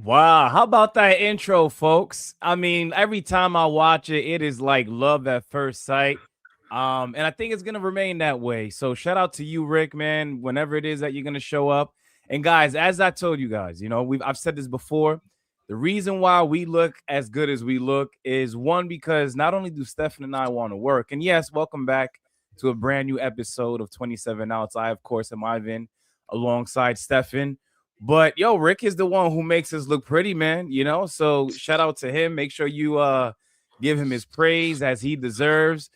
Wow, how about that intro, folks? I mean, every time I watch it, it is like love at first sight. And I think it's gonna remain that way. So shout out to you, Rick, man, whenever it is that you're gonna show up. And guys, as I told you guys, I've said this before. The reason why we look as good as we look is one, because not only do Stefan and I want to work, and yes, welcome back to a brand new episode of 27 Outs. I, of course, am Ivan alongside Stefan. But yo, Rick is the one who makes us look pretty, man. So shout out to him. Make sure you give him his praise as he deserves.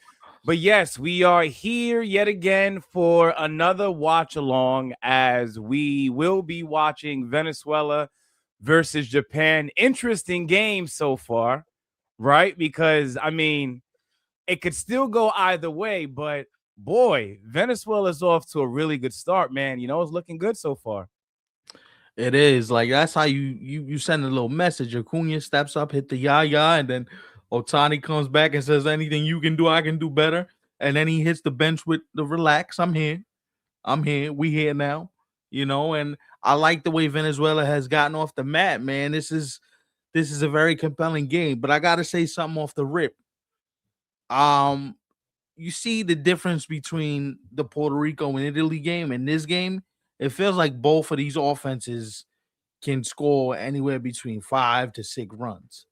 But yes, we are here yet again for another watch along as we will be watching Venezuela versus Japan. Interesting game so far, right? Because I mean, it could still go either way, but boy, Venezuela's off to a really good start, man. It's looking good so far. It is like that's how you send a little message. Acuna steps up, hit the ya, and then Otani comes back and says, "Anything you can do, I can do better." And then he hits the bench with the relax. I'm here. We here now. And I like the way Venezuela has gotten off the mat, man. This is a very compelling game. But I gotta say something off the rip. Um, you see the difference between the Puerto Rico and Italy game and this game. It feels like both of these offenses can score anywhere between 5 to 6 runs.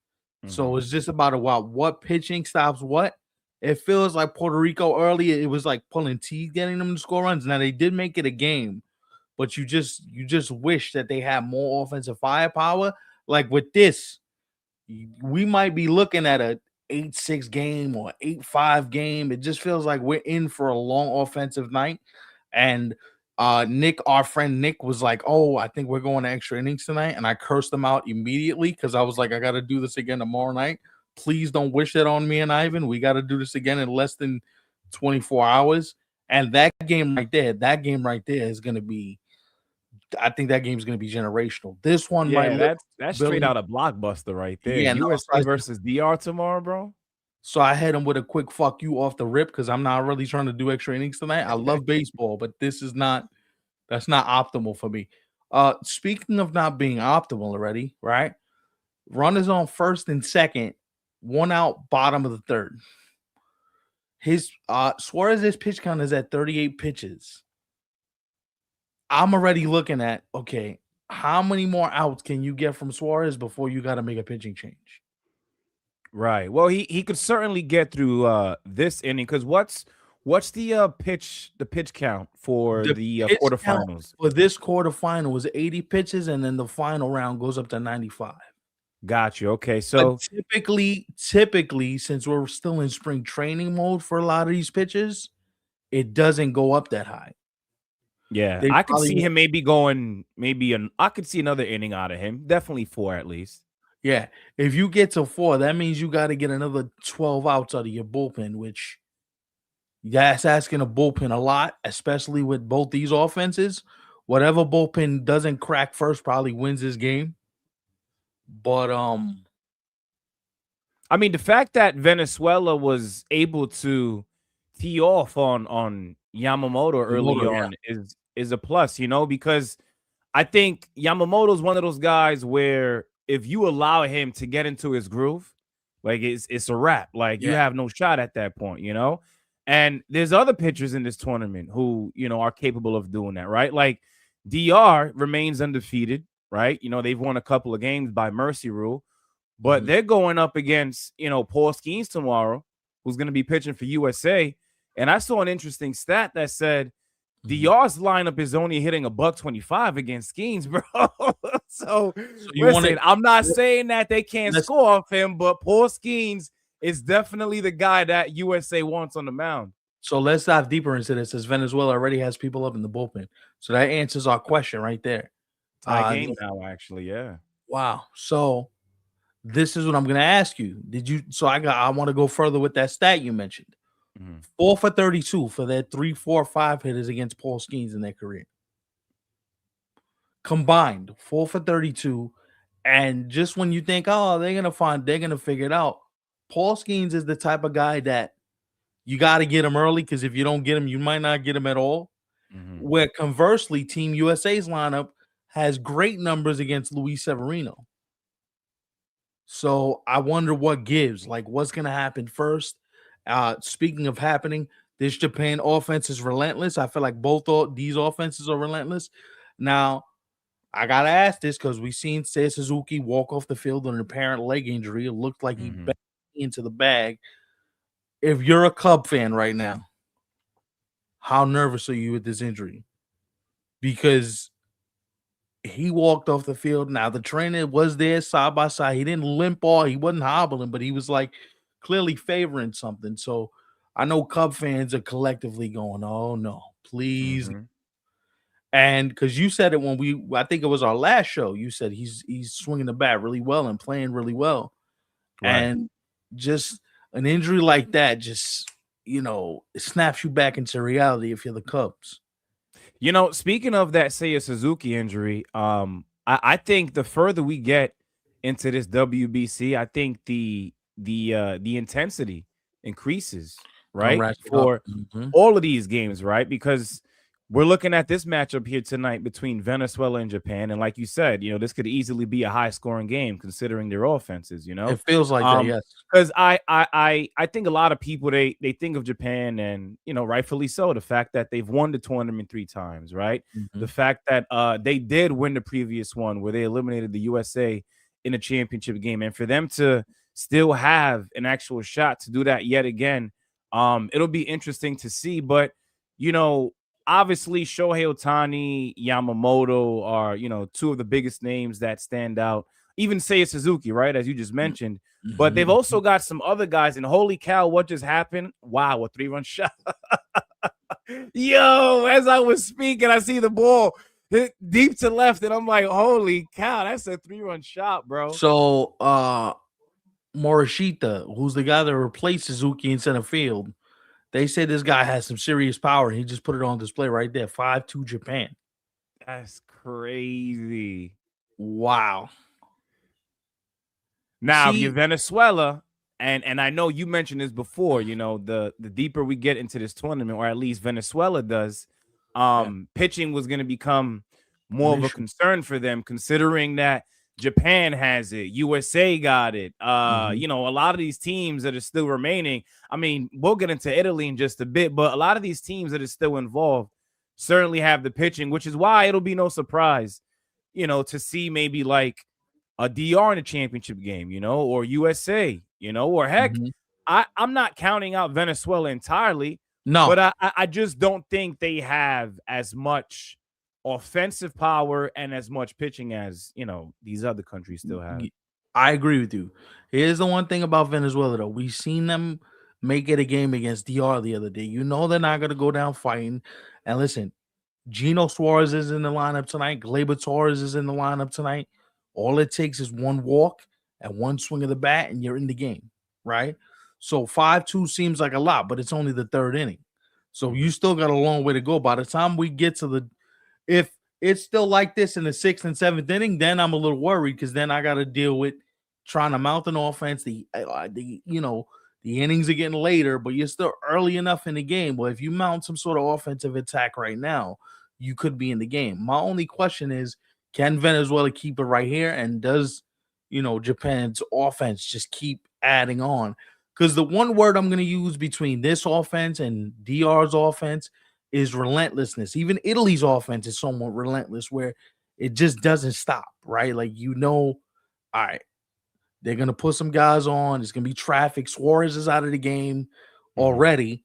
So Mhm. it's just about what pitching stops what. It feels like Puerto Rico earlier, it was like pulling teeth getting them to score runs. Now they did make it a game, but you just wish that they had more offensive firepower. Like with this, we might be looking at a 8-6 game or 8-5 game. It just feels like we're in for a long offensive night. And Nick, our friend Nick, was like, "Oh, I think we're going to extra innings tonight," and I cursed him out immediately because I was like, "I got to do this again tomorrow night. Please don't wish that on me and Ivan. We got to do this again in less than 24 hours." And that game right there is going to be. I think that game's going to be generational. This one might Yeah, look that's straight Billy. out a blockbuster right there. Yeah, no. USA versus DR tomorrow, bro. So I hit him with a quick fuck you off the rip because I'm not really trying to do extra innings tonight. I love baseball, but that's not optimal for me. Speaking of not being optimal already, right? Runners on first and second, one out, bottom of the third. His Suarez's pitch count is at 38 pitches. I'm already looking at okay, how many more outs can you get from Suarez before you got to make a pitching change? Right. Well, he could certainly get through this inning because what's the pitch count for The the pitch count quarterfinals? for this quarterfinal was 80 pitches, and then the final round goes up to 95. Got you. Okay, But so typically, since we're still in spring training mode for a lot of these pitches, it doesn't go up that high. yeah, They I could probably see him maybe going I could see another inning out of him. Definitely four at least. yeah. If you get to 4, that means you got to get another 12 outs out of your bullpen, which that's asking a bullpen a lot, especially with both these offenses. Whatever bullpen doesn't crack first probably wins this game. But I mean, the fact that Venezuela was able to tee off on Yamamoto early Yamamoto, yeah. on is a plus, because I think Yamamoto's one of those guys where if you allow him to get into his groove, like it's a wrap. Like you Yeah. have no shot at that point. And there's other pitchers in this tournament who, are capable of doing that, right? Like DR remains undefeated, right? They've won a couple of games by mercy rule, but Mhm. they're going up against, Paul Skeens tomorrow, who's going to be pitching for USA. And I saw an interesting stat that said Mhm. DR's lineup is only hitting a buck 25 against Skeens, bro. So So you want listen, to I'm not saying that they can't let's score off him, but Paul Skeens is definitely the guy that USA wants on the mound. let's dive deeper into this as Venezuela already has people up in the bullpen. So that answers our question right there. Tie Uh game now, actually. Yeah. wow. So this is what I'm gonna ask you. I want to go further with that stat you mentioned. Mhm. 4 for 32 for their 3-4-5 hitters against Paul Skeens in their career. Combined, 4 for 32. And just when you think, oh, they're gonna figure it out. Paul Skeens is the type of guy that you got to get him early because if you don't get him, you might not get him at all. Mhm. Where conversely, Team USA's lineup has great numbers against Luis Severino. So I wonder what gives. Like, what's gonna happen first? Speaking of happening, this Japan offense is relentless. I feel like these offenses are relentless. Now, I gotta ask this because we seen Seiya Suzuki walk off the field with an apparent leg injury. It looked like he Mm-hmm. banged into the bag. If you're a Cub fan right now, how nervous are you with this injury? Because he walked off the field. Now the trainer was there side by side. He didn't limp all. He wasn't hobbling, but he was like clearly favoring something. So I know Cub fans are collectively going, "Oh no, please!" Mm-hmm. And because you said it when I think it was our last show. You said he's swinging the bat really well and playing really well, Right. and just an injury like that just it snaps you back into reality if you're the Cubs. Speaking of that Seiya Suzuki injury, I think the further we get into this WBC, I think the intensity increases, Gonna right? ratchet up. For all of these games, right? Because we're looking at this matchup here tonight between Venezuela and Japan. And like you said, this could easily be a high scoring game considering their offenses, It feels like that, yes. because I think a lot of people they think of Japan and rightfully so the fact that they've won the tournament 3 times, right? The Mhm, fact that they did win the previous one where they eliminated the USA in a championship game, and for them to still have an actual shot to do that yet again, it'll be interesting to see. But you know, obviously Shohei Otani, Yamamoto are two of the biggest names that stand out. Even Seiya Suzuki, right, as you just mm, mentioned. But they've mhm, also got some other guys, and holy cow, what just happened? Wow, a 3-run shot. Yo, as I was speaking, I see the ball hit deep to left, and I'm like, holy cow, that's a 3-run shot, bro. So, Morishita, who's the guy that replaced Suzuki in center field, they say this guy has some serious power. He just put it on display right there. 5-2 Japan. That's crazy. Wow. Now, if you're See, Venezuela, and I know you mentioned this before, the deeper we get into this tournament, or at least Venezuela does, yeah, pitching was going to become an more of a issue. concern for them, considering that Japan has it, USA got it. Mhm, A lot of these teams that are still remaining. I mean, we'll get into Italy in just a bit, but a lot of these teams that are still involved certainly have the pitching, which is why it'll be no surprise, to see maybe like a DR in a championship game, or USA, or heck, mhm. I'm not counting out Venezuela entirely, but No, I just don't think they have as much offensive power and as much pitching as these other countries still have. y- I agree with you. Here's the one thing about Venezuela, though. We've seen them make it a game against DR the other day. You know they're not going to go down fighting. And listen, Gino Suarez is in the lineup tonight. Gleyber Torres is in the lineup tonight. All it takes is one walk and one swing of the bat, and you're in the game, right? So 5-2 seems like a lot, but it's only the third inning. So you Mhm. still got a long way to go. By the time we get to if it's still like this in the sixth and seventh inning, then I'm a little worried because then I got to deal with trying to mount an offense. The innings are getting later, but you're still early enough in the game. Well, if you mount some sort of offensive attack right now, you could be in the game. My only question is, can Venezuela keep it right here? And does Japan's offense just keep adding on? Because the one word I'm going to use between this offense and DR's offense is relentlessness. Even Italy's offense is somewhat relentless, where it just doesn't stop, right? Like, all right, they're gonna put some guys on. It's gonna be traffic. Suarez is out of the game Mhm. already.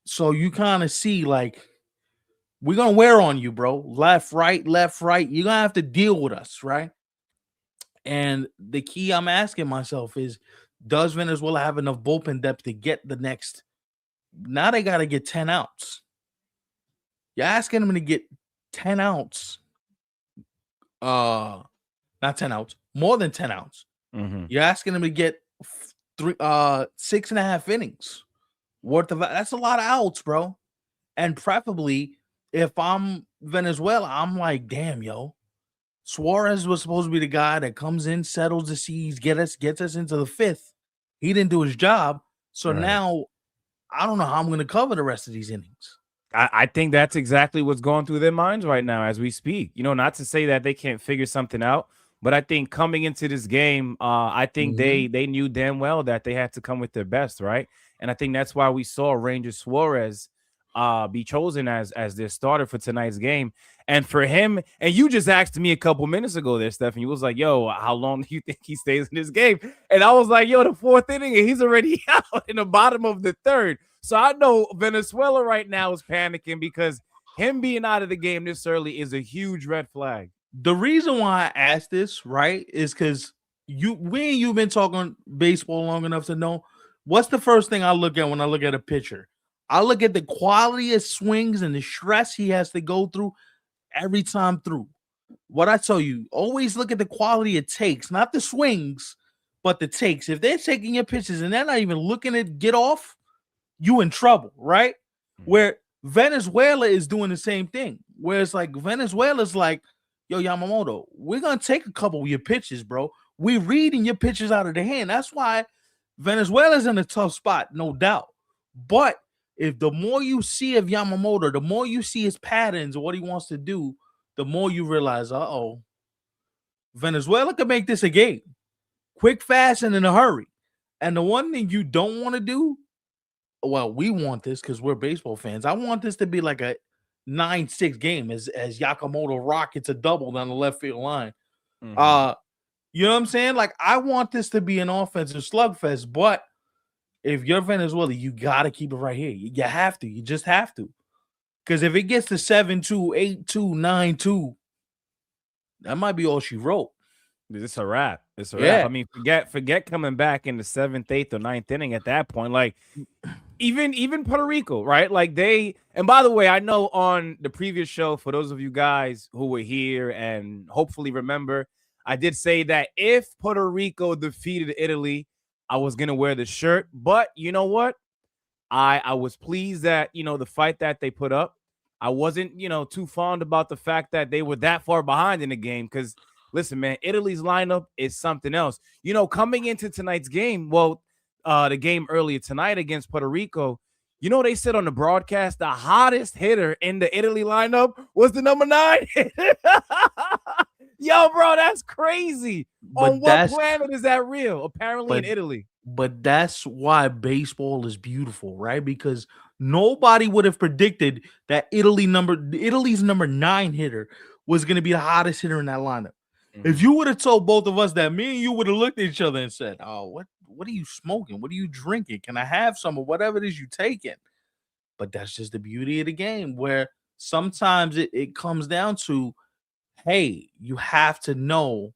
So you kind of see like we're gonna wear on you, bro. Left, right, left, right. You're gonna have to deal with us, right? And the key I'm asking myself is, does Venezuela have enough bullpen depth to get the next? Now they got to get 10 outs. You're asking them to get 10 outs. Not 10 outs, more than 10 outs. Mhm. You're asking them to get 6.5 innings worth of that's a lot of outs, bro. And preferably, if I'm Venezuela, I'm like, damn, yo. Suarez was supposed to be the guy that comes in, settles the seas, gets us into the fifth. He didn't do his job. So Right. now I don't know how I'm gonna cover the rest of these innings. I think that's exactly what's going through their minds right now as we speak. Not to say that they can't figure something out, But I think coming into this game, I think Mhm. they knew damn well that they had to come with their best, right? And I think that's why we saw Ranger Suarez be chosen as their starter for tonight's game. And for him, and you just asked me a couple minutes ago there, Stephen, you was like, yo, how long do you think he stays in this game? And I was like, yo, the fourth inning, and he's already out in the bottom of the third. So I know Venezuela right now is panicking because him being out of the game this early is a huge red flag. The reason why I asked this, right, is because you've been talking baseball long enough to know what's the first thing I look at when I look at a pitcher. I look at the quality of swings and the stress he has to go through every time through. What I tell you, always look at the quality it takes, not the swings, but the takes. If they're taking your pitches and they're not even looking to get off, you in trouble, right? Mhm. Where Venezuela is doing the same thing. Where it's like Venezuela's like, yo, Yamamoto, we're gonna take a couple of your pitches, bro. We reading your pitches out of the hand. That's why Venezuela's in a tough spot, no doubt. But if the more you see of Yamamoto, the more you see his patterns and what he wants to do, the more you realize, uh-oh, Venezuela can make this a game. Quick, fast, and in a hurry. And the one thing you don't want to do, well, we want this because we're baseball fans. I want this to be like a 9-6 game as Yakamoto rockets a double down the left field line. Mhm. Uh, you know what I'm saying? Like, I want this to be an offensive slugfest, but if you're Venezuela, you gotta keep it right here. You have to. You just have to. Because if it gets to 7-2, 8-2, 9-2, that might be all she wrote. It's a wrap. It's a wrap. I Yeah. mean, forget coming back in the seventh, eighth, or ninth inning at that point. Like even Puerto Rico, right? Like they and by the way, I know on the previous show, for those of you guys who were here and hopefully remember, I did say that if Puerto Rico defeated Italy, I was gonna wear the shirt. But you know what? I was pleased that the fight that they put up. I wasn't too fond about the fact that they were that far behind in the game because listen, man, Italy's lineup is something else. Coming into tonight's game, well, the game earlier tonight against Puerto Rico, they said on the broadcast the hottest hitter in the Italy lineup was the number 9. Yo, bro, that's crazy. On But what that's planet is that real? Apparently in but Italy. but that's why baseball is beautiful, right? Because nobody would have predicted that Italy's number 9 hitter was going to be the hottest hitter in that lineup. If Mhm. you would have told both of us that, me and you would have looked at each other and said, "Oh, what are you smoking? What are you drinking? Can I have some of whatever it is you taking?" But that's just the beauty of the game, where sometimes it comes down to, hey, you have to know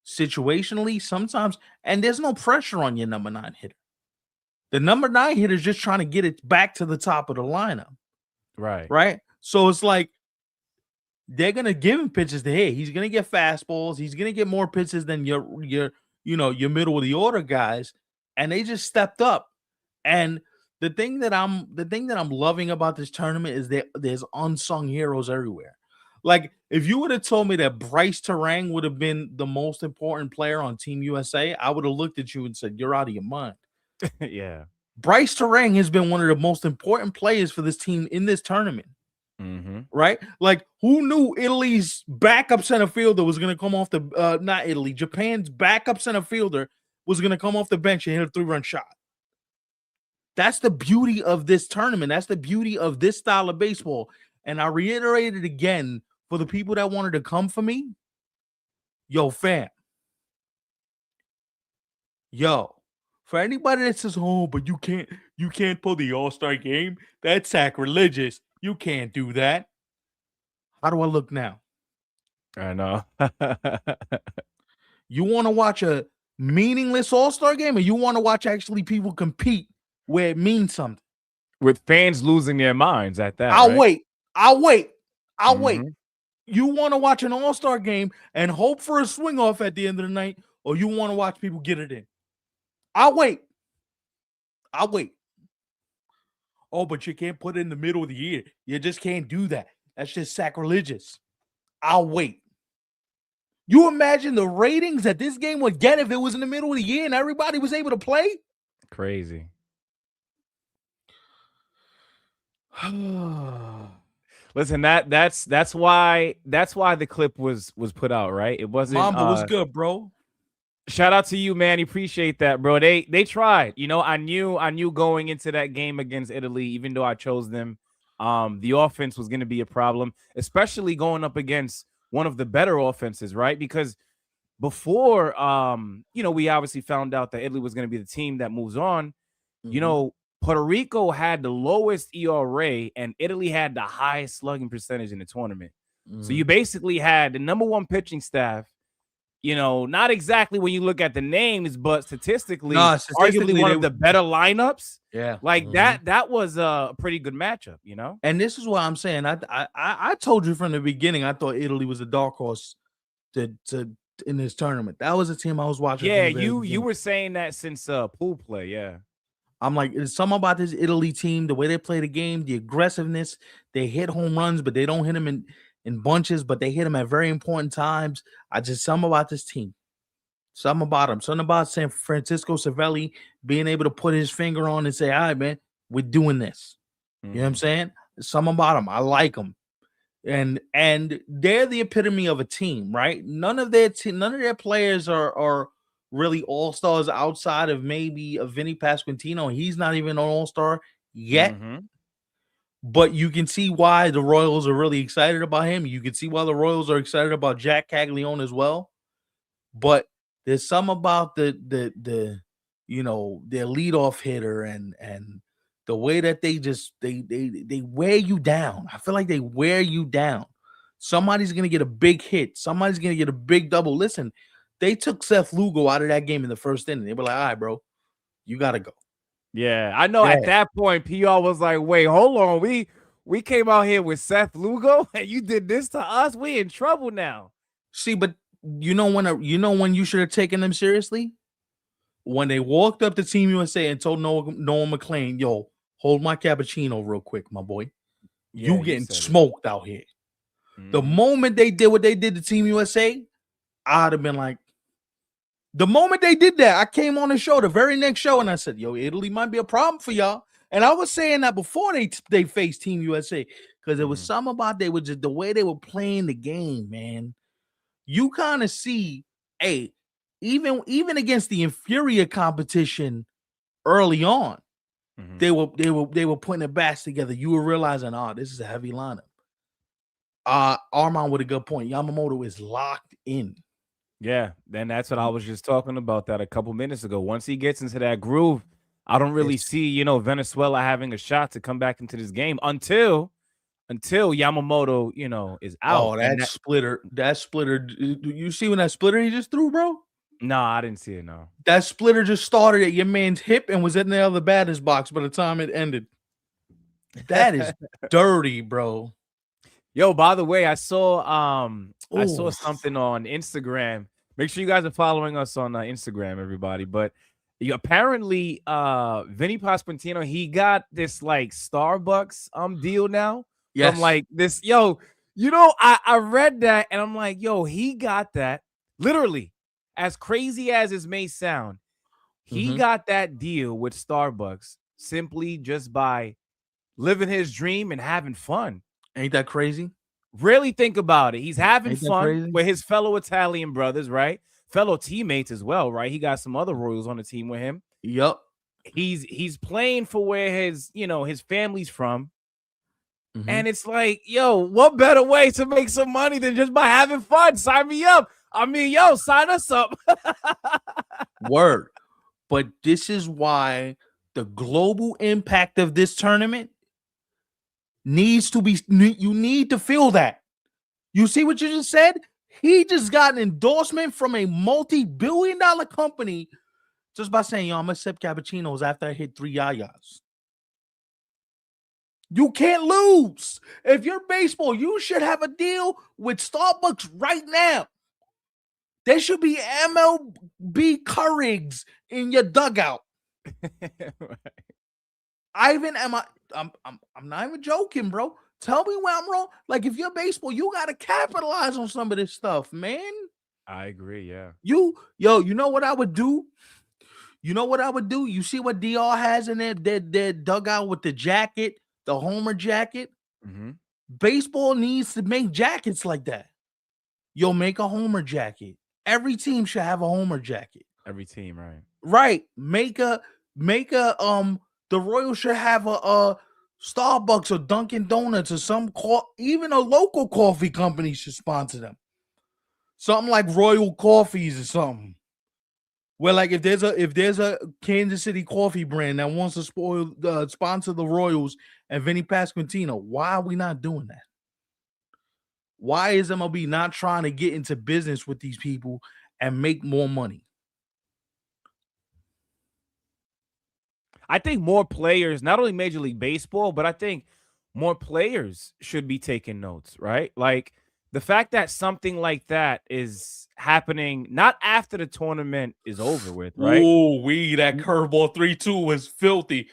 situationally sometimes, and there's no pressure on your number 9 hitter. The number 9 hitter is just trying to get it back to the top of the lineup, Right. right? So it's like they're gonna give him pitches to hit. He's gonna get fastballs. He's gonna get more pitches than your middle of the order guys, and they just stepped up. And the thing that I'm loving about this tournament is that there's unsung heroes everywhere. Like if you would have told me that Bryce Terang would have been the most important player on Team USA, I would have looked at you and said, "You're out of your mind." Yeah. Bryce Terang has been one of the most important players for this team in this tournament, Mhm. right? Like, who knew Italy's backup center fielder was going to come off the not Italy, Japan's backup center fielder was going to come off the bench and hit a 3-run shot. That's the beauty of this tournament. That's the beauty of this style of baseball. And I reiterate it again for the people that wanted to come for me. Yo, fam. Yo. For anybody that says, "Oh, but you can't pull the All-Star game. That's sacrilegious. You can't do that." How do I look now? I know. You want to watch a meaningless All-Star game, or you want to watch actually people compete where it means something? With fans losing their minds at that, I'll right? wait. I'll wait. I'll wait. Mhm. You want to watch an All-Star game and hope for a swing off at the end of the night, or you want to watch people get it in? I'll wait. I'll wait. Oh, but you can't put it in the middle of the year. You just can't do that. That's just sacrilegious. I'll wait. You imagine the ratings that this game would get if it was in the middle of the year and everybody was able to play? Crazy. Listen, that's why the clip was put out, right? It wasn't Mamba, what's good, bro? shout out to you, man. Appreciate that, bro. They tried. You know, I knew going into that game against Italy, even though I chose them, the offense was gonna be a problem, especially going up against one of the better offenses, right? Because before we obviously found out that Italy was gonna be the team that moves on, you Mhm, know, Puerto Rico had the lowest ERA and Italy had the highest slugging percentage in the tournament. So you mhm. basically had the number one pitching staff, not exactly when you look at the names, but statistically, Nah, arguably statistically, one they of the better lineups. yeah. Like Mhm. that was a pretty good matchup. And this is what I'm saying. I told you from the beginning. I thought Italy was a dark horse to in this tournament. That was a team I was watching from Yeah, the very you beginning. were saying that since pool play, yeah. I'm like, there's something about this Italy team, the way they play the game, the aggressiveness. They hit home runs, but they don't hit them in bunches, but they hit them at very important times. I just something about this team. Something about him. Something about San Francisco Cervelli being able to put his finger on and say, all right, man, we're doing this. You know what I'm Mhm. saying? Something about them. I like them. And they're the epitome of a team, right? None of their players are really all-stars outside of maybe a Vinny Pasquantino. He's not even an all-star yet, Mhm. but you can see why the Royals are really excited about him. You can see why the Royals are excited about Jack Caglione as well. But there's some about the their leadoff hitter and the way that they just they wear you down. I feel like they wear you down. Somebody's gonna get a big hit. Somebody's gonna get a big double. Listen, they took Seth Lugo out of that game in the first inning. They were like, all right, bro, you gotta go. Yeah, I know at Yeah. that point PR was like, "Wait, hold on. We came out here with Seth Lugo and you did this to us. We in trouble now." See, but you know when you should have taken them seriously? When they walked up to Team USA and told Noah McLean, yo, hold my cappuccino real quick, my boy. Yeah, You you getting said it. smoked out here. The Mhm. moment they did what they did to Team USA, I'd have been like, the moment they did that, I came on the show, the very next show, and I said, yo, Italy might be a problem for y'all. And I was saying that before they faced Team USA, because there was Mhm. something about they were just the way they were playing the game, man. You kind of see, hey, even against the inferior competition early on, Mhm. they were putting their bats together. You were realizing, oh, this is a heavy lineup. Armand with a good point. Yamamoto is locked in. Yeah, then that's what I was just talking about that a couple minutes ago. Once he gets into that groove, I don't really It's see, Venezuela having a shot to come back into this game until Yamamoto, is out. oh And that splitter. You see when that splitter he just threw, bro? no, I didn't see it, no. That splitter just started at your man's hip and was in the other batter's box by the time it ended. That is dirty, bro. Yo, by the way, I saw Oh something on Instagram. Make sure you guys are following us on Instagram, everybody. But apparently, Vinny Pasquantino, he got this like Starbucks deal now from yes. like this. Yo, I read that and I'm like, yo, he got that literally. As crazy as it may sound, he Hmm. got that deal with Starbucks simply just by living his dream and having fun. Ain't that crazy? Really think about it. He's having Ain't that fun crazy? with his fellow Italian brothers, right? Fellow teammates as well, right? He got some other Royals on the team with him. Yup. He's playing for where his family's from. Hmm. And it's like, yo, what better way to make some money than just by having fun? Sign me up. I mean, yo, sign us up. Word. But this is why the global impact of this tournament needs to be. You need to feel that. You see what you just said? He just got an endorsement from a multi-billion-dollar company just by saying, yo, I'm gonna sip cappuccinos after I hit 3 yayas. You can't lose. If you're baseball, you should have a deal with Starbucks right now. There should be MLB Courigs in your dugout. Ivan, I'm not even joking, bro. Tell me where I'm wrong. Like, if you're baseball, you gotta capitalize on some of this stuff, man. I agree, yeah. You know what I would do? You know what I would do? You see what DR has in their dugout with the jacket, the Homer jacket? Hmm. Baseball needs to make jackets like that. You'll make a Homer jacket. Every team should have a Homer jacket. Every team, right? Right. Make a the Royals should have a Starbucks or Dunkin' Donuts or even a local coffee company should sponsor them. Something like Royal Coffees or something. Where like if there's a Kansas City coffee brand that wants to sponsor the Royals and Vinny Pasquantino, why are we not doing that? Why is MLB not trying to get into business with these people and make more money? I think more players, not only Major League Baseball, but I think more players should be taking notes, right? Like the fact that something like that is happening not after the tournament is over with, right? Oh, that curveball 3-2 was filthy.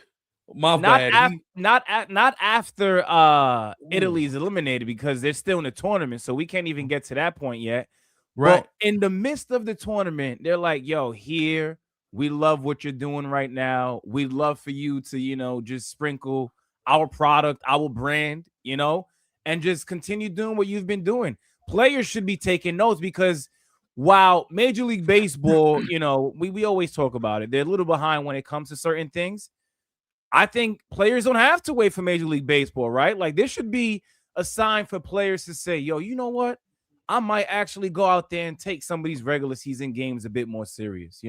My Not bad. after not after Ooh. Italy's eliminated because they're still in the tournament, so we can't even get to that point yet. Right. But in the midst of the tournament, they're like, "Yo, here, we love what you're doing right now. We'd love for you to, just sprinkle our product, our brand, and just continue doing what you've been doing." Players should be taking notes because while Major League Baseball, we always talk about it, they're a little behind when it comes to certain things. I think players don't have to wait for Major League Baseball, right? Like there should be a sign for players to say, "Yo, you know what? I might actually go out there and take some of these regular season games a bit more serious."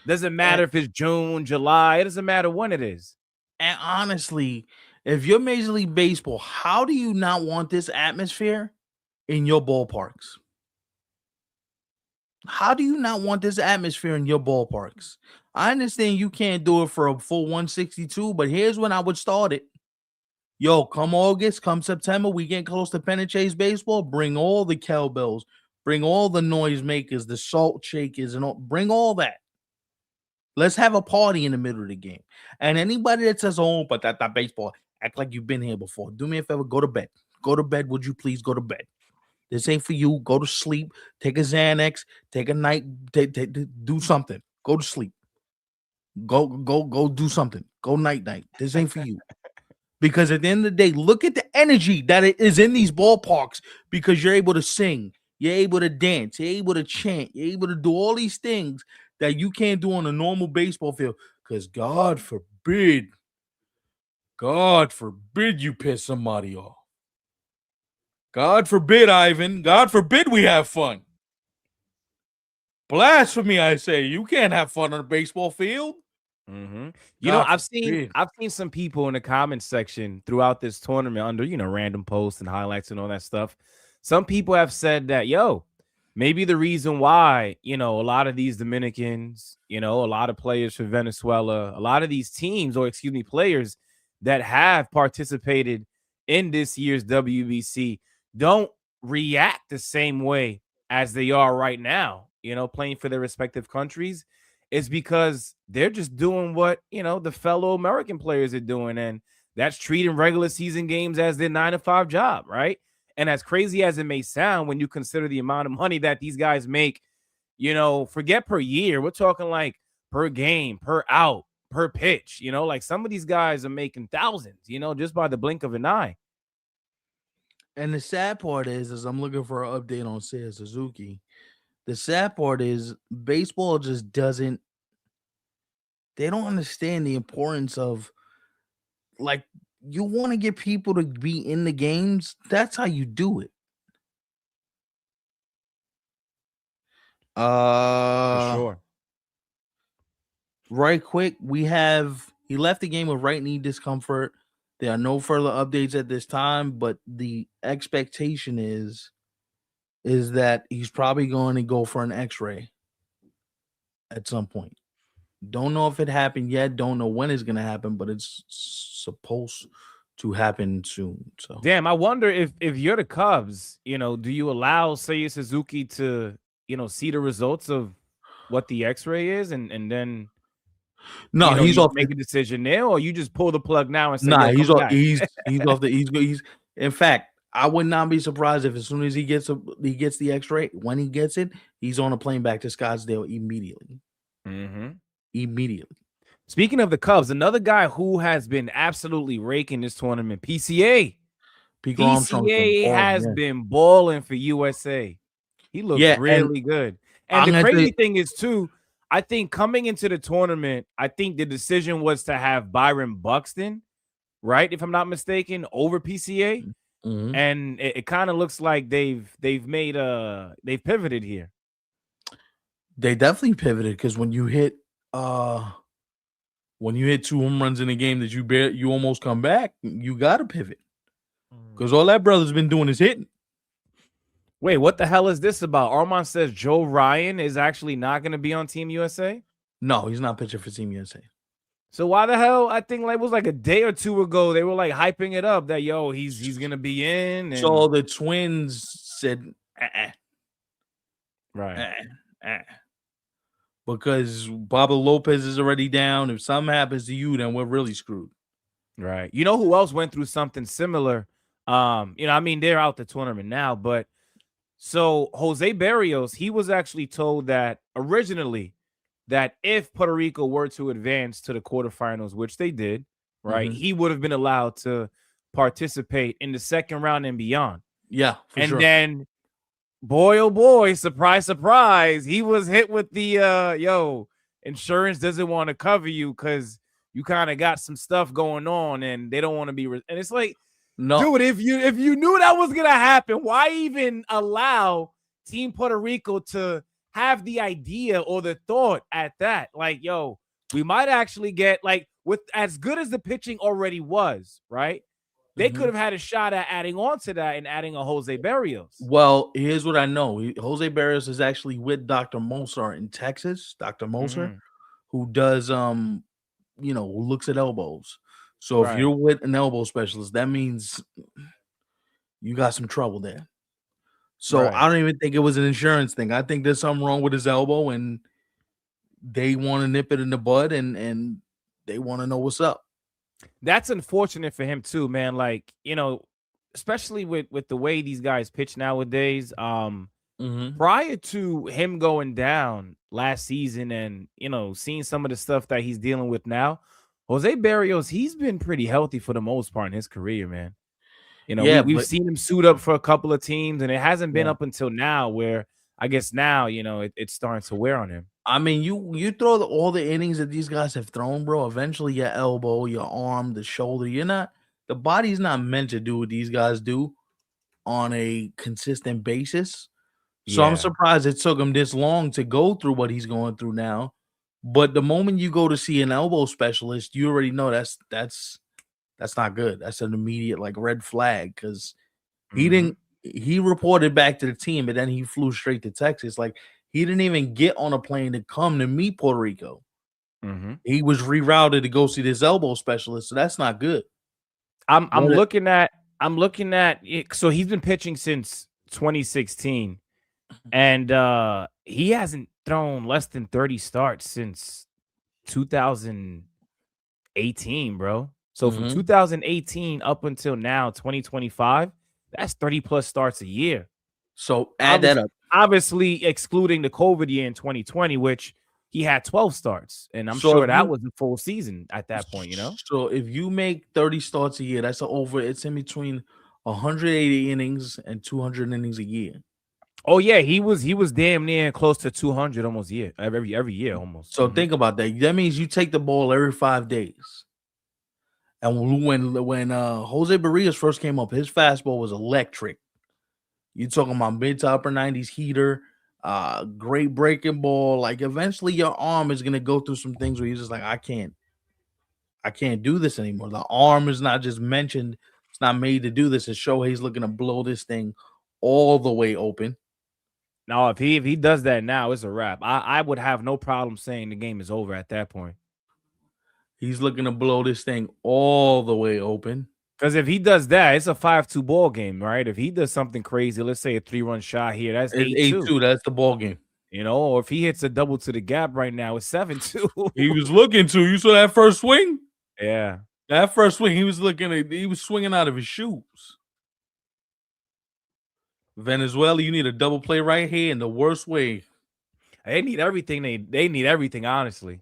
Doesn't And, matter if it's June, July. It doesn't matter when it is. and honestly, if you're Major League Baseball, how do you not want this atmosphere in your ballparks? How do you not want this atmosphere in your ballparks? I understand you can't do it for a full 162, but here's when I would start it. Yo, come August, come September, we get close to Pen and Chase baseball. Bring all the cowbells, bring all the noise makers, the salt shakers, and all, bring all that. Let's have a party in the middle of the game. And anybody that says, "Oh, but that baseball," act like you've been here before. Do me a favor, go to bed. Go to bed. Would you please go to bed? This ain't for you. Go to sleep. Take a Xanax. Take a night. Do something. Go to sleep. Go. Do something. Go night. This ain't for you. Because at the end of the day, look at the energy that it is in these ballparks. Because you're able to sing, you're able to dance, you're able to chant, you're able to do all these things that you can't do on a normal baseball field. Because God forbid you piss somebody off. God forbid, Ivan. God forbid we have fun. Blasphemy, I say. You can't have fun on a baseball field. Mm-hmm. God I've forbid. seen some people in the comments section throughout this tournament under random posts and highlights and all that stuff. Some people have said that, yo, maybe the reason why a lot of these Dominicans, a lot of players for Venezuela, a lot of these teams, or excuse me, players that have participated in this year's WBC don't react the same way as they are right now, playing for their respective countries, is because they're just doing what, the fellow American players are doing. And that's treating regular season games as their 9 to 5 job, right? And as crazy as it may sound, when you consider the amount of money that these guys make, forget per year, we're talking like per game, per out, per pitch, like some of these guys are making thousands, just by the blink of an eye. And the sad part is I'm looking for an update on Seiya Suzuki. The sad part is baseball just doesn't, they don't understand the importance of, like, you want to get people to be in the games. That's how you do it. For sure. Right quick, he left the game with right knee discomfort. There are no further updates at this time, but the expectation is that he's probably going to go for an X-ray at some point. Don't know if it happened yet. Don't know when it's going to happen, but it's supposed to happen soon. So Damn, I wonder if you're the Cubs, do you allow Seiya Suzuki to, see the results of what the X-ray is, and then no, he's you off. make a decision there, or you just pull the plug now and say, Nah, "Yo, he's come off. back." He's off the. He's. In fact, I would not be surprised if as soon as he gets the X-ray, when he gets it, he's on a plane back to Scottsdale immediately. Mm-hmm. Immediately. Speaking of the Cubs, another guy who has been absolutely raking this tournament, PCA. Pico Armstrong's been PCA balling, has yeah. been balling for USA. He looks Yeah, and really good. And I'm the gonna crazy say thing is, too, I think coming into the tournament, I think the decision was to have Byron Buxton, right? If I'm not mistaken, over PCA. mhm. And it kind of looks like they've pivoted here. They definitely pivoted because when you hit 2 home runs in a game that you almost come back, you gotta pivot. Because all that brother's been doing is hitting. Wait, what the hell is this about? Armand says Joe Ryan is actually not going to be on Team USA. No, he's not pitching for Team USA. So why the hell? I think like it was like a day or two ago they were like hyping it up that he's gonna be in. And So the Twins said, right. because Pablo Lopez is already down. If something happens to you, then we're really screwed. Right. You know who else went through something similar? I mean, they're out the tournament now, but so Jose Barrios, he was actually told that originally that if Puerto Rico were to advance to the quarterfinals, which they did, right, he would have been allowed to participate in the second round and beyond. Yeah, for And sure. then, boy, oh boy, surprise, surprise, he was hit with the insurance doesn't want to cover you because you kind of got some stuff going on and they don't want to be. And it's like, No, dude, if you knew that was gonna happen, why even allow Team Puerto Rico to have the idea or the thought at that? Like, we might actually get like with as good as the pitching already was, right? They could have had a shot at adding on to that and adding a Jose Barrios. Well, here's what I know. Jose Barrios is actually with Dr. Moser in Texas. Dr. Moser, who does looks at elbows. So if Right. you're with an elbow specialist, that means you got some trouble there. So Right. I don't even think it was an insurance thing. I think there's something wrong with his elbow, and they want to nip it in the bud, and they want to know what's up. That's unfortunate for him too, man. Like, especially with the way these guys pitch nowadays. Prior to him going down last season and, seeing some of the stuff that he's dealing with now, Jose Barrios, he's been pretty healthy for the most part in his career, man. Yeah, We've but seen him suit up for a couple of teams, and it hasn't been yeah. up until now where I guess now, it's starting to wear on him. I mean, you throw all the innings that these guys have thrown, bro. Eventually, your elbow, your arm, the shoulder, the body's not meant to do what these guys do on a consistent basis. So I'm Yeah. surprised it took him this long to go through what he's going through now. But the moment you go to see an elbow specialist, you already know that's not good. That's an immediate like red flag because he reported back to the team, but then he flew straight to Texas. Like he didn't even get on a plane to come to meet Puerto Rico. He was rerouted to go see this elbow specialist, so that's not good. I'm looking at it. So he's been pitching since 2016. And he hasn't thrown less than 30 starts since 2018, bro. So from 2018 up until now, 2025, that's 30 plus starts a year. So add that up. Obviously excluding the COVID year in 2020, which he had 12 starts. And I'm sure that was a full season at that point, So if you make 30 starts a year, that's it's in between 180 innings and 200 innings a year. Oh yeah, he was damn near close to 200 almost every year almost. So think about that. That means you take the ball every 5 days. And when Jose Barrios first came up, his fastball was electric. You're talking about mid to upper 90s heater, great breaking ball. Like eventually your arm is gonna go through some things where you're just like, I can't do this anymore. The arm is not just mentioned, it's not made to do this. It's Shohei's looking to blow this thing all the way open. No, if he does that now, it's a wrap. I would have no problem saying the game is over at that point. He's looking to blow this thing all the way open. Because if he does that, it's a 5-2 ball game, right? If he does something crazy, let's say a 3-run shot here, that's 8-2. That's the ball game. Or if he hits a double to the gap right now, it's 7-2. He was looking to. You saw that first swing? Yeah. That first swing, he was swinging out of his shoes. Venezuela, you need a double play right here in the worst way. They need everything. They need everything, honestly.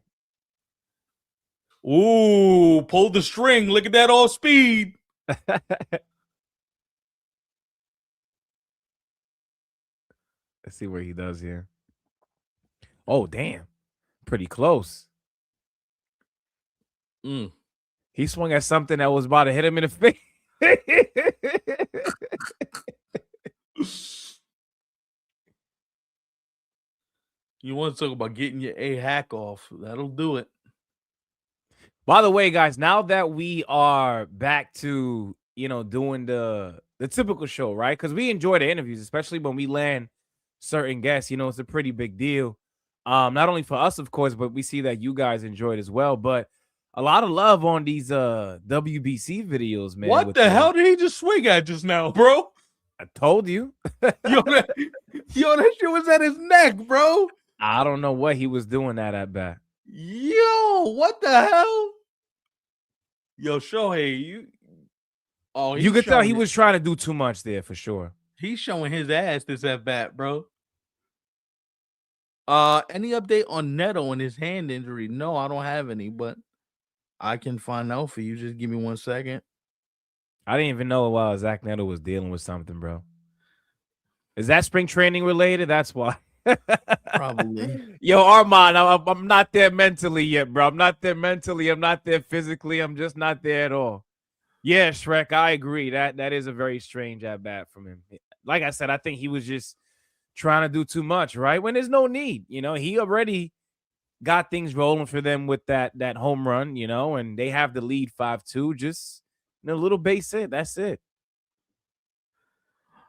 Ooh, pull the string. Look at that all speed. Let's see where he does here. Oh, damn. Pretty close. He swung at something that was about to hit him in the face. You want to talk about getting your A hack off? That'll do it. By the way, guys, now that we are back to, doing the typical show, right? Because we enjoy the interviews, especially when we land certain guests. It's a pretty big deal. Not only for us, of course, but we see that you guys enjoy it as well. But a lot of love on these WBC videos, man. What the hell did he just swing at just now, bro? I told you. Yo, that shit was at his neck, bro. I don't know what he was doing at bat. Yo, what the hell? Yo, Shohei, you could tell he was trying to do too much there for sure. He's showing his ass this at bat, bro. Any update on Neto and his hand injury? No, I don't have any, but I can find out for you. Just give me 1 second. I didn't even know Zach Neto was dealing with something, bro. Is that spring training related? That's why. Probably. Yo, Armand, I'm not there mentally yet, bro. I'm not there mentally. I'm not there physically. I'm just not there at all. Yeah, Shrek, I agree. That is a very strange at bat from him. Like I said, I think he was just trying to do too much, right? When there's no need. He already got things rolling for them with that home run, and they have the lead 5-2. Just a little base hit. That's it.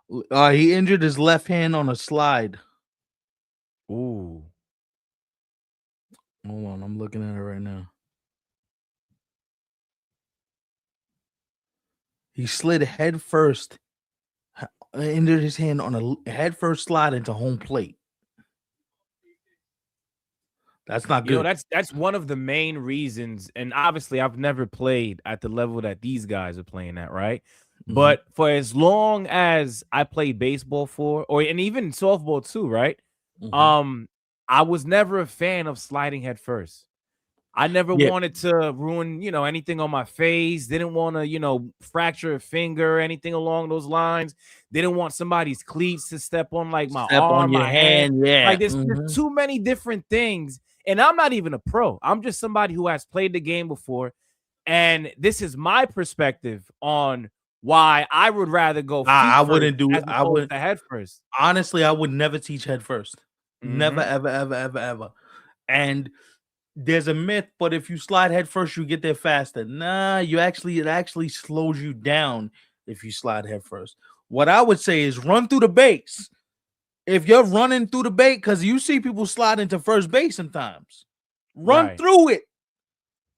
He injured his left hand on a slide. Ooh. Hold on, I'm looking at it right now. He slid head first, injured his hand on a head first slide into home plate. That's not good. That's one of the main reasons. And obviously, I've never played at the level that these guys are playing at, right? Mm-hmm. But for as long as I played baseball and even softball too, right? Mm-hmm. I was never a fan of sliding head first. I never wanted to ruin, anything on my face. Didn't want to, fracture a finger or anything along those lines. Didn't want somebody's cleats to step on my arm, my hand. Yeah. Like there's too many different things. And I'm not even a pro. I'm just somebody who has played the game before. And this is my perspective on why I would rather go. I wouldn't do it. I would the head first. Honestly, I would never teach head first. Mm-hmm. Never, ever. And there's a myth, but if you slide head first, you get there faster. Nah, it actually slows you down if you slide head first. What I would say is run through the base. If you're running through the base, because you see people slide into first base sometimes, run through it.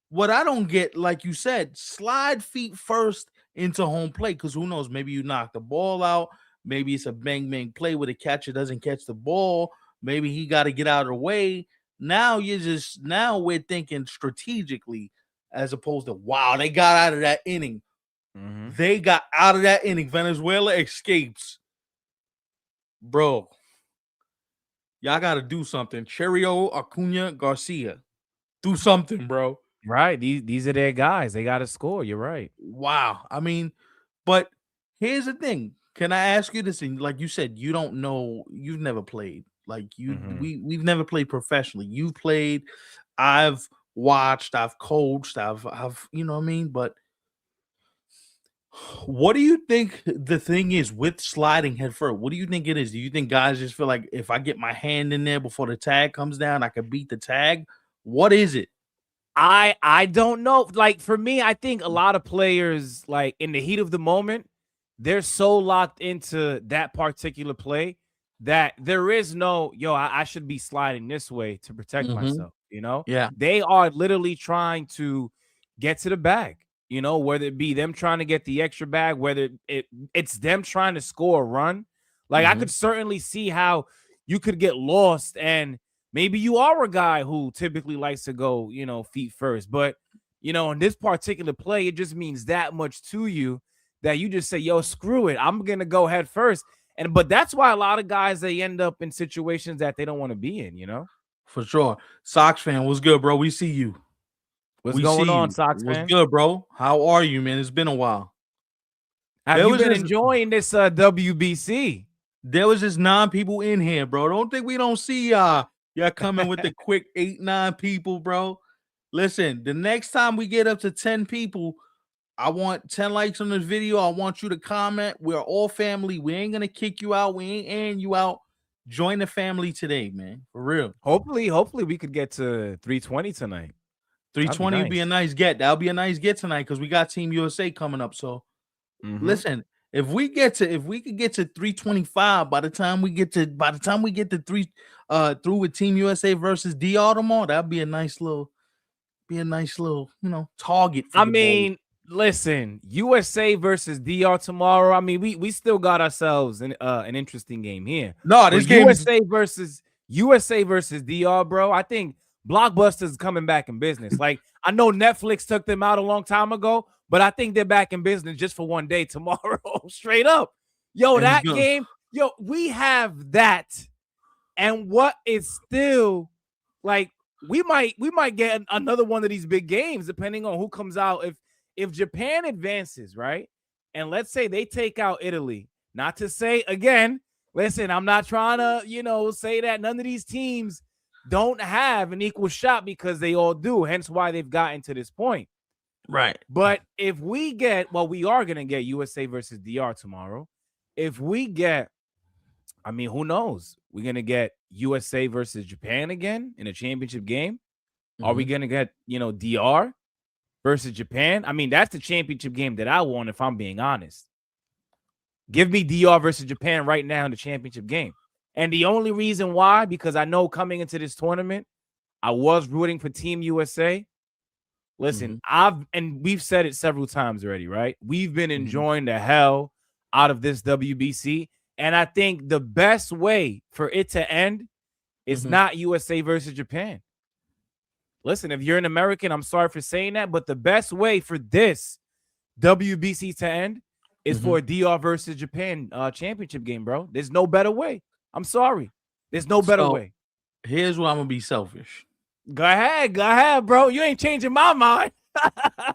What I don't get, like you said, slide feet first into home plate, because who knows? Maybe you knock the ball out. Maybe it's a bang play where the catcher doesn't catch the ball. Maybe he got to get out of the way. Now we're thinking strategically as opposed to, wow, they got out of that inning. Mm-hmm. They got out of that inning. Venezuela escapes. Bro, y'all got to do something. Cherio, Acuna, Garcia. Do something, bro. Right. These are their guys. They got to score. You're right. Wow. I mean, but here's the thing. Can I ask you this? And like you said, you don't know. You've never played. Like we've never played professionally. You've played. I've watched. I've coached. I've you know what I mean? But what do you think the thing is with sliding head first? What do you think it is? Do you think guys just feel like if I get my hand in there before the tag comes down, I can beat the tag? What is it? I don't know. Like for me, I think a lot of players, like in the heat of the moment, they're so locked into that particular play that there is no, I should be sliding this way to protect myself, Yeah. They are literally trying to get to the bag, whether it be them trying to get the extra bag, whether it's them trying to score a run. Like I could certainly see how you could get lost, and maybe you are a guy who typically likes to go, feet first, but in this particular play, it just means that much to you that you just say, yo, screw it, I'm going to go head first. But that's why a lot of guys, they end up in situations that they don't want to be in, For sure. Sox fan, what's good, bro? We see you. What's going on, Sox fan? What's good, bro? How are you, man? It's been a while. Have you been enjoying this WBC? There was just 9 people in here, bro. Don't think we don't see y'all. Y'all coming with the quick 8, 9 people, bro. Listen, the next time we get up to 10 people, I want 10 likes on this video. I want you to comment. We're all family. We ain't gonna kick you out. We ain't airing you out. Join the family today, man. For real. Hopefully we could get to 320 tonight. That'd be 320 would be a nice. nice get. That'll be a nice get tonight because we got Team USA coming up. So listen, if we could get to 325 by the time we get to three through with Team USA versus DR tomorrow, that'd be a nice little target for I your boys. mean, listen, USA versus DR tomorrow. I mean, we still got ourselves an interesting game here. No, But this game is USA versus DR, bro. I think Blockbuster's coming back in business. Like, I know Netflix took them out a long time ago, but I think they're back in business just for one day tomorrow. Straight up. Yo, and it's that good. game, we have that. And what is still like we might get another one of these big games depending on who comes out. If Japan advances, right? And let's say they take out Italy. Not to say again, listen, I'm not trying to, say that none of these teams don't have an equal shot because they all do, hence why they've gotten to this point. Right. But if we get, we are going to get USA versus DR tomorrow. If we get, I mean, who knows? We're going to get USA versus Japan again in a championship game. Are we going to get, DR versus Japan? I mean, that's the championship game that I want, if I'm being honest. Give me DR versus Japan right now in the championship game. And the only reason why, because I know coming into this tournament, I was rooting for Team USA. Listen, we've said it several times already, right? We've been enjoying the hell out of this WBC. And I think the best way for it to end is not USA versus Japan. Listen, if you're an American, I'm sorry for saying that, but the best way for this WBC to end is for a DR versus Japan championship game, bro. There's no better way. I'm sorry. There's no better way. Here's where I'm going to be selfish. Go ahead, bro. You ain't changing my mind.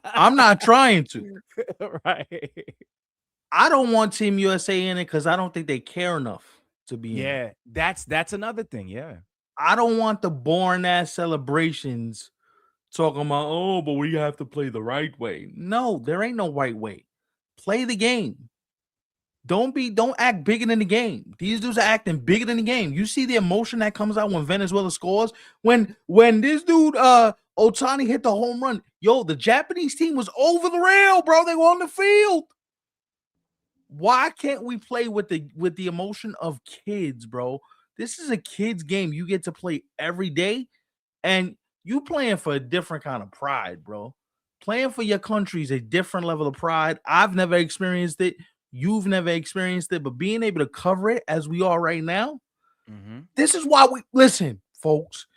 I'm not trying to. Right. I don't want Team USA in it because I don't think they care enough to be in it. Yeah, that's another thing. Yeah. I don't want the boring ass celebrations talking about, but we have to play the right way. No, there ain't no right way. Play the game. Don't act bigger than the game. These dudes are acting bigger than the game. You see the emotion that comes out when Venezuela scores. When this dude Otani hit the home run, the Japanese team was over the rail, bro. They were on the field. Why can't we play with the emotion of kids, bro? This is a kids game. You get to play every day, and you playing for a different kind of pride, bro. Playing for your country is a different level of pride. I've never experienced it. You've never experienced it, but being able to cover it as we are right now, this is why listen, folks.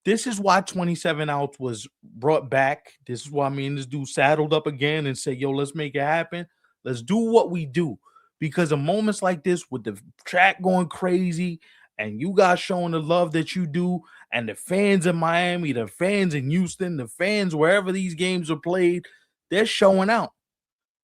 This is why 27 outs was brought back. This is why me and this dude saddled up again and said, let's make it happen. Let's do what we do. Because of moments like this, with the track going crazy and you guys showing the love that you do, and the fans in Miami, the fans in Houston, the fans wherever these games are played, they're showing out.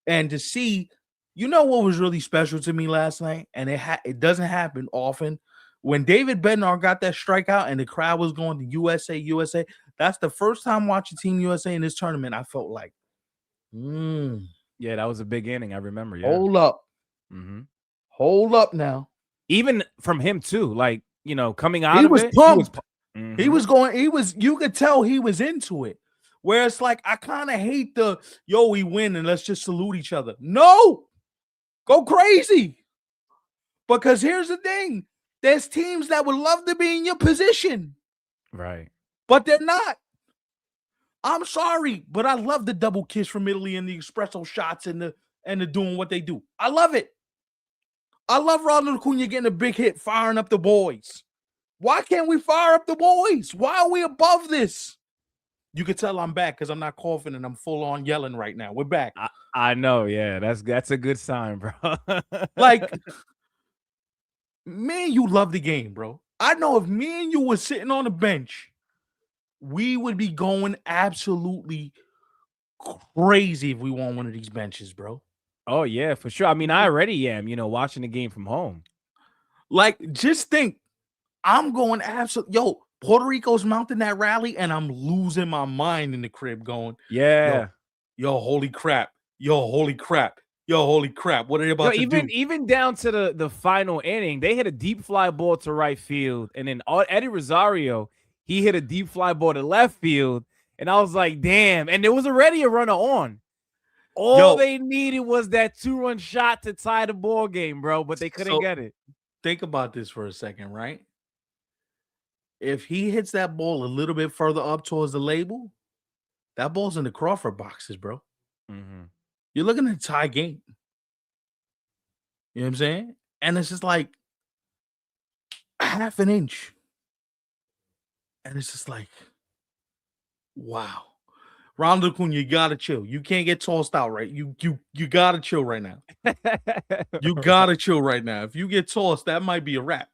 And to see, what was really special to me last night, and it doesn't happen often, when David Bednar got that strikeout and the crowd was going to USA, that's the first time watching Team USA in this tournament. I felt like, yeah, that was a big inning. I remember. Yeah. Hold up. Hold up now. Even from him too, like, coming out he of was it, pumped. You could tell he was into it. Where it's like, I kind of hate we win and let's just salute each other. No, go crazy. Because here's the thing. There's teams that would love to be in your position. Right. But they're not. I'm sorry, but I love the double kiss from Italy and the espresso shots and the doing what they do. I love it. I love Ronald Acuna getting a big hit, firing up the boys. Why can't we fire up the boys? Why are we above this? You can tell I'm back because I'm not coughing and I'm full on yelling right now. We're back. I know. Yeah, that's a good sign, bro. Like, me and you love the game, bro. I know if me and you were sitting on the bench, we would be going absolutely crazy if we won one of these benches, bro. Oh, yeah, for sure. I mean, I already am, watching the game from home. Like, just think, I'm going absolute. Yo, Puerto Rico's mounting that rally, and I'm losing my mind in the crib, going, yo, Yeah. yo, holy crap, yo, holy crap, yo, holy crap. What are they Yo, about to do? even down to the final inning, they hit a deep fly ball to right field, and then Eddie Rosario, he hit a deep fly ball to left field, and I was like, damn. And there was already a runner on. All Yo, they needed was that 2-run shot to tie the ball game, bro, but they couldn't so get it. think about this for a second, right? If he hits that ball a little bit further up towards the label, that ball's in the Crawford boxes, bro. Mm-hmm. You're looking at a tie game. You know what I'm saying? And it's just like half an inch. And it's just like, wow. Ronald Acuna, you gotta chill. You can't get tossed out, right? You gotta chill right now. You gotta chill right now. If you get tossed, that might be a wrap.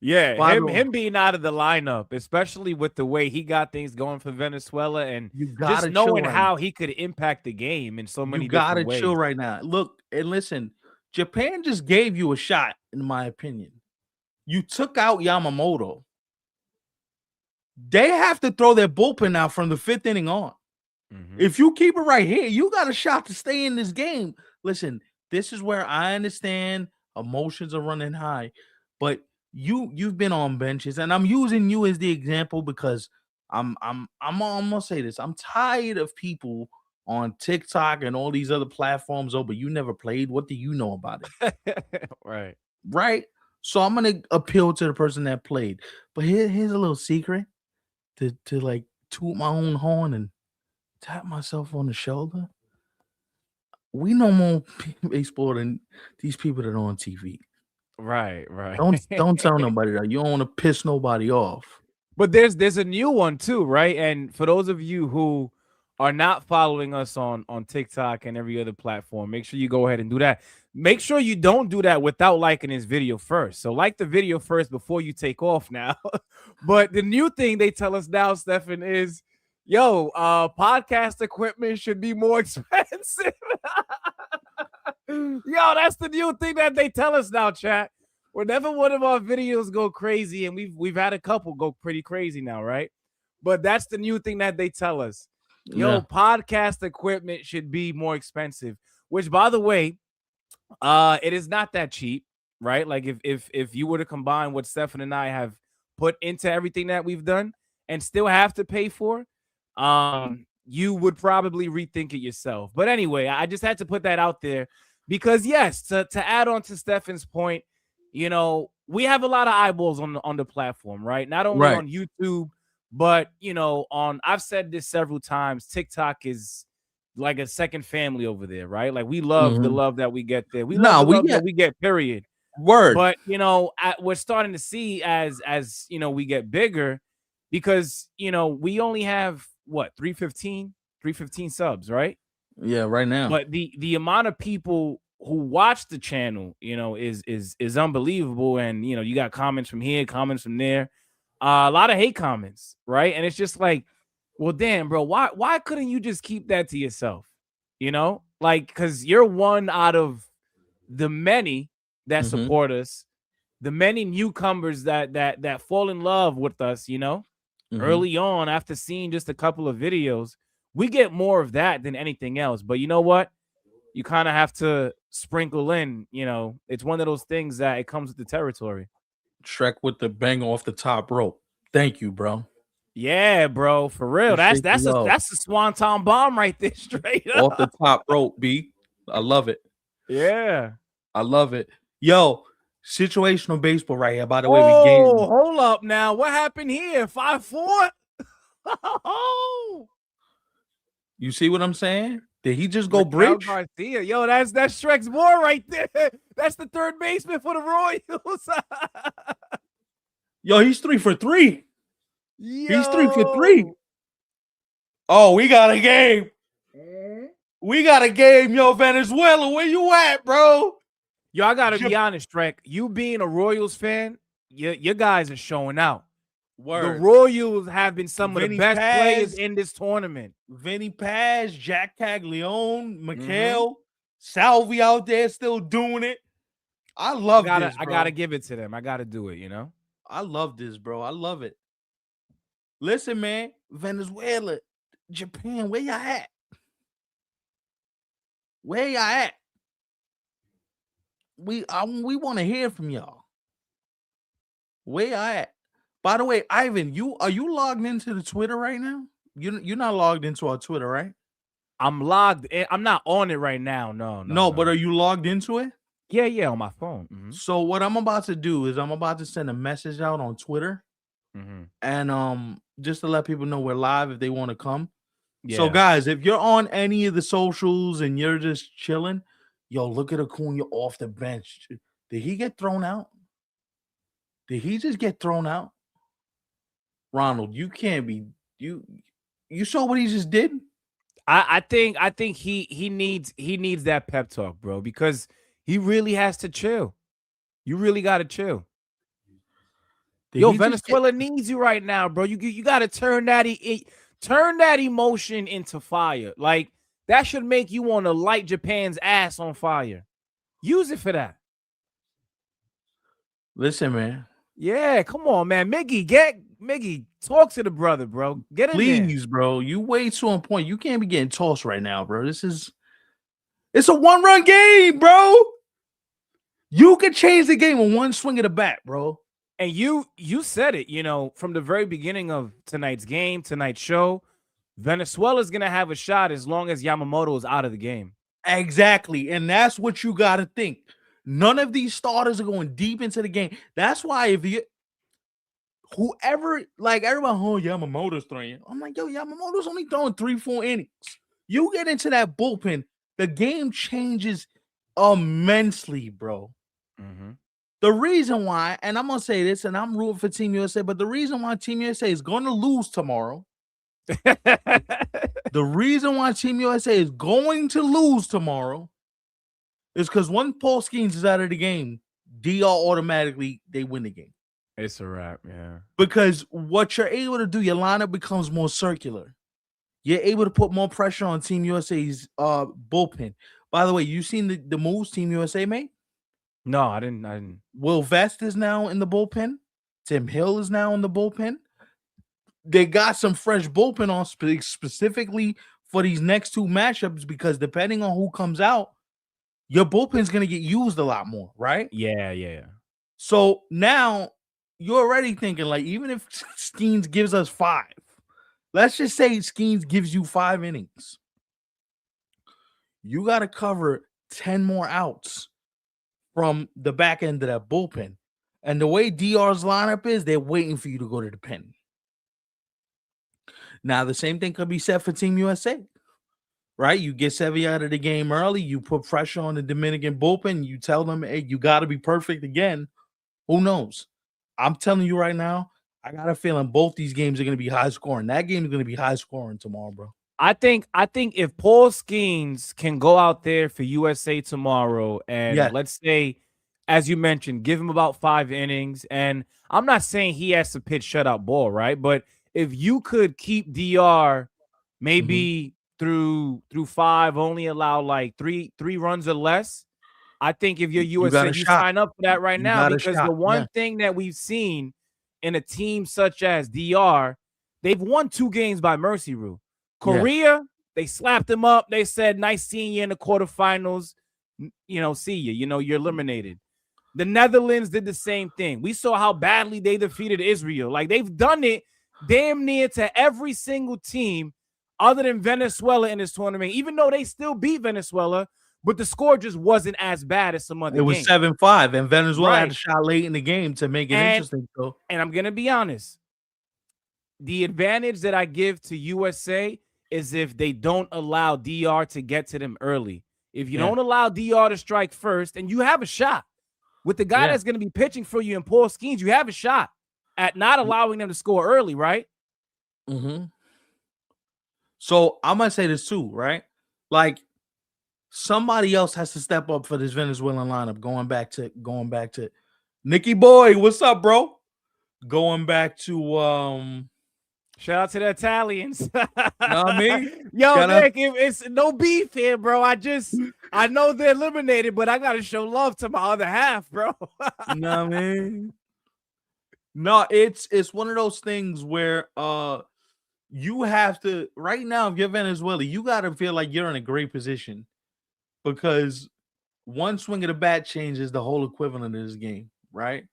Yeah, By the way, him being out of the lineup, especially with the way he got things going for Venezuela, and you just gotta chill knowing right now. how he could impact the game in so You many gotta different chill ways. right now. Look and listen, Japan just gave you a shot, in my opinion. You took out Yamamoto. They have to throw their bullpen now from the 5th inning on. Mm-hmm. If you keep it right here, you got a shot to stay in this game. Listen, this is where I understand emotions are running high, but you've been on benches, and I'm using you as the example because I'm gonna say this. I'm tired of people on TikTok and all these other platforms. Oh, but you never played. What do you know about it? Right. Right. So I'm gonna appeal to the person that played. But here's a little secret to like toot my own horn and tap myself on the shoulder. We know more baseball than these people that are on TV. Right, right. Don't tell nobody that. You don't want to piss nobody off. But there's a new one too, right? And for those of you who are not following us on TikTok and every other platform, make sure you go ahead and do that. Make sure you don't do that without liking this video first. So like the video first before you take off now. But the new thing they tell us now, Stefan, is podcast equipment should be more expensive. Yo, that's the new thing that they tell us now, chat. Whenever one of our videos go crazy, and we've had a couple go pretty crazy now, right? But that's the new thing that they tell us. Yo, Yeah. podcast equipment should be more expensive. Which, by the way, it is not that cheap, right? Like if you were to combine what Stefan and I have put into everything that we've done and still have to pay for, you would probably rethink it yourself. But anyway, I just had to put that out there because yes, to add on to Stefan's point, we have a lot of eyeballs on the platform, right? Not only Right. on YouTube, but I've said this several times, TikTok is like a second family over there, right? Like we love the love that we get there. We love Nah, the we love that get we get, period. word. But we're starting to see as we get bigger because we only have what 315 subs, right? Yeah, right now. But the amount of people who watch the channel, is unbelievable. And you got comments from here, comments from there, a lot of hate comments, right? And it's just like, well, damn, bro, why couldn't you just keep that to yourself? Like, because you're one out of the many that Mhm. support us, the many newcomers that fall in love with us, Mhm. early on after seeing just a couple of videos. We get more of that than anything else. But you know what? You kind of have to sprinkle in, it's one of those things that it comes with the territory. Shrek with the bang off the top rope. Thank you, bro. Yeah, bro, for real. That's Appreciate the that's a love. that's a swanton bomb right there, straight Off the up. top rope, B. I love it. Yeah. I love it. Yo, situational baseball right here. By the way, we Oh, gained. hold up now. What happened here? 5-4? Oh, You see what I'm saying? Did he just go Raquel bridge? Garcia. Yo, that's Shrek's boy right there. That's the third baseman for the Royals. Yo, he's 3 for 3. He's 3 for 3. Yo. Oh, we got a game. We got a game, yo, Venezuela. Where you at, bro? Yo, I gotta be honest, Shrek. You being a Royals fan, your guys are showing out. Word. The Royals have been some of the Vinny best players Paz. in this tournament. Vinny Paz, Jack Caglione, Mikhail, Salvi out there still doing it. I love this, I gotta bro. give it to them. I gotta do it. I love this, bro. I love it. Listen, man, Venezuela, Japan, where y'all at? Where y'all at? We want to hear from y'all. Where y'all at? By the way, Ivan, are you logged into the Twitter right now? You're not logged into our Twitter, right? I'm logged in. I'm not on it right now. No, no, No, but no. are you logged into it? Yeah, on my phone. So what I'm about to do is I'm about to send a message out on Twitter, and just to let people know we're live if they want to come. So Yeah. guys, if you're on any of the socials and you're just chilling, yo, look at Acuna off the bench. Did he get thrown out? Did he just get thrown out? Ronald, you can't be you saw what he just did? I think he needs that pep talk, bro, because he really has to chill. You really gotta chill. Did Yo, he just get Venezuela needs you right now, bro. You gotta turn that emotion into fire. Like that should make you want to light Japan's ass on fire. Use it for that. Listen, man. Yeah, come on, man. Miggy, talk to the brother, bro. Get in there. Please, bro. You way too on point. You can't be getting tossed right now, bro. It's a one-run game, bro. You can change the game with one swing of the bat, bro. And you said it, from the very beginning of tonight's game, tonight's show, Venezuela's gonna have a shot as long as Yamamoto is out of the game. Exactly. And that's what you got to think. None of these starters are going deep into the game. That's why if you whoever, like everyone, oh, Yamamoto's throwing. I'm like, yo, Yamamoto's only throwing 3-4 innings. You get into that bullpen, the game changes immensely, bro. The reason why, and I'm gonna say this, and I'm rooting for Team USA, but the reason why Team USA is going to lose tomorrow, the reason why Team USA is going to lose tomorrow is because when Paul Skeens is out of the game, DR automatically they win the game. It's a wrap, yeah. Because what you're able to do, your lineup becomes more circular. You're able to put more pressure on Team USA's bullpen. By the way, you seen the moves Team USA made? No, I didn't. Will Vest is now in the bullpen. Tim Hill is now in the bullpen. They got some fresh bullpen on specifically for these next two matchups because depending on who comes out, your bullpen's going to get used a lot more, right? Yeah. So now you're already thinking, like, even if Skeens gives us 5, let's just say Skeens gives you 5 innings. You got to cover 10 more outs from the back end of that bullpen. And the way DR's lineup is, they're waiting for you to go to the pen. Now, the same thing could be said for Team USA, right? You get Sevilla out of the game early. You put pressure on the Dominican bullpen. You tell them, hey, you got to be perfect again. Who knows? I'm telling you right now, I got a feeling both these games are going to be high scoring. That game is going to be high scoring tomorrow, bro. I think if Paul Skeens can go out there for USA tomorrow and let's say, as you mentioned, give him about 5 innings, and I'm not saying he has to pitch shutout ball, right? But if you could keep DR maybe through 5, only allow like three runs or less, I think if you're USA, you sign up for that right now, because the one thing that we've seen in a team such as DR, they've won 2 games by mercy rule. Korea, they slapped them up. They said, nice seeing you in the quarterfinals. See you. You're eliminated. The Netherlands did the same thing. We saw how badly they defeated Israel. Like, they've done it damn near to every single team other than Venezuela in this tournament, even though they still beat Venezuela, but the score just wasn't as bad as some other games. It was 7-5, and Venezuela had a shot late in the game to make it interesting. So, and I'm going to be honest. The advantage that I give to USA is if they don't allow DR to get to them early. If you don't allow DR to strike first, and you have a shot with the guy that's going to be pitching for you in Paul Skeens, you have a shot at not allowing them to score early, right? So I'm going to say this too, right? Like, somebody else has to step up for this Venezuelan lineup. Going back to Nicky Boy, what's up, bro? Going back to Shout out to the Italians. Know what I mean? Yo, Gotta, Nick, it's no beef here, bro. I know they're eliminated, but I gotta show love to my other half, bro. know what I mean? No, it's one of those things where you have to right now, if you're Venezuela, you gotta feel like you're in a great position because one swing of the bat changes the whole equivalent of this game, right?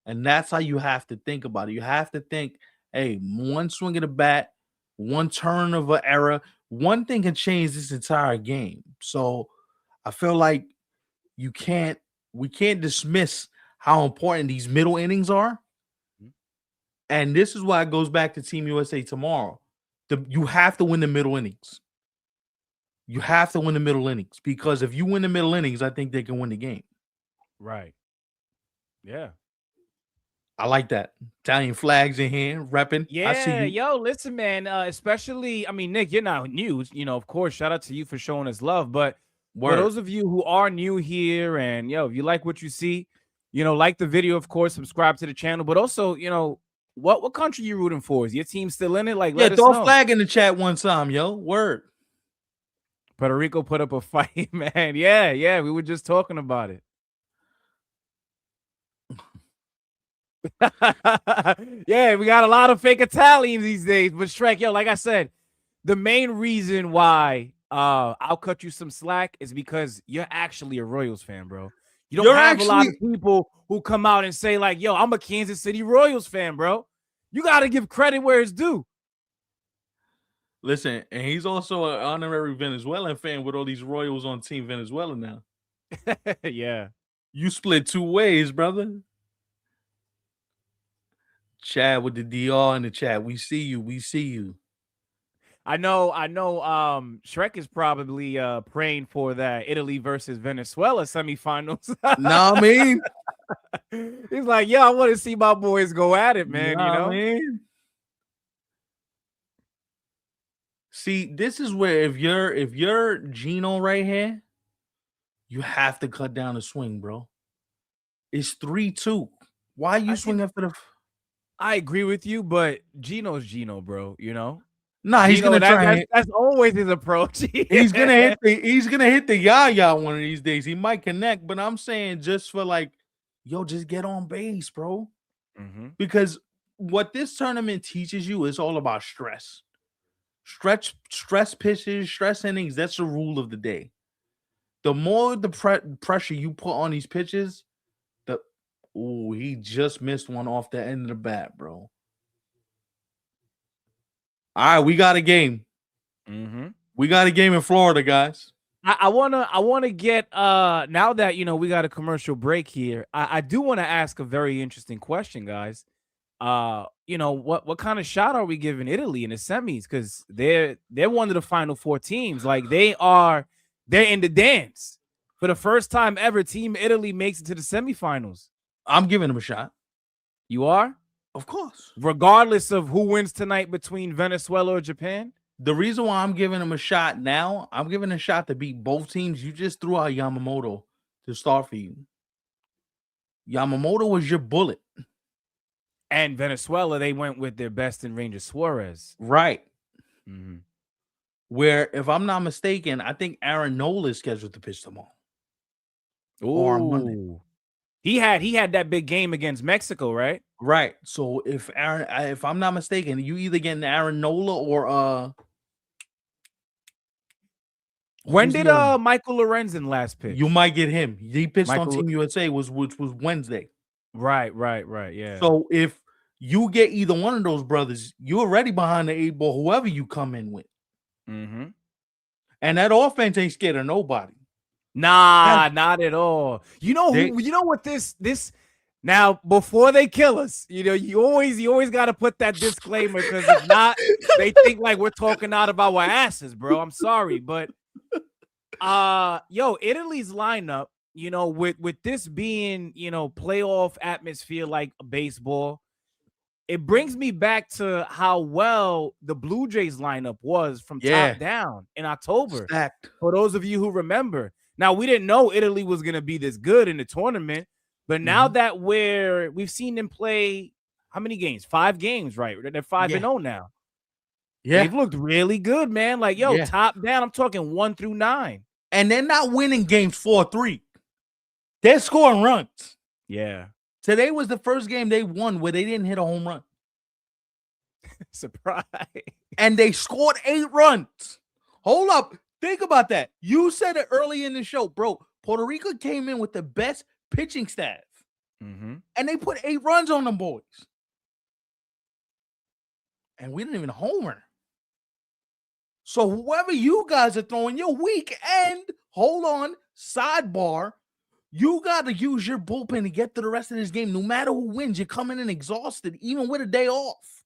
And that's how you have to think about it. You have to think, hey, one swing of the bat, one turn of an error, one thing can change this entire game. So I feel like you can't we can't dismiss how important these middle innings are. And this is why it goes back to Team USA tomorrow. You have to win the middle innings. You have to win the middle innings because if you win the middle innings, I think they can win the game. Right. Yeah. I like that. Italian flags in hand, repping. I see Yeah, you. yo, listen, man. Especially, I mean, Nick, you're not new. Of course, shout out to you for showing us love. But for Word. those of you who are new here, and yo, if you like what you see, like the video, of course, subscribe to the channel. But also, what country you rooting for? Is your team still in it? Like, Yeah, let us throw a know. flag in the chat one time, yo. Word. Puerto Rico put up a fight, man. Yeah, we were just talking about it. Yeah, we got a lot of fake Italians these days. But Shrek, yo, like I said, the main reason why I'll cut you some slack is because you're actually a Royals fan, bro. You don't have a lot of people who come out and say, like, yo, I'm a Kansas City Royals fan, bro. You got to give credit where it's due. Listen, and he's also an honorary Venezuelan fan with all these Royals on Team Venezuela now. Yeah. You split two ways, brother. Chad with the DR in the chat. We see you. We see you. I know. Shrek is probably praying for that Italy versus Venezuela semifinals. Know what I mean? He's like, yeah, I want to see my boys go at it, man. Know what I mean? See, this is where if you're Gino right here, you have to cut down the swing, bro. It's 3-2. Why you swing after the? I agree with you, but Gino's Gino, bro. Nah, he's gonna try. That's always his approach. He's gonna hit the yaya one of these days. He might connect, but I'm saying just for like, yo, just get on base, bro. Mm-hmm. Because what this tournament teaches you is all about stress. Stress pitches, stress innings. That's the rule of the day. The more the pressure you put on these pitches, he just missed one off the end of the bat, bro. All right, we got a game. Mm-hmm. We got a game in Florida, guys. I wanna get now that we got a commercial break here. I do want to ask a very interesting question, guys. What kind of shot are we giving Italy in the semis? Because they're one of the final four teams. Like they're in the dance for the first time ever. Team Italy makes it to the semifinals. I'm giving them a shot. You are? Of course. Regardless of who wins tonight between Venezuela or Japan? The reason why I'm giving them a shot now, I'm giving a shot to beat both teams. You just threw out Yamamoto to start for you. Yamamoto was your bullet. And Venezuela, they went with their best in Ranger Suarez. Right. Mm-hmm. Where, if I'm not mistaken, I think Aaron Nola is scheduled to pitch tomorrow. Or on Monday. He had that big game against Mexico, right? Right. So if I'm not mistaken, you either getting Aaron Nola or when did Michael Lorenzen last pitch? You might get him. He pitched on Team USA, which was Wednesday. Right. Yeah. So if you get either one of those brothers, you're already behind the 8 ball, whoever you come in with. Mm-hmm. And that offense ain't scared of nobody. Nah, not at all. You know what this now before they kill us, you always got to put that disclaimer, because if not, they think like we're talking out of our asses, bro. I'm sorry, but Italy's lineup, with this being, playoff atmosphere like baseball, it brings me back to how well the Blue Jays lineup was from top down in October. Stacked. For those of you who remember. Now, we didn't know Italy was going to be this good in the tournament, but now that we've seen them play how many games? 5 games, right? They're 5-0 now. Yeah. They've looked really good, man. Like, yo, Yeah. top down, I'm talking 1 through 9. And they're not winning games 4-3. They're scoring runs. Yeah. Today was the first game they won where they didn't hit a home run. Surprise. And they scored 8 runs. Hold up. Think about that. You said it early in the show, bro. Puerto Rico came in with the best pitching staff. Mm-hmm. And they put 8 runs on them boys. And we didn't even homer. So whoever you guys are throwing, your weak end, hold on, sidebar, you got to use your bullpen to get to the rest of this game. No matter who wins, you're coming in exhausted, even with a day off.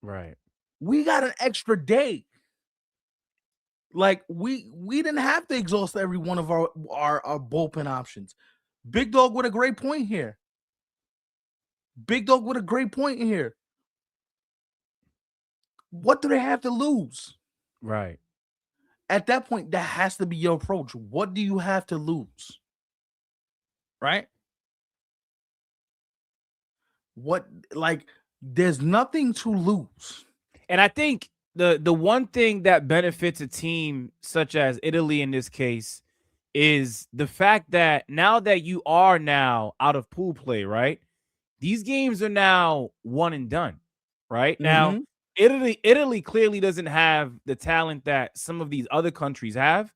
Right. We got an extra day. Like, we didn't have to exhaust every one of our bullpen options. Big Dog with a great point here. What do they have to lose? Right. At that point, that has to be your approach. What do you have to lose? Right? There's nothing to lose. And I think the one thing that benefits a team such as Italy in this case is the fact that now that you are now out of pool play, right? These games are now one and done, right? Now, Italy clearly doesn't have the talent that some of these other countries have,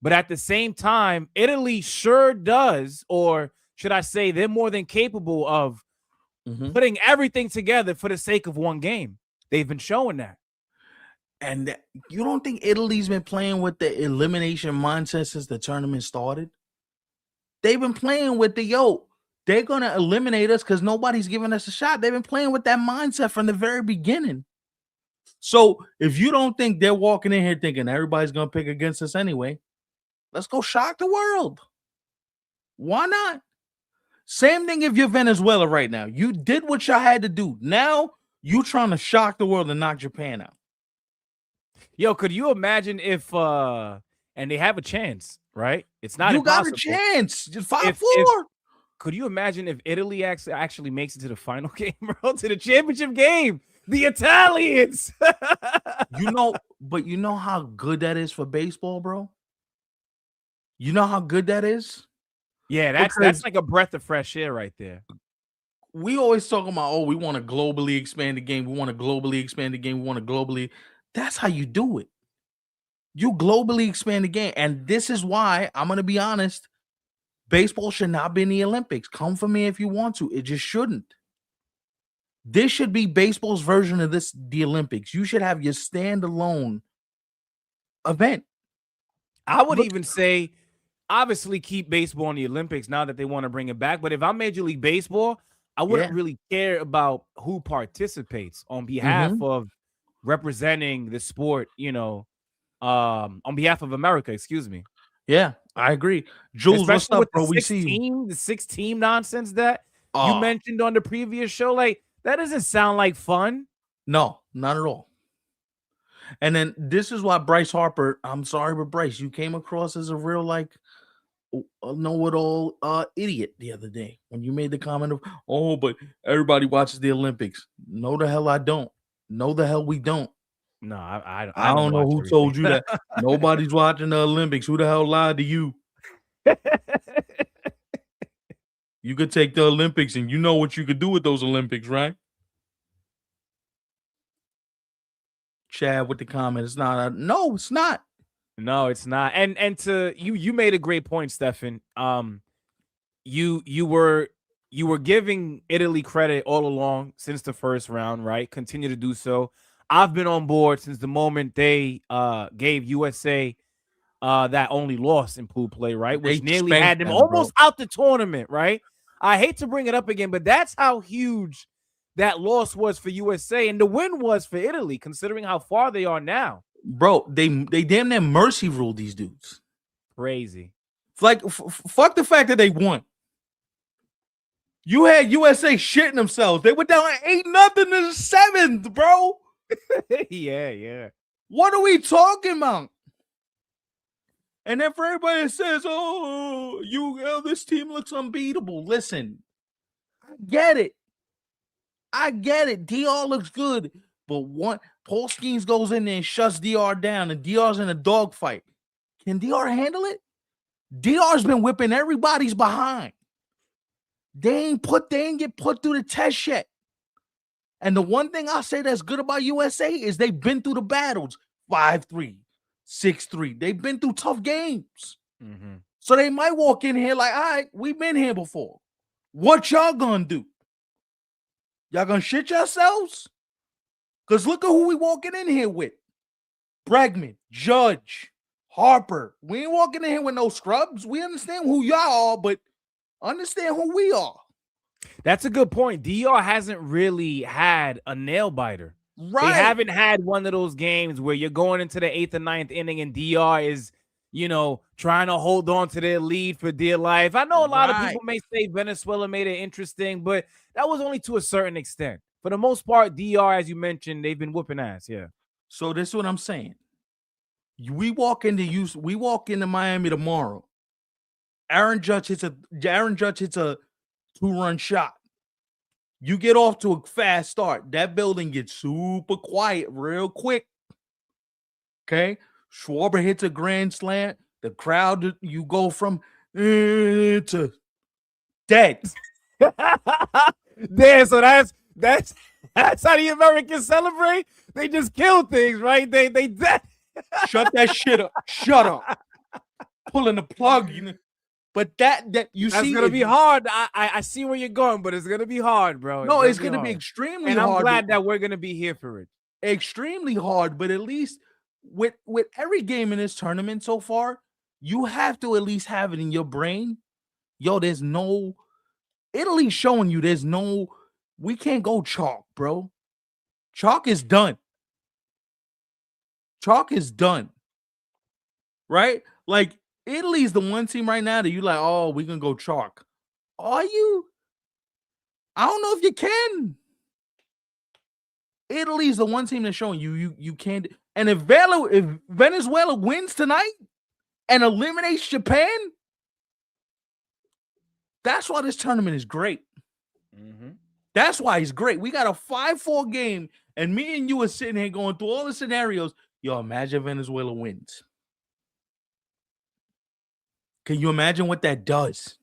but at the same time, Italy sure does, or should I say they're more than capable of putting everything together for the sake of one game. They've been showing that. And you don't think Italy's been playing with the elimination mindset since the tournament started? They've been playing with they're going to eliminate us because nobody's giving us a shot. They've been playing with that mindset from the very beginning. So if you don't think they're walking in here thinking everybody's going to pick against us anyway, let's go shock the world. Why not? Same thing if you're Venezuela right now. You did what y'all had to do. Now you trying to shock the world and knock Japan out. Yo, could you imagine if and they have a chance, right? It's not impossible. You got a chance. Just 5-4. Could you imagine if Italy actually makes it to the final game, bro, to the championship game? The Italians. But you know how good that is for baseball, bro? You know how good that is? Yeah, that's like a breath of fresh air right there. We always talk about, we want to globally expand the game. We want to globally expand the game. We want to globally. That's how you do it. You globally expand the game. And this is why, I'm going to be honest, baseball should not be in the Olympics. Come for me if you want to. It just shouldn't. This should be baseball's version of the Olympics. You should have your standalone event. I would even say, obviously, keep baseball in the Olympics now that they want to bring it back. But if I'm Major League Baseball, I wouldn't really care about who participates on behalf of representing the sport, on behalf of America, excuse me. Yeah, I agree. Jules, especially what's up, with bro? the 6-team nonsense that you mentioned on the previous show. Like, that doesn't sound like fun. No, not at all. And then this is why Bryce Harper, I'm sorry, but Bryce, you came across as a real know-it-all idiot the other day when you made the comment of, but everybody watches the Olympics. No, the hell I don't. No, the hell we don't. No, I don't know who told you that. Nobody's watching the Olympics. Who the hell lied to you? You could take the Olympics and you know what you could do with those Olympics, right? Chad with the comment. It's not. No, it's not. No, it's not. And to you made a great point, Stefan. You were giving Italy credit all along since the first round, right? Continue to do so. I've been on board since the moment they gave USA that only loss in pool play, right? Which nearly had them almost out the tournament, right? I hate to bring it up again, but that's how huge that loss was for USA, and the win was for Italy, considering how far they are now. Bro, they damn near mercy ruled these dudes. Crazy. Like, fuck the fact that they won. You had USA shitting themselves. They went down 8-0 in the 7th, bro. Yeah. What are we talking about? And then for everybody that says, this team looks unbeatable. Listen, I get it. DR looks good. But Paul Skeens goes in there and shuts DR down, and DR's in a dogfight. Can DR handle it? DR's been whipping everybody's behind. They ain't get put through the test yet. And the one thing I say that's good about USA is they've been through the battles 5-3, 6-3. They've been through tough games. Mm-hmm. So they might walk in here like, all right, we've been here before. What y'all gonna do? Y'all gonna shit yourselves? Because look at who we walking in here with. Bregman, Judge, Harper. We ain't walking in here with no scrubs. We understand who y'all are, but understand who we are. That's a good point. DR hasn't really had a nail biter. Right. They haven't had one of those games where you're going into the 8th or 9th inning and DR is, trying to hold on to their lead for dear life. I know a lot of people may say Venezuela made it interesting, but that was only to a certain extent. For the most part, DR, as you mentioned, they've been whooping ass. Yeah. So this is what I'm saying. We walk into Miami tomorrow. Aaron Judge hits a 2-run shot. You get off to a fast start. That building gets super quiet real quick. Okay? Schwarber hits a grand slam. The crowd, you go from to dead. Damn, so that's how the Americans celebrate. They just kill things, right? They dead. Shut that shit up. Shut up. Pulling the plug, But that's gonna be hard. I see where you're going, but it's gonna be hard, bro. It's gonna be extremely hard. And I'm glad that we're gonna be here for it. Extremely hard, but at least with every game in this tournament so far, you have to at least have it in your brain. There's no Italy's showing you we can't go chalk, bro. Chalk is done. Chalk is done. Right? Like Italy's the one team right now that you like, oh, we can go chalk. Are you? I don't know if you can. Italy's the one team that's showing you can't. And if Venezuela wins tonight and eliminates Japan, that's why this tournament is great. Mm-hmm. That's why it's great. We got a 5-4 game, and me and you are sitting here going through all the scenarios. Imagine Venezuela wins. Can you imagine what that does?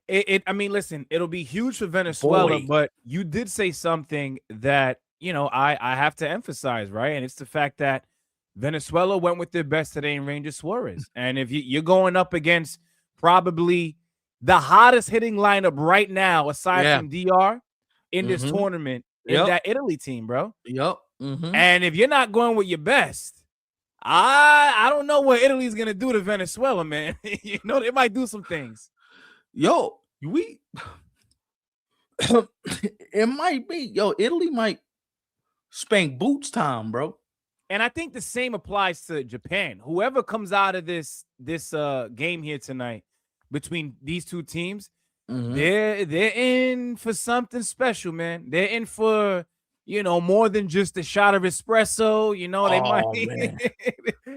Listen, it'll be huge for Venezuela, but you did say something that, I have to emphasize, right? And it's the fact that Venezuela went with their best today in Ranger Suarez. And if you're going up against probably the hottest hitting lineup right now, aside from DR, in this tournament, is that Italy team, bro. Yep. Mm-hmm. And if you're not going with your best, I don't know what Italy's gonna do to Venezuela, man. They might do some things. It might be. Italy might spank boots time, bro. And I think the same applies to Japan. Whoever comes out of this game here tonight between these two teams, they're in for something special, man. They're in for more than just a shot of espresso.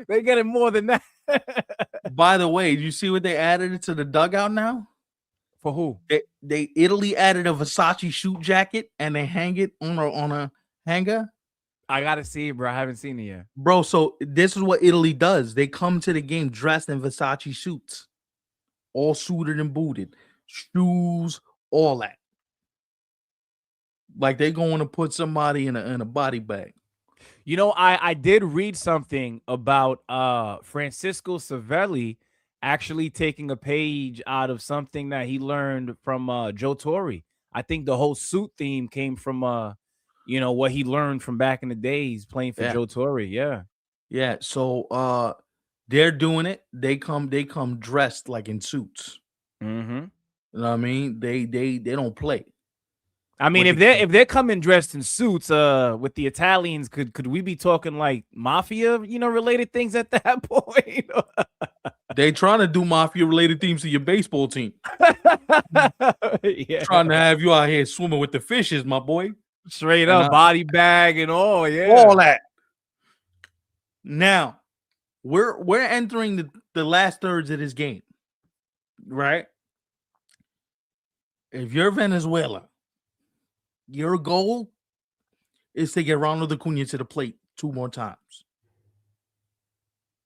They get it more than that. By the way, do you see what they added to the dugout now? For who? Italy added a Versace suit jacket and they hang it on a hanger. I gotta see it, bro. I haven't seen it yet, bro. So this is what Italy does. They come to the game dressed in Versace suits, all suited and booted, shoes, all that. Like they going to put somebody in a body bag. I did read something about Francisco Cervelli actually taking a page out of something that he learned from Joe Torre. I think the whole suit theme came from what he learned from back in the days playing for Joe Torre. Yeah. So they're doing it. They come dressed like in suits. Mm-hmm. You know what I mean? They don't play. I mean, if they're coming dressed in suits, with the Italians, could we be talking like mafia, related things at that point? They trying to do mafia related things to your baseball team. Trying to have you out here swimming with the fishes, my boy. Straight up, body bag and all, all that. Now, we're entering the last thirds of this game, right? If you're Venezuela, your goal is to get Ronald Acuna to the plate 2 more times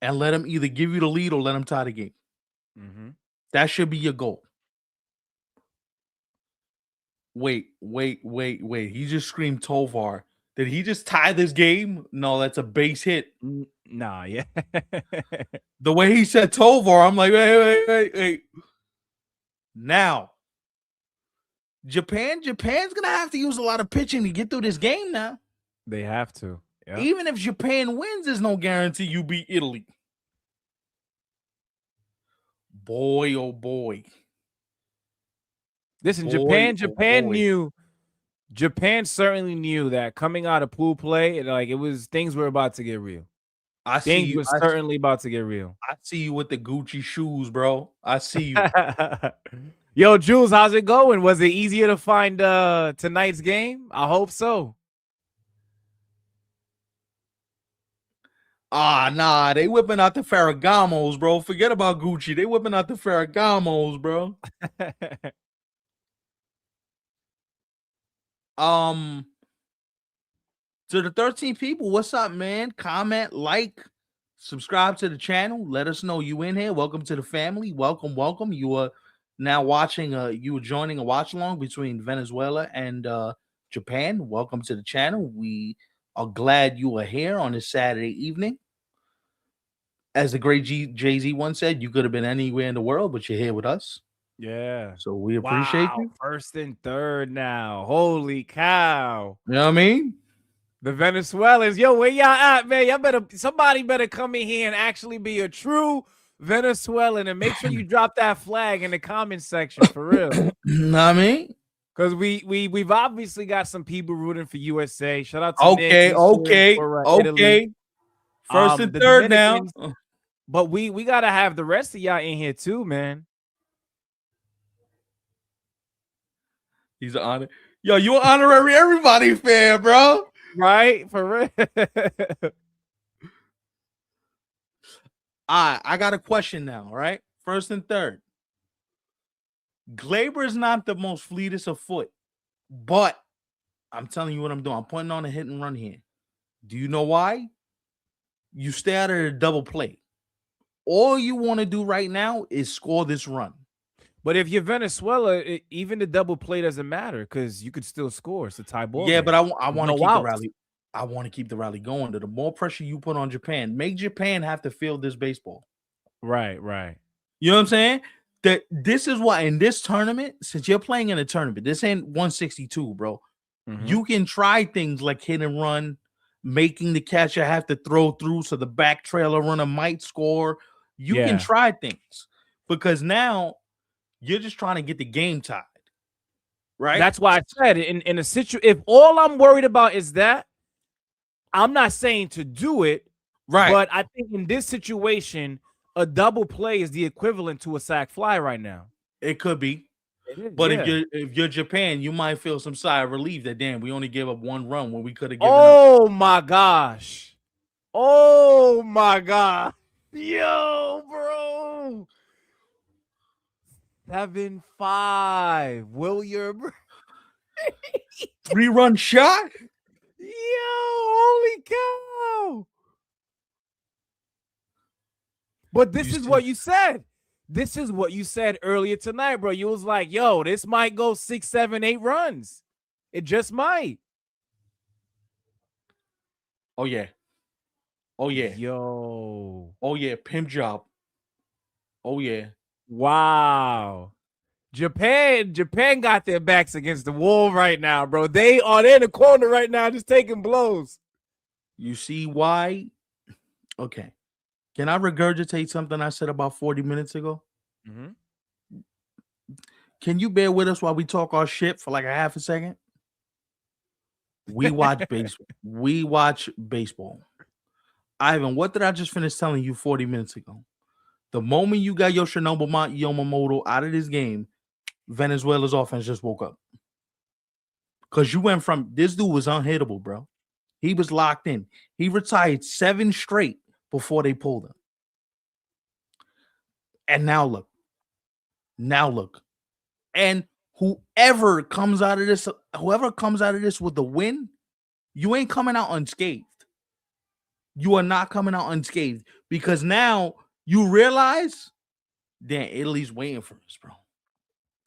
and let him either give you the lead or let him tie the game. Mm-hmm. That should be your goal. Wait. He just screamed Tovar. Did he just tie this game? No, that's a base hit. Nah, yeah. The way he said Tovar, I'm like, wait. Now, Japan's gonna have to use a lot of pitching to get through this game now. They have to. Yep. Even if Japan wins, there's no guarantee you beat Italy. Boy, oh boy. Listen, Boy, Japan boy. knew. Japan certainly knew that coming out of pool play, like it was things were about to get real. I see Things you. were certainly about to get real. I see you with the Gucci shoes, bro. I see you. Yo, Jules, how's it going? Was it easier to find tonight's game? I hope so. Nah, they whipping out the Ferragamos, bro. Forget about Gucci. They whipping out the Ferragamos, bro. To the 13 people, what's up, man? Comment, like, subscribe to the channel. Let us know you in here. Welcome to the family. Welcome. You are now watching. You are joining a watch along between Venezuela and Japan. Welcome to the channel. We are glad you are here on this Saturday evening. As the great Jay-Z once said, you could have been anywhere in the world, but you're here with us. Yeah. So we appreciate you. First and third now. Holy cow. You know what I mean? The Venezuelans, yo, where y'all at, man? Somebody better come in here and actually be a true Venezuelan and make sure you drop that flag in the comment section for real. Know what I mean? Because we've obviously got some people rooting for USA. Shout out to Okay. Nick. For, Italy. First and third now. But we gotta have the rest of y'all in here too, man. He's an honor. Yo, you an honorary everybody fan, bro. Right? For real. I got a question now, right? First and third. Glaber is not the most fleetest of foot, but I'm telling you what I'm doing. I'm putting on a hit and run here. Do you know why? You stay out of the double play. All you want to do right now is score this run. But if you're Venezuela, even the double play doesn't matter because you could still score. It's a tie ball. Yeah, but I want to keep the rally. I want to keep the rally going. The more pressure you put on Japan, make Japan have to field this baseball. Right. You know what I'm saying? That this is why in this tournament, since you're playing in a tournament, this ain't 162, bro. Mm-hmm. You can try things like hit and run, making the catcher have to throw through so the back trailer runner might score. You can try things because now you're just trying to get the game tied, right? That's why I said in a situation. If all I'm worried about is that, I'm not saying to do it, right? But I think in this situation, a double play is the equivalent to a sac fly right now. It could be, but if you're Japan, you might feel some sigh of relief that damn, we only gave up one run when we could have given. Oh my gosh! Oh my god! Yo, bro. 7-5. William. 3-run shot? Yo, holy cow. But this is what you said. This is what you said earlier tonight, bro. You was like, yo, this might go 6, 7, 8 runs. It just might. Oh, yeah. Oh, yeah. Yo. Oh, yeah. Pimp job. Oh, yeah. Wow. Japan got their backs against the wall right now, bro. They are in the corner right now just taking blows. You see why? Okay. Can I regurgitate something I said about 40 minutes ago? Mm-hmm. Can you bear with us while we talk our shit for like a half a second? We watch baseball. We watch baseball. Ivan, what did I just finish telling you 40 minutes ago? The moment you got Yoshinobu Yamamoto out of this game, Venezuela's offense just woke up. Because you went from this dude was unhittable, bro. He was locked in. He retired 7 straight before they pulled him. And now look. And whoever comes out of this with the win, you ain't coming out unscathed. You are not coming out unscathed because now you realize that Italy's waiting for us, bro.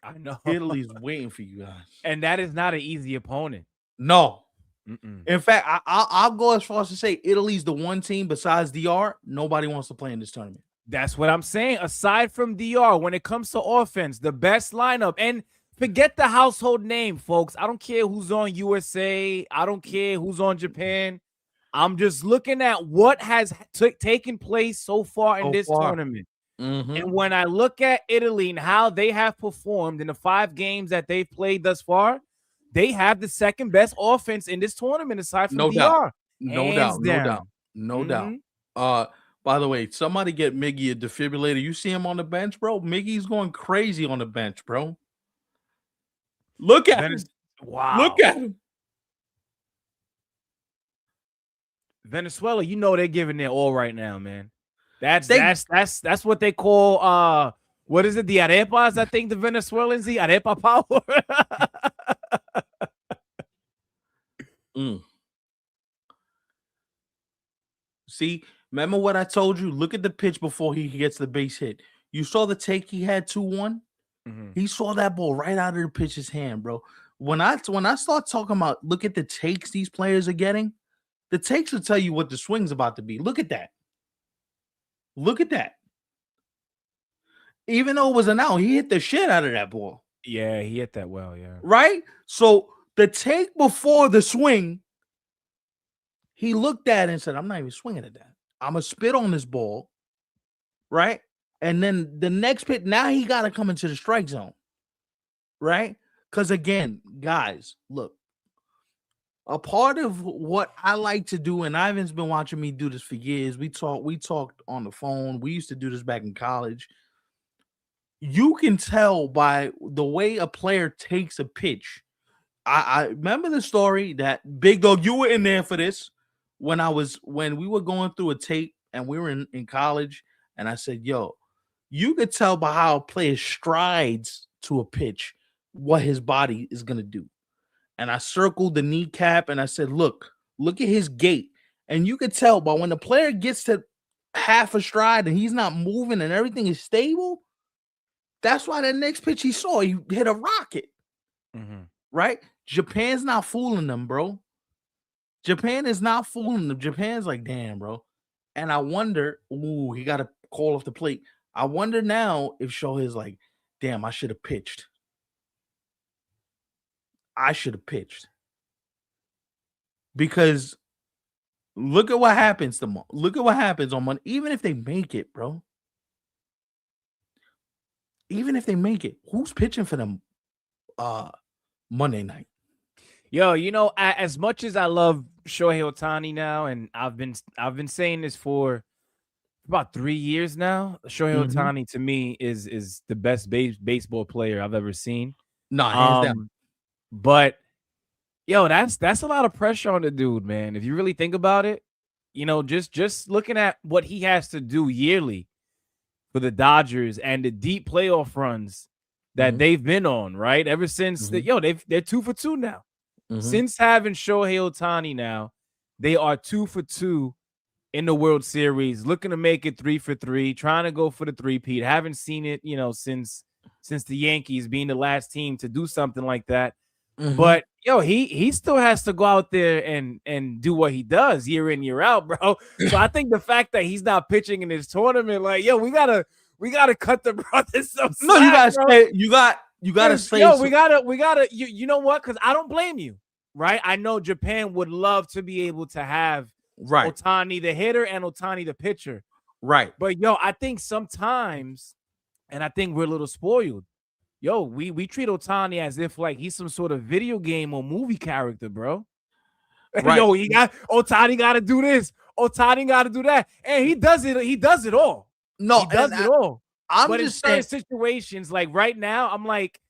I know. Italy's waiting for you guys. And that is not an easy opponent. No. Mm-mm. In fact, I'll go as far as to say Italy's the one team besides DR nobody wants to play in this tournament. That's what I'm saying. Aside from DR, when it comes to offense, the best lineup, and forget the household name, folks. I don't care who's on USA. I don't care who's on Japan. I'm just looking at what has taken place so far in this tournament. And when I look at Italy and how they have performed in the 5 games that they've played thus far, they have the second best offense in this tournament aside from DR. No doubt. By the way, somebody get Miggy a defibrillator. You see him on the bench, bro? Miggy's going crazy on the bench, bro. Look at him. Wow. Look at him. Venezuela, you know they're giving their all right now, man. That's what they call what is it? The arepas, I think the Venezuelans, the arepa power. See, remember what I told you? Look at the pitch before he gets the base hit. You saw the take he had 2-1? He saw that ball right out of the pitcher's hand, bro. When I start talking about look at the takes these players are getting, the takes will tell you what the swing's about to be. Look at that. Look at that. Even though it was an out, he hit the shit out of that ball. Yeah, he hit that well, yeah. Right? So the take before the swing, he looked at it and said, I'm not even swinging at that. I'm going to spit on this ball. Right? And then the next pitch, now he got to come into the strike zone. Right? Because again, guys, look, a part of what I like to do, and Ivan's been watching me do this for years. We talked on the phone. We used to do this back in college. You can tell by the way a player takes a pitch. I remember the story that Big Dog, you were in there for this when we were going through a tape and we were in college, and I said, yo, you could tell by how a player strides to a pitch what his body is gonna do. And I circled the kneecap and I said, look at his gait. And you could tell, but when the player gets to half a stride and he's not moving and everything is stable, that's why that next pitch he saw, he hit a rocket. Right? Japan's not fooling them, bro. Japan is not fooling them. Japan's like, damn, bro. And I wonder, he got to call off the plate. I wonder now if Shohei's like, damn, I should have pitched. Because look at what happens on Monday. Even if they make it, bro. Even if they make it, who's pitching for them Monday night? Yo, as much as I love Shohei Otani now, and I've been saying this for about 3 years now, Shohei Otani to me is the best baseball player I've ever seen. No, hands down. But yo, that's a lot of pressure on the dude, man. If you really think about it, just looking at what he has to do yearly for the Dodgers and the deep playoff runs that they've been on, right? Ever since they're 2 for 2 now. Since having Shohei Otani now, they are 2 for 2 in the World Series, looking to make it 3 for 3, trying to go for the three-peat. Haven't seen it, since the Yankees being the last team to do something like that. But yo, he still has to go out there and do what he does year in, year out, bro. So I think the fact that he's not pitching in this tournament, like, yo, we gotta cut the brother some slack. No, you gotta say yo, we gotta you know what? Because I don't blame you, right? I know Japan would love to be able to have Otani the hitter and Otani the pitcher. Right. But yo, I think sometimes, and I think we're a little spoiled. Yo, we treat Otani as if like he's some sort of video game or movie character, bro. Right. Yo, Otani got to do this. Otani got to do that, and he does it. He does it all. No, he does it all. But in certain situations, like right now, I'm like,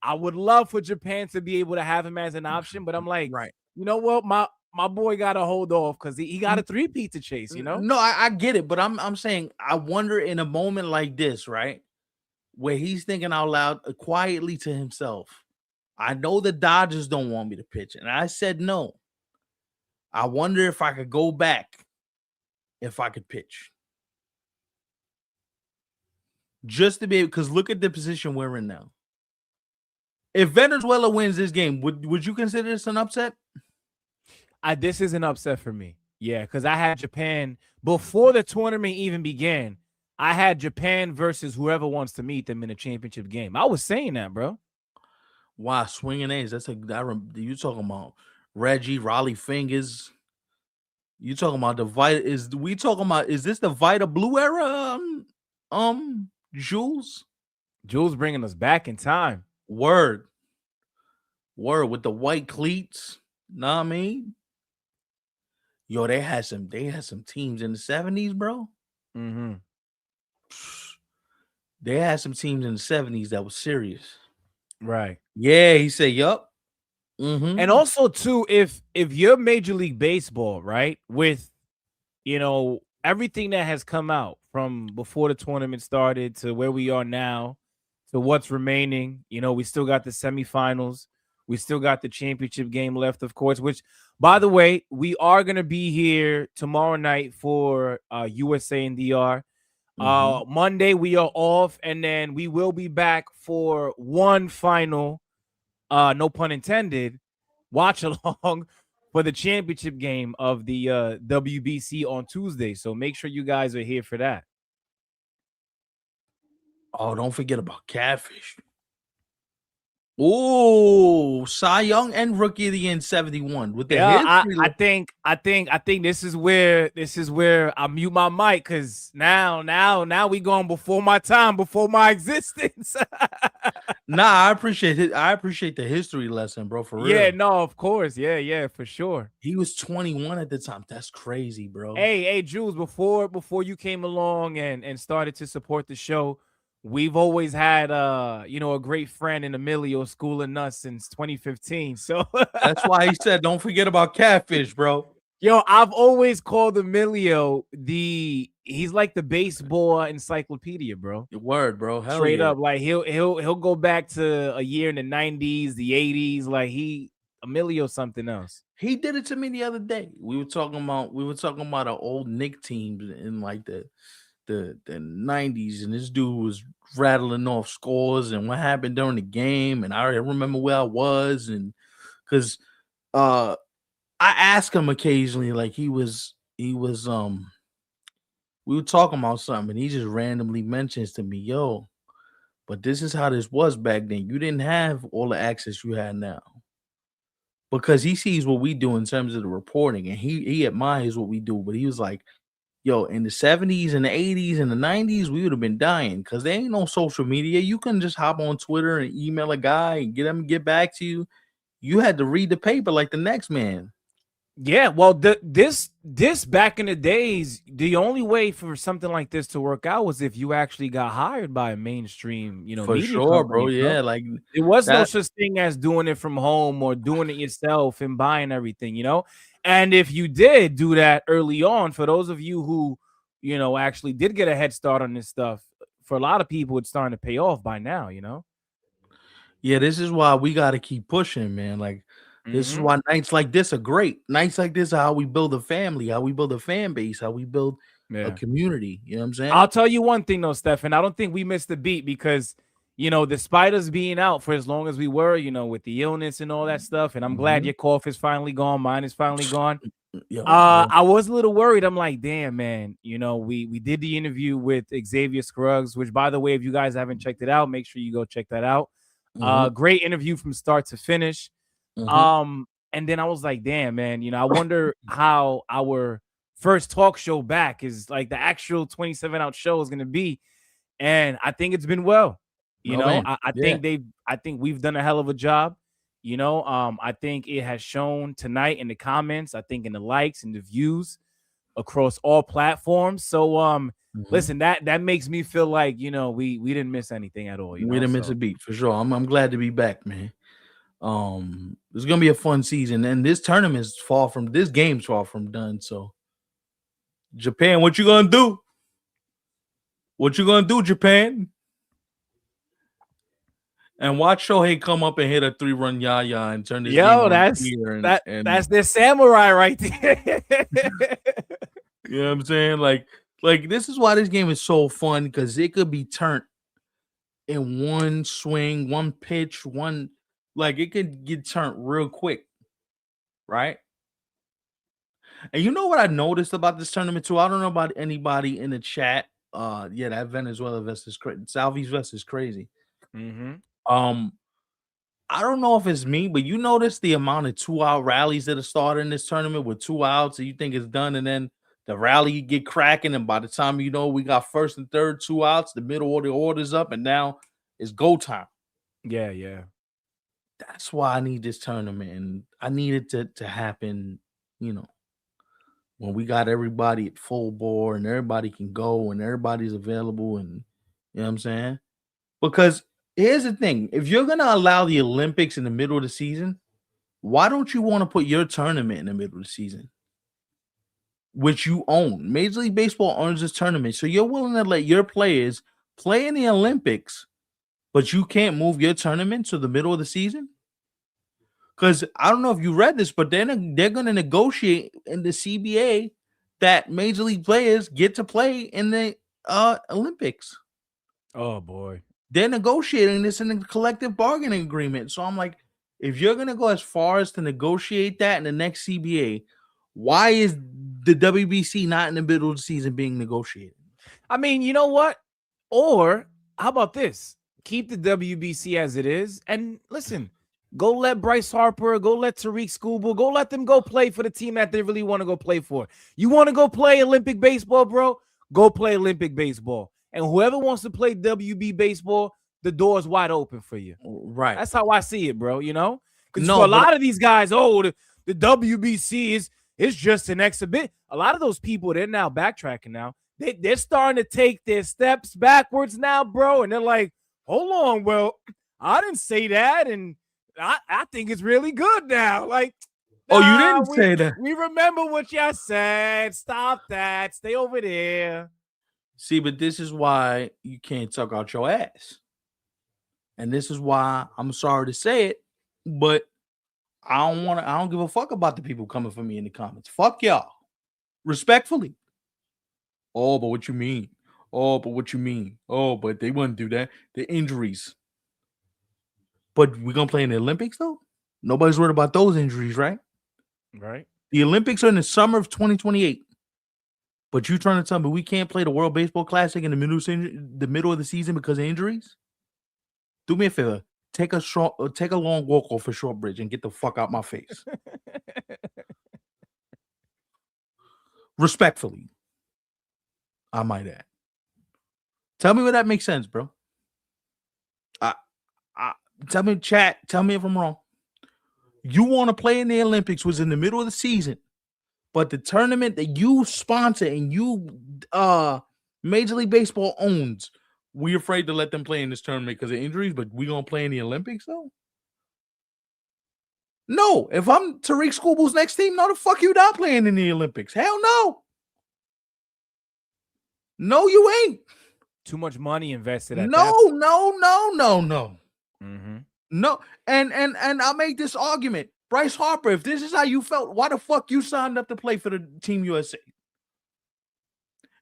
I would love for Japan to be able to have him as an option, but I'm like, you know what, my boy got to hold off because he got a three-peat to chase. No, I get it, but I'm saying I wonder in a moment like this, right? Where he's thinking out loud quietly to himself, I know the Dodgers don't want me to pitch. And I said no. I wonder if I could go back if I could pitch. Just to be able, because look at the position we're in now. If Venezuela wins this game, would you consider this an upset? This is an upset for me. Yeah, because I had Japan before the tournament even began. I had Japan versus whoever wants to meet them in a championship game. I was saying that, bro. Wow, swinging A's. You talking about Reggie, Raleigh Fingers. You talking about the Vita? Is this the Vita Blue era? Jules. Jules bringing us back in time. Word with the white cleats. Know what I mean? Yo, they had some teams in the 70s, bro. Mm-hmm. They had some teams in the 70s that was serious. Right. Yeah, he said, yup. Mm-hmm. And also, too, if you're Major League Baseball, right, with everything that has come out from before the tournament started to where we are now, to what's remaining, we still got the semifinals. We still got the championship game left, of course, which, by the way, we are going to be here tomorrow night for USA and DR. Monday, we are off, and then we will be back for one final, no pun intended, watch along for the championship game of the WBC on Tuesday. So make sure you guys are here for that. Oh, don't forget about Catfish. Oh, Cy Young and Rookie of the Year in 71 with the history. I think this is where I mute my mic, because now we going before my time, before my existence. Nah, I appreciate it. I appreciate the history lesson, bro. For real. Yeah, no, of course. Yeah, for sure. He was 21 at the time. That's crazy, bro. Hey, Jules, before you came along and started to support the show, we've always had a great friend in Emilio schooling us since 2015. So that's why he said, don't forget about Catfish, bro. Yo, I've always called Emilio he's like the baseball encyclopedia, bro. Word, bro. Hell Straight yeah. up. Like he'll go back to a year in the 90s, the 80s. Like Emilio something else. He did it to me the other day. We were talking about our old Nick teams in like the 90s, and this dude was rattling off scores and what happened during the game, and I remember where I was, and because I ask him occasionally, like we were talking about something, and he just randomly mentions to me, yo, but this is how this was back then. You didn't have all the access you had now. Because he sees what we do in terms of the reporting, and he admires what we do. But he was like, yo, in the 70s and the 80s and the 90s, we would have been dying because there ain't no social media. You couldn't just hop on Twitter and email a guy and get him to get back to you. You had to read the paper like the next man. Yeah, well, this back in the days, the only way for something like this to work out was if you actually got hired by a mainstream, for media sure, company, bro. Yeah, like there was no such thing as doing it from home or doing it yourself and buying everything, And if you did do that early on, for those of you who, actually did get a head start on this stuff, for a lot of people, it's starting to pay off by now, Yeah, this is why we got to keep pushing, man. Like, this is why nights like this are great. Nights like this are how we build a family, how we build a fan base, how we build a community. You know what I'm saying? I'll tell you one thing, though, Stefan. I don't think we missed the beat because, despite us being out for as long as we were, with the illness and all that stuff, and I'm glad your cough is finally gone. Mine is finally gone. I was a little worried. I'm like, damn, man. We did the interview with Xavier Scruggs, which, by the way, if you guys haven't checked it out, make sure you go check that out. Great interview from start to finish. And then I was like, damn, man, I wonder how our first talk show back is like the actual 27-out show is going to be. And I think it's been well, I think we've done a hell of a job. I think it has shown tonight in the comments, I think in the likes and the views across all platforms. So, listen, that makes me feel like, we didn't miss anything at all. We didn't miss a beat for sure. I'm glad to be back, man. It's gonna be a fun season, and this game's far from done. So, Japan, what you gonna do? What you gonna do, Japan? And watch Shohei come up and hit a 3-run yaya and turn this game Yo, on that's here. And that's their samurai right there. you know what I'm saying? Like this is why this game is so fun, because it could be turned in one swing, one pitch, like it could get turned real quick, right? And you know what I noticed about this tournament too? I don't know about anybody in the chat. Yeah, that Venezuela versus Southeast versus crazy. Mm-hmm. Um, I don't know if it's me, but you notice the amount of 2-out rallies that are starting this tournament with 2 outs, and you think it's done, and then the rally get cracking, and by the time you know we got first and third 2 outs, the middle order orders up, and now it's go time. Yeah, yeah. That's why I need this tournament, and I need it to happen, you know, when we got everybody at full bore and everybody can go and everybody's available, and you know what I'm saying? Because here's the thing, if you're gonna allow the Olympics in the middle of the season, why don't you want to put your tournament in the middle of the season, which you own? Major League Baseball owns this tournament, so you're willing to let your players play in the Olympics, but you can't move your tournament to the middle of the season? Because I don't know if you read this, but they're going to negotiate in the CBA that major league players get to play in the Olympics. Oh boy. They're negotiating this in a collective bargaining agreement. So I'm like, if you're going to go as far as to negotiate that in the next CBA, why is the WBC not in the middle of the season being negotiated? I mean, you know what? Or how about this? Keep the WBC as it is, and listen, go let Bryce Harper, go let Tariq Skubal, go let them go play for the team that they really want to go play for. You want to go play Olympic baseball, bro? Go play Olympic baseball. And whoever wants to play WB baseball, the door is wide open for you. Right. That's how I see it, bro. You know, because No, for a but lot of these guys, the WBC is just an exhibit. A lot of those people, they're now backtracking now. They're starting to take their steps backwards now, bro. And they're like, hold on, well, I didn't say that, and I think it's really good now. Like, oh, you didn't say that. we remember what y'all said. Stop that. Stay over there. See, but this is why you can't talk out your ass. And this is why I'm sorry to say it, but I don't give a fuck about the people coming for me in the comments. Fuck y'all. Respectfully. Oh, but what you mean? Oh, but what you mean? Oh, but they wouldn't do that. The injuries. But we're gonna play in the Olympics though? Nobody's worried about those injuries, right? Right. The Olympics are in the summer of 2028. But you trying to tell me we can't play the World Baseball Classic in the middle of the season because of injuries? Do me a favor. Take a long walk off a short bridge and get the fuck out my face. Respectfully, I might add. Tell me where that makes sense, bro. Tell me, chat. Tell me if I'm wrong. You want to play in the Olympics was in the middle of the season, but the tournament that you sponsor and you Major League Baseball owns, we're afraid to let them play in this tournament because of injuries, but we gonna play in the Olympics though? No. If I'm Tariq Skubal's next team, no, the fuck you not playing in the Olympics. Hell no. No, you ain't. Too much money invested at no. Mm-hmm. No. And I'll make this argument. Bryce Harper, if this is how you felt, why the fuck you signed up to play for the Team USA?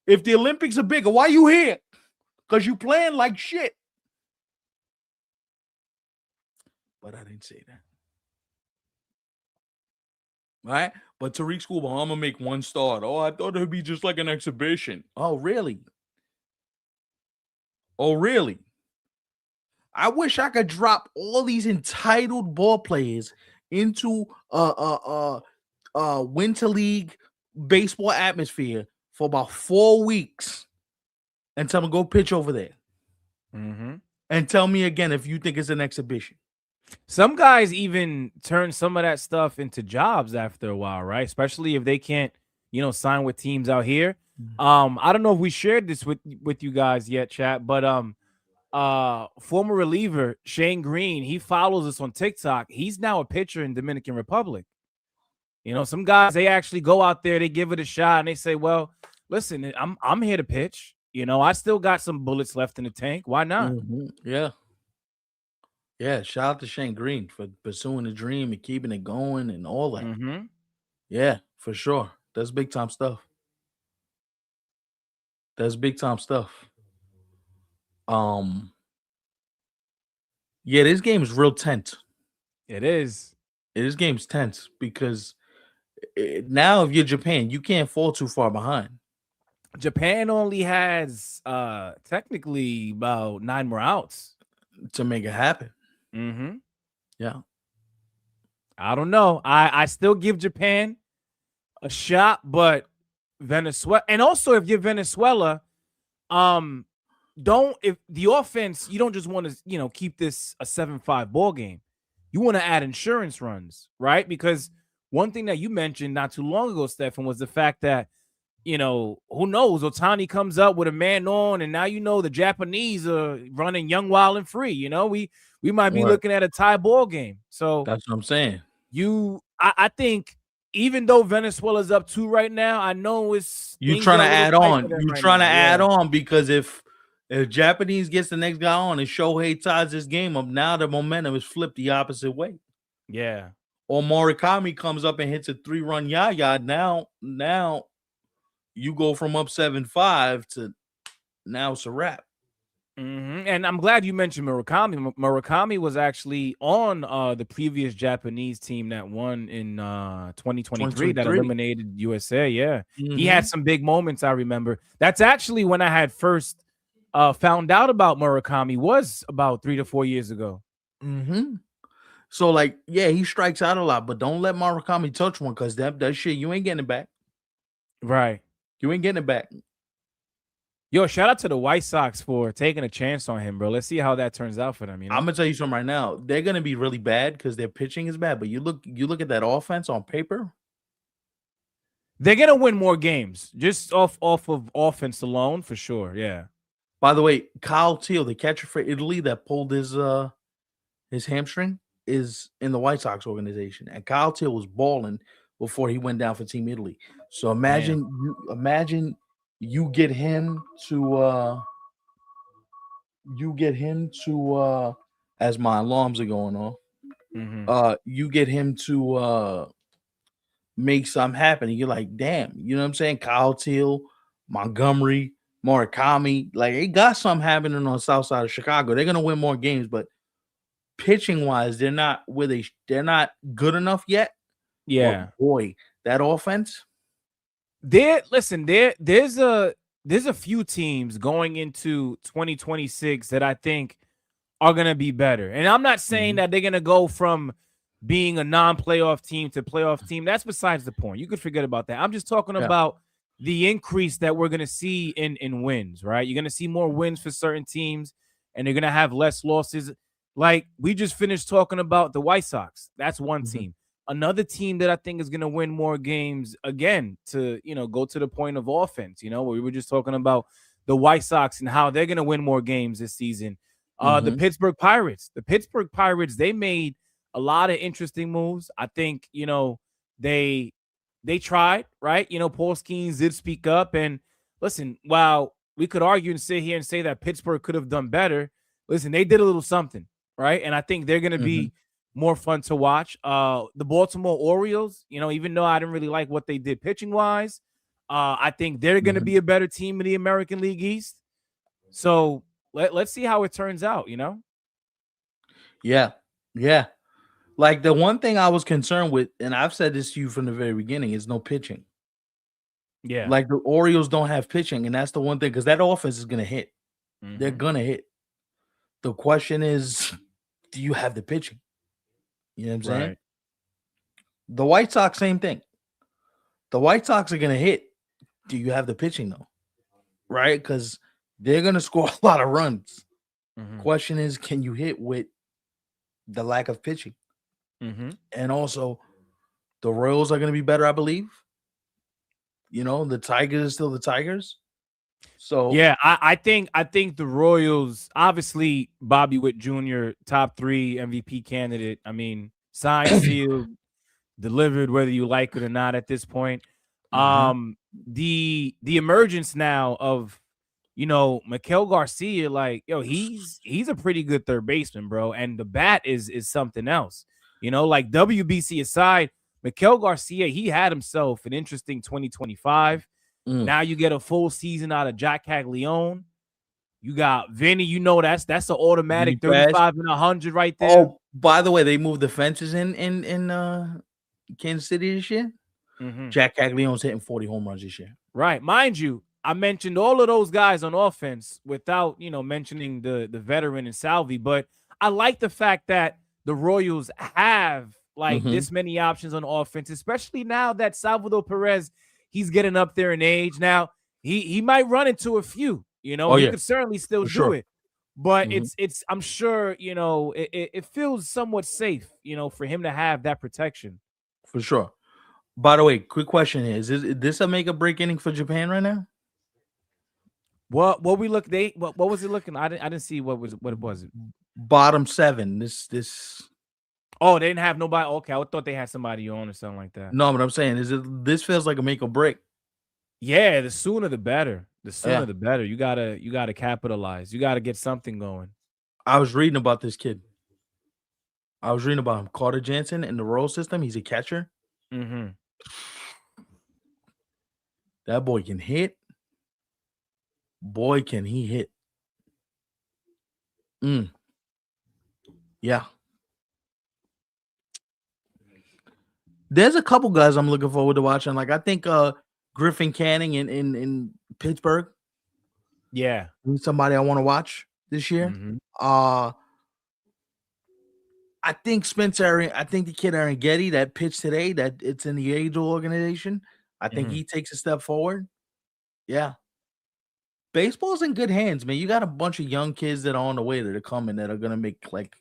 If the Olympics are bigger, why you here? Because you playing like shit. But I didn't say that. Right? But Tariq Skubal, I'm gonna make one start. Oh, I thought it would be just like an exhibition. Oh, really? Oh, really? I wish I could drop all these entitled ball players into winter league baseball atmosphere for about 4 weeks and tell them go pitch over there. Mm-hmm. And tell me again if you think it's an exhibition. Some guys even turn some of that stuff into jobs after a while, right? Especially if they can't, sign with teams out here. I don't know if we shared this with you guys yet, chat, but former reliever Shane Green, he follows us on TikTok. He's now a pitcher in Dominican Republic. Some guys, they actually go out there, they give it a shot, and they say, well, listen, I'm here to pitch. I still got some bullets left in the tank. Why not? Mm-hmm. Yeah. Yeah, shout out to Shane Green for pursuing the dream and keeping it going and all that. Mm-hmm. Yeah, for sure. That's big time stuff. That's big time stuff. Um, yeah, this game is real tense. It is. This game's tense because now if you're Japan, you can't fall too far behind Japan only has technically about 9 more outs. to make it happen. Mm-hmm. Yeah. I don't know. I still give Japan a shot, but Venezuela, and also if you're Venezuela, um, don't if the offense, you don't just want to keep this a 7-5 ball game. You want to add insurance runs, right? Because one thing that you mentioned not too long ago, Stefan, was the fact that who knows? Otani comes up with a man on, and now the Japanese are running young, wild, and free. We might be Right. looking at a tie ball game. So That's what I'm saying. I think even though Venezuela's up 2 right now, I know You things trying are to a little add tight for on. them You right trying to now. add Yeah. on because if Japanese gets the next guy on and Shohei ties this game up, now the momentum is flipped the opposite way. Yeah. Or Morikami comes up and hits a 3-run yaya. Now you go from up 7-5 to now it's a wrap. Mm-hmm. And I'm glad you mentioned Murakami. Murakami was actually on the previous Japanese team that won in 2023 that 2023. eliminated USA. Yeah. He had Mm-hmm. some big moments, I remember. That's actually when I had first found out about Murakami, was about 3 to 4 years ago. Mm-hmm. So like, yeah, he strikes out a lot, but don't let Murakami touch one because that shit, you ain't getting it back. Right. You ain't getting it back. Yo, shout out to the White Sox for taking a chance on him, bro. Let's see how that turns out for them. I'm gonna tell you something right now. They're gonna be really bad because their pitching is bad. But you look at that offense on paper. They're gonna win more games just off of offense alone, for sure. Yeah. By the way, Kyle Teal, the catcher for Italy that pulled his hamstring, is in the White Sox organization, and Kyle Teal was balling before he went down for Team Italy. So imagine you get him to as my alarms are going off. Mm-hmm. You get him to make something happen. And you're like, damn, you know what I'm saying? Kyle Teal, Montgomery, Murakami, like they got something happening on the south side of Chicago. They're gonna win more games, but pitching wise, they're not they're not good enough yet. But Yeah. boy, that offense. There's a few teams going into 2026 that I think are gonna be better. And I'm not saying that they're gonna go from being a non-playoff team to playoff team. That's besides the point. You could forget about that. I'm just talking Yeah. about the increase that we're gonna see in wins, right? You're gonna see more wins for certain teams, and they're gonna have less losses. Like we just finished talking about the White Sox. That's one Mhm. team. Another team that I think is going to win more games, again, to go to the point of offense, where we were just talking about the White Sox and how they're going to win more games this season. The Pittsburgh Pirates. The Pittsburgh Pirates, they made a lot of interesting moves. I think, they tried, right? Paul Skeens did speak up. And listen, while we could argue and sit here and say that Pittsburgh could have done better, listen, they did a little something, right? And I think they're going to be more fun to watch. The Baltimore Orioles, even though I didn't really like what they did pitching wise, I think they're going to be a better team in the American League East. So let's see how it turns out. Yeah. Yeah. Like the one thing I was concerned with, and I've said this to you from the very beginning, is no pitching. Yeah. Like the Orioles don't have pitching, and that's the one thing because that offense is gonna hit. They're gonna hit. The question is, do you have the pitching? You know what I'm saying? Right. The White Sox, same thing. The White Sox are gonna hit. Do you have the pitching though? Right? Because they're gonna score a lot of runs. Question is, can you hit with the lack of pitching? And also, the Royals are gonna be better, I believe. The Tigers are still the Tigers. So yeah, I think the Royals, obviously Bobby Witt Jr., top 3 MVP candidate. I mean, signed, sealed, delivered, whether you like it or not at this point. The emergence now of Miguel Garcia, like, yo, he's a pretty good third baseman, bro. And the bat is something else. Like WBC aside, Miguel Garcia, he had himself an interesting 2025. Mm. Now you get a full season out of Jack Caglione. You got Vinny, that's an Vinny automatic Paz. 35 and 100 right there. Oh, by the way, they moved the fences in Kansas City this year. Mm-hmm. Jack Caglione's hitting 40 home runs this year. Right. Mind you, I mentioned all of those guys on offense without, mentioning the veteran and Salvi, but I like the fact that the Royals have like Mm-hmm. this many options on offense, especially now that Salvador Perez, he's getting up there in age. Now, he might run into a few, Oh he yeah, could certainly still for do sure. it. But Mm-hmm. it's I'm sure, it feels somewhat safe, for him to have that protection. For sure. By the way, quick question here: is this a make or break inning for Japan right now? What we look they what was it looking? I didn't see what it was. Bottom seven. This. Oh, they didn't have nobody. Okay, I thought they had somebody on or something like that. No, but I'm saying is it. This feels like a make or break. Yeah, the sooner the better. The sooner Yeah, the better. You gotta capitalize. You gotta get something going. I was reading about this kid. I was reading about him, Carter Jansen in the Royal system. He's a catcher. Mm-hmm. That boy can hit. Boy, can he hit. Mm, yeah. There's a couple guys I'm looking forward to watching. Like I think Griffin Canning in Pittsburgh. Yeah. He's somebody I want to watch this year. Mm-hmm. Uh I think I think the kid Aaron Getty that pitched today, that it's in the Angel organization. I think Mm-hmm. he takes a step forward. Yeah. Baseball's in good hands, man. You got a bunch of young kids that are on the way that are coming that are gonna make like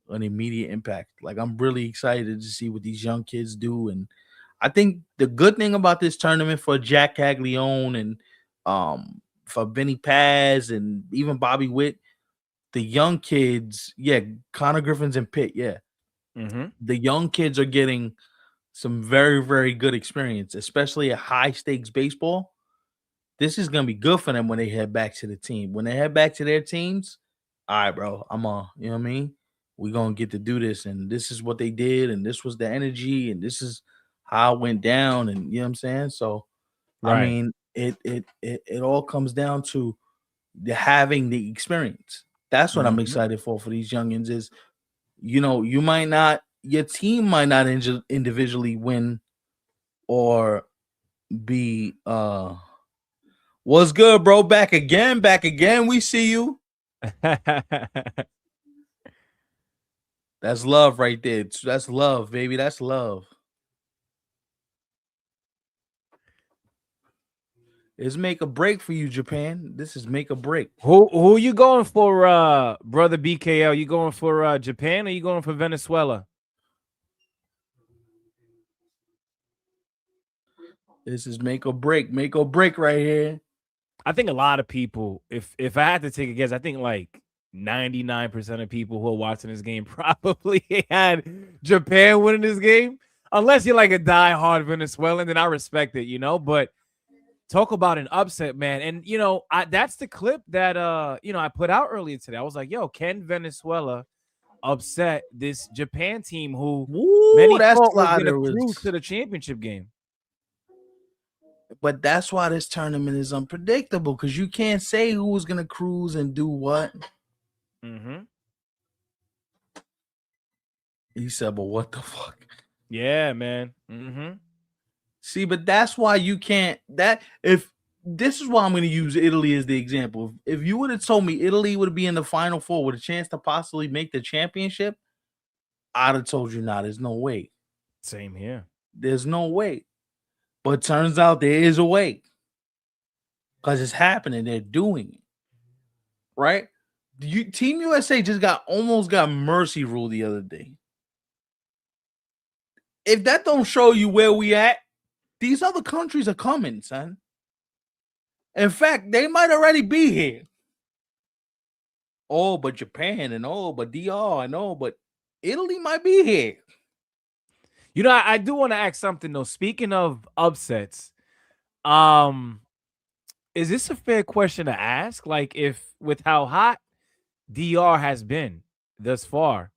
an immediate impact. Like I'm really excited to see what these young kids do. And I think the good thing about this tournament for Jack Caglione and for Vinny Paz and even Bobby Witt, the young kids, yeah, Connor Griffin's and Pitt, yeah. Mm-hmm. The young kids are getting some very, very good experience, especially at high stakes baseball. This is gonna be good for them when they head back to the team. When they head back to their teams, all right, bro, I'm on. You know what I mean? We're gonna get to do this, and this is what they did, and this was the energy, and this is how it went down, and you know what I'm saying? So I Right. mean, it all comes down to having the experience. That's what I'm Mm-hmm. excited for these youngins is, you might not, your team might not individually win or be what's good, bro? Back again, back again. We see you. That's love right there. That's love, baby. That's love. It's make a break for you, Japan. This is make a break. Who you going for, brother BKL? You going for Japan or you going for Venezuela? This is make or break. Make or break right here. I think a lot of people, if I had to take a guess, I think like 99% of people who are watching this game probably had Japan winning this game. Unless you're like a diehard Venezuelan, then I respect it, But talk about an upset, man. And that's the clip that I put out earlier today. I was like, yo, can Venezuela upset this Japan team who Woo, many that thought was gonna slider cruise was. to the championship game? But that's why this tournament is unpredictable because you can't say who's gonna cruise and do what. Mm-hmm. He said, "But what the fuck?" Yeah, man. Mm-hmm. See, but that's why you can't. That if this is why I'm going to use Italy as the example. If you would have told me Italy would be in the Final Four with a chance to possibly make the championship, I'd have told you, nah, there's no way. Same here. There's no way. But turns out there is a way because it's happening. They're doing it, right? Team USA just almost got mercy rule the other day. If that don't show you where we at, these other countries are coming, son. In fact, they might already be here. Oh, but Japan and oh, but DR and oh, but Italy might be here. I do want to ask something though. Speaking of upsets, um, Is this a fair question to ask? Like, if with how hot DR has been thus far,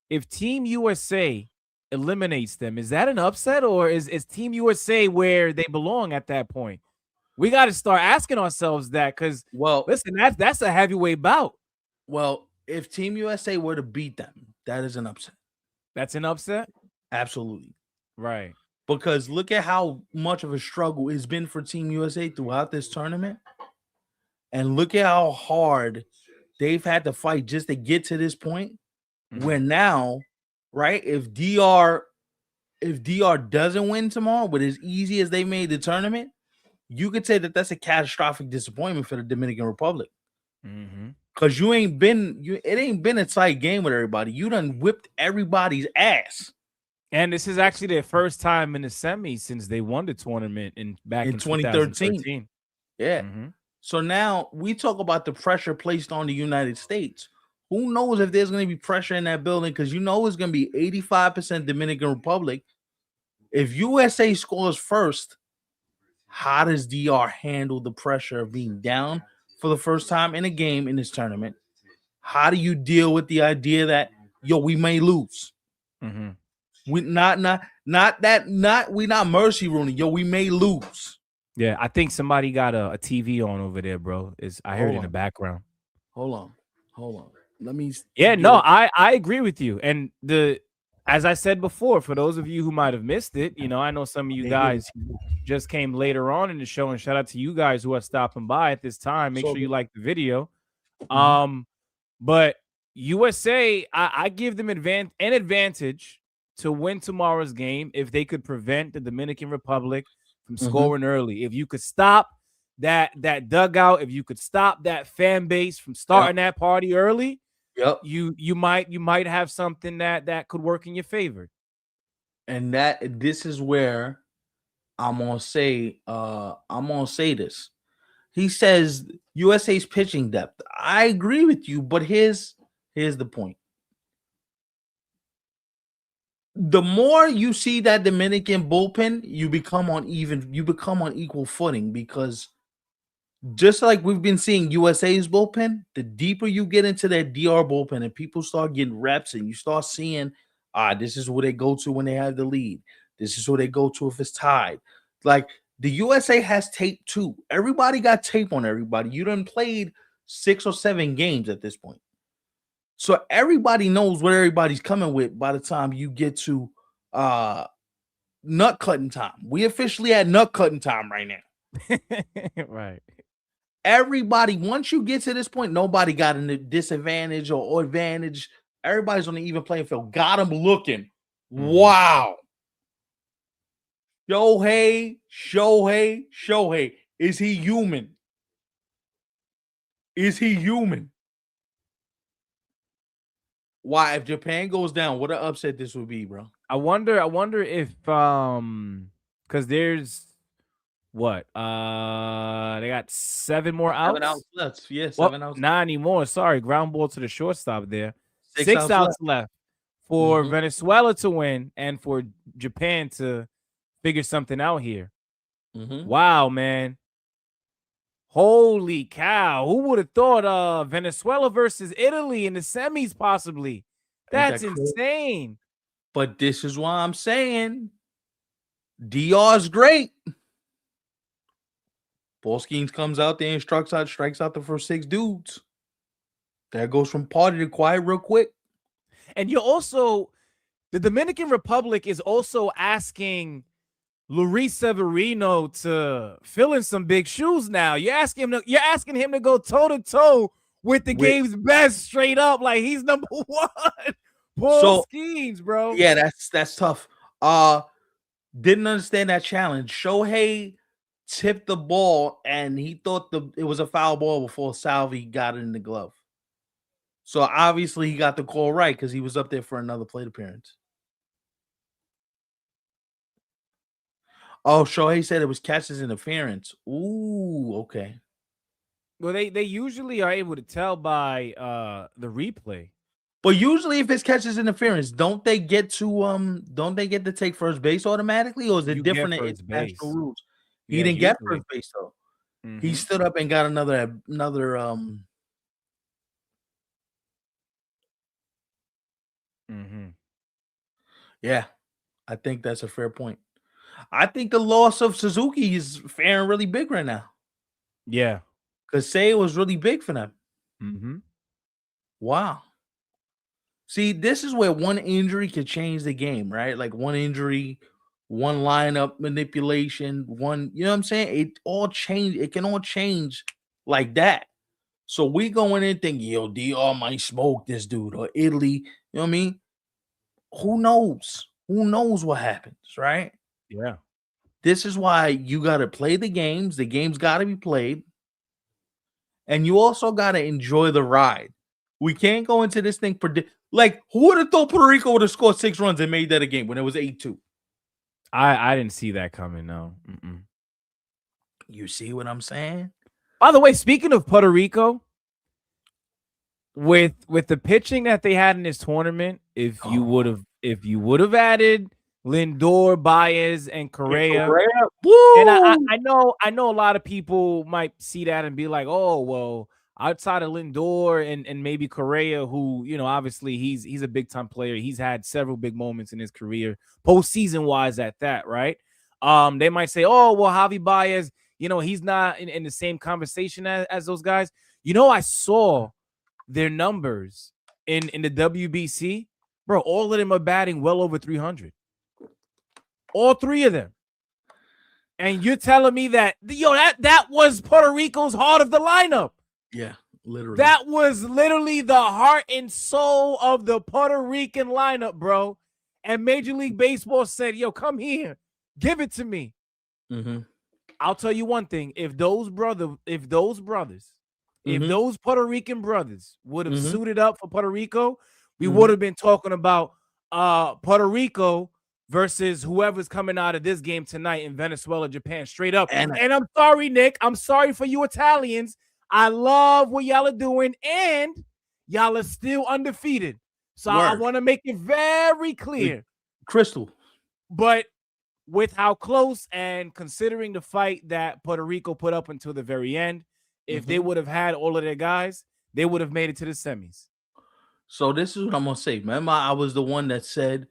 if Team USA eliminates them, is that an upset, or is Team USA where they belong at that point? We got to start asking ourselves that, because Well, listen, that's a heavyweight bout. if Team USA were to beat them, that is an upset. That's an upset, Absolutely. right? Because look at how much of a struggle it's been for Team USA throughout this tournament. And look at how hard they've had to fight just to get to this point. Where now, right? If DR doesn't win tomorrow, but as easy as they made the tournament, you could say that that's a catastrophic disappointment for the Dominican Republic. Because it ain't been a tight game with everybody. You done whipped everybody's ass. And this is actually their first time in the semis since they won the tournament back in 2013. Yeah. So now we talk about the pressure placed on the United States. Who knows if there's going to be pressure in that building? Because you know it's going to be 85% Dominican Republic. If USA scores first, how does DR handle the pressure of being down for the first time in a game in this tournament? How do you deal with the idea that we may lose? We not mercy ruling. We may lose. Yeah, I think somebody got a TV on over there, bro. I heard it in the background. Hold on. Let me. Yeah, no, I agree with you. And as I said before, for those of you who might have missed it, I know some of you guys just came later on in the show, and shout out to you guys who are stopping by at this time. Make sure you like the video. But USA, I give them an advantage to win tomorrow's game if they could prevent the Dominican Republic from scoring early. If you could stop that dugout, if you could stop that fan base from starting that party early, you might have something that could work in your favor. And this is where I'm gonna say this. He says USA's pitching depth. I agree with you, but here's the point. The more you see that Dominican bullpen, you become on equal footing, because just like we've been seeing USA's bullpen, the deeper you get into that DR bullpen and people start getting reps and you start seeing, this is where they go to when they have the lead. This is where they go to if it's tied. Like, the USA has tape too. Everybody got tape on everybody. You done played 6 or 7 games at this point. So everybody knows what everybody's coming with by the time you get to nut cutting time. We officially at nut cutting time right now. Right. Everybody, once you get to this point, nobody got a disadvantage or advantage. Everybody's on the even playing field. Got them looking. Wow. Shohei. Is he human? Is he human? Why, if Japan goes down, what an upset this would be, bro. I wonder if because there's what they got 7 more outs. 7 outs left. Yeah, 7 outs. Not anymore. Sorry, ground ball to the shortstop there. 6 outs left for Venezuela to win and for Japan to figure something out here. Wow, man. Holy cow. Who would have thought Venezuela versus Italy in the semis possibly? That's insane. But this is why I'm saying DR's great. Ballskins comes out there and strikes out the first 6 dudes. That goes from party to quiet real quick. And the Dominican Republic is also asking Luis Severino to fill in some big shoes now. You're asking him to go toe-to-toe with the game's best straight up. Like, he's number 1. Paul Skeens, bro. Yeah, that's tough. Didn't understand that challenge. Shohei tipped the ball and he thought it was a foul ball before Salvi got it in the glove. So obviously he got the call right because he was up there for another plate appearance. Oh, Shohei said it was catcher's interference. Ooh, okay. Well, they usually are able to tell by the replay. But usually, if it's catcher's interference, don't they get to take first base automatically, or is it different in international rules? He didn't get first base though. He stood up and got another. Yeah, I think that's a fair point. I think the loss of Suzuki is faring really big right now. Yeah. Because Say was really big for them. Mm-hmm. Wow. See, this is where one injury could change the game, right? Like one injury, one lineup manipulation, one, you know what I'm saying? It can all change like that. So we going in thinking, yo, DR might smoke this dude or Italy, you know what I mean? Who knows? Who knows what happens, right? Yeah. This is why you got to play the games. The games got to be played. And you also got to enjoy the ride. We can't go into this thing like, who would have thought Puerto Rico would have scored 6 runs and made that a game when it was 8-2? I didn't see that coming. No. Mm-mm. You see what I'm saying? By the way, speaking of Puerto Rico, with the pitching that they had in this tournament, if you would have added Lindor, Baez, and Correa, and Woo! I know a lot of people might see that and be like, oh well, outside of Lindor and maybe Correa, who, you know, obviously he's a big time player. He's had several big moments in his career, postseason wise at that, right? They might say, oh well, Javi Baez, you know, he's not in the same conversation as those guys. You know, I saw their numbers in the WBC, bro. All of them are batting well over 300. All three of them. And you're telling me that that was Puerto Rico's heart of the lineup. Yeah, literally. That was literally the heart and soul of the Puerto Rican lineup, bro. And Major League Baseball said, yo, come here. Give it to me. Mm-hmm. I'll tell you one thing. If those Puerto Rican brothers would have suited up for Puerto Rico, we would have been talking about Puerto Rico versus whoever's coming out of this game tonight in Venezuela, Japan, straight up. And I'm sorry, Nick. I'm sorry for you Italians. I love what y'all are doing, and y'all are still undefeated. So I want to make it very clear. Crystal. But with how close and considering the fight that Puerto Rico put up until the very end, if they would have had all of their guys, they would have made it to the semis. So this is what I'm going to say. Remember, I was the one that said,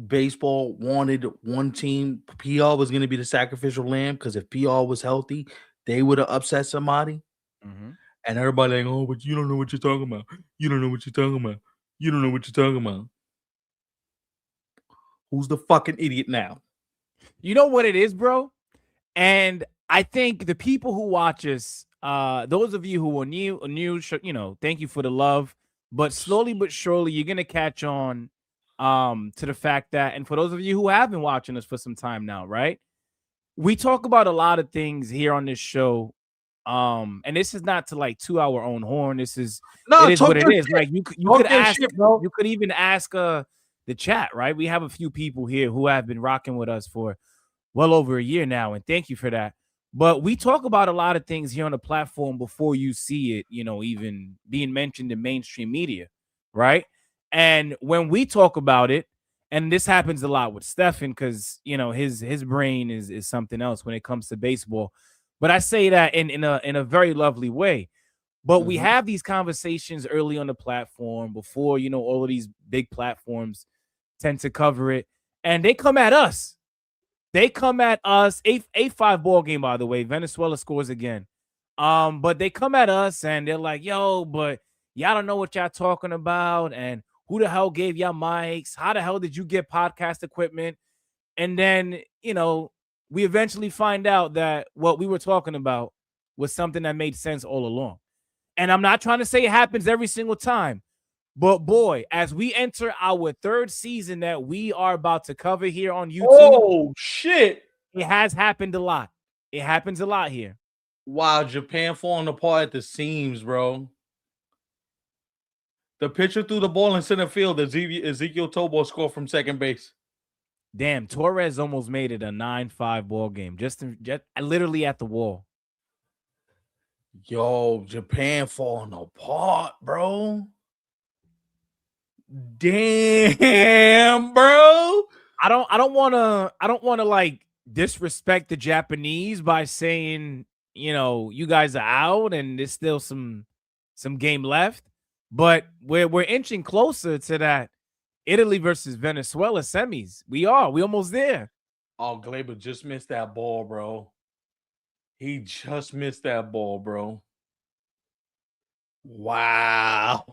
baseball wanted one team. PR was going to be the sacrificial lamb because if PR was healthy, they would have upset somebody. And everybody like, oh, but you don't know what you're talking about. You don't know what you're talking about. You don't know what you're talking about. Who's the fucking idiot now? You know what it is, bro? And I think the people who watch us, those of you who are new, you know, thank you for the love. But slowly but surely, you're gonna catch on to the fact that, and for those of you who have been watching us for some time now, right? We talk about a lot of things here on this show. And this is not to like to our own horn. It is what it is. Like you could ask, you could even ask the chat, right? We have a few people here who have been rocking with us for well over a year now, and thank you for that. But we talk about a lot of things here on the platform before you see it, you know, even being mentioned in mainstream media, right? And when we talk about it, and this happens a lot with Stefan, because you know his brain is something else when it comes to baseball. But I say that in a very lovely way. But we have these conversations early on the platform before, you know, all of these big platforms tend to cover it, and they come at us. They come at us. 8-5 ball game, by the way. Venezuela scores again. But they come at us and they're like, yo, but y'all don't know what y'all talking about. And who the hell gave y'all mics? How the hell did you get podcast equipment? And then, you know, we eventually find out that what we were talking about was something that made sense all along. And I'm not trying to say it happens every single time. But boy, as we enter our third season that we are about to cover here on YouTube. Oh, shit. It has happened a lot. It happens a lot here. Wow, Japan falling apart at the seams, bro. The pitcher threw the ball in center field. Ezekiel Tobo scored from second base. Damn, Torres almost made it a 9-5 ball game. Just literally at the wall. Yo, Japan falling apart, bro. Damn, bro. I don't want to like disrespect the Japanese by saying, you guys are out and there's still some game left, but we're inching closer to that Italy versus Venezuela semis. We almost there. Oh, Glaber just missed that ball, bro. He just missed that ball, bro. Wow.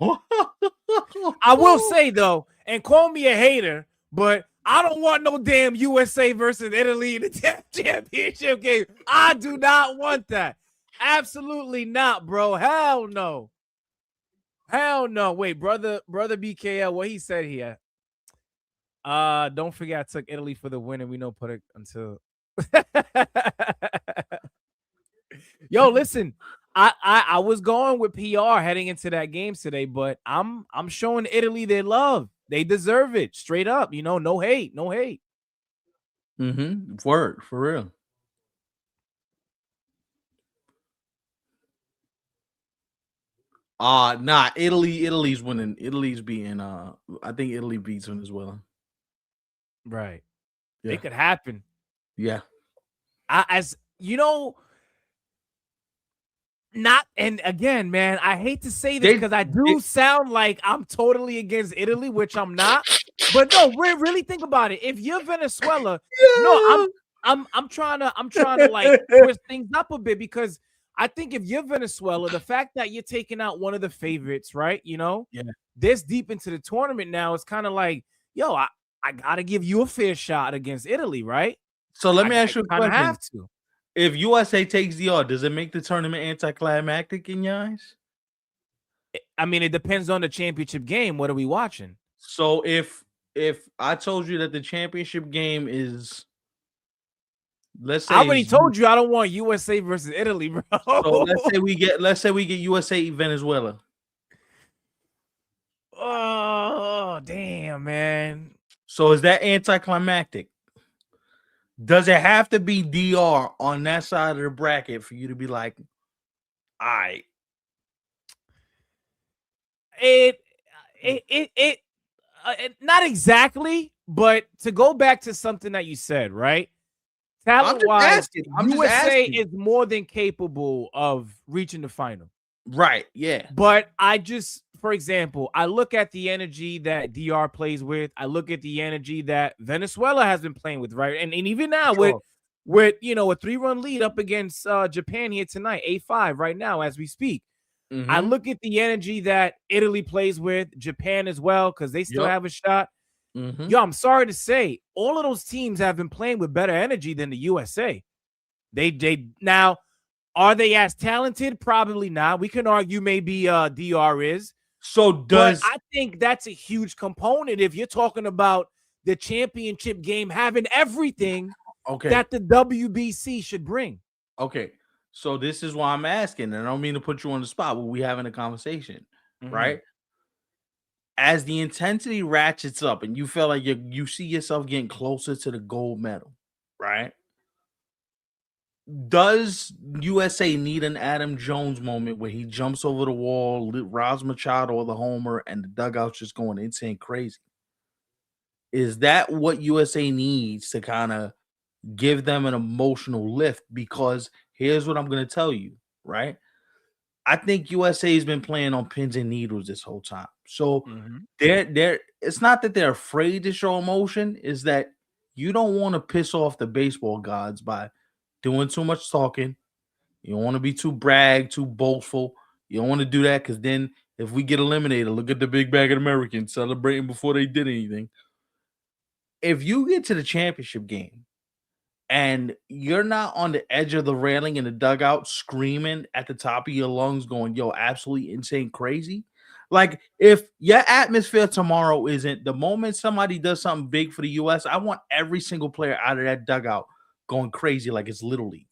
I will say though, and call me a hater, but I don't want no damn USA versus Italy in the championship game. I do not want that. Absolutely not, bro. Hell no. Hell no. Wait, brother BKL, what he said here. Don't forget I took Italy for the win, and we know put it until Yo, listen. I was going with PR heading into that game today, but I'm showing Italy their love. They deserve it. Straight up, no hate, no hate. Word, for real. Nah, Italy's winning. Italy's beating I think Italy beats Venezuela. Right. Yeah. It could happen. Yeah. Not, and again, man, I hate to say this because I do sound like I'm totally against Italy, which I'm not. But no, really think about it. If you're Venezuela, no, I'm trying to like twist things up a bit, because I think if you're Venezuela, the fact that you're taking out one of the favorites, right? This deep into the tournament now, it's kind of like, yo, I gotta give you a fair shot against Italy, right? So let me ask you a question. Have to. If USA takes DR, does it make the tournament anticlimactic in your eyes? I mean, it depends on the championship game. What are we watching? So if I told you that the championship game is, let's say, I already told you I don't want USA versus Italy, bro. So let's say we get USA Venezuela. Oh, damn, man. So is that anticlimactic? Does it have to be DR on that side of the bracket for you to be like, all right? It not exactly, but to go back to something that you said, right? Talent-wise, USA is more than capable of reaching the final. Right, yeah. But for example, I look at the energy that DR plays with. I look at the energy that Venezuela has been playing with, right? And even now with a 3-run lead up against Japan here tonight, 8-5 right now as we speak. I look at the energy that Italy plays with, Japan as well, because they still have a shot. Yo, I'm sorry to say, all of those teams have been playing with better energy than the USA. They now, are they as talented? Probably not. We can argue maybe DR is. But I think that's a huge component if you're talking about the championship game having everything that the WBC should bring. Okay. So this is why I'm asking, and I don't mean to put you on the spot, but we having a conversation, right? As the intensity ratchets up and you feel like you see yourself getting closer to the gold medal, right? Does USA need an Adam Jones moment where he jumps over the wall, robs Machado or the homer, and the dugout's just going insane crazy? Is that what USA needs to kind of give them an emotional lift? Because here's what I'm going to tell you, right? I think USA has been playing on pins and needles this whole time. So they're it's not that they're afraid to show emotion, is that you don't want to piss off the baseball gods by doing too much talking. You don't want to be too too boastful. You don't want to do that, because then if we get eliminated, look at the big bag of Americans celebrating before they did anything. If you get to the championship game and you're not on the edge of the railing in the dugout screaming at the top of your lungs going, yo, absolutely insane crazy. Like, if your atmosphere tomorrow isn't the moment somebody does something big for the U.S., I want every single player out of that dugout going crazy like it's Little League.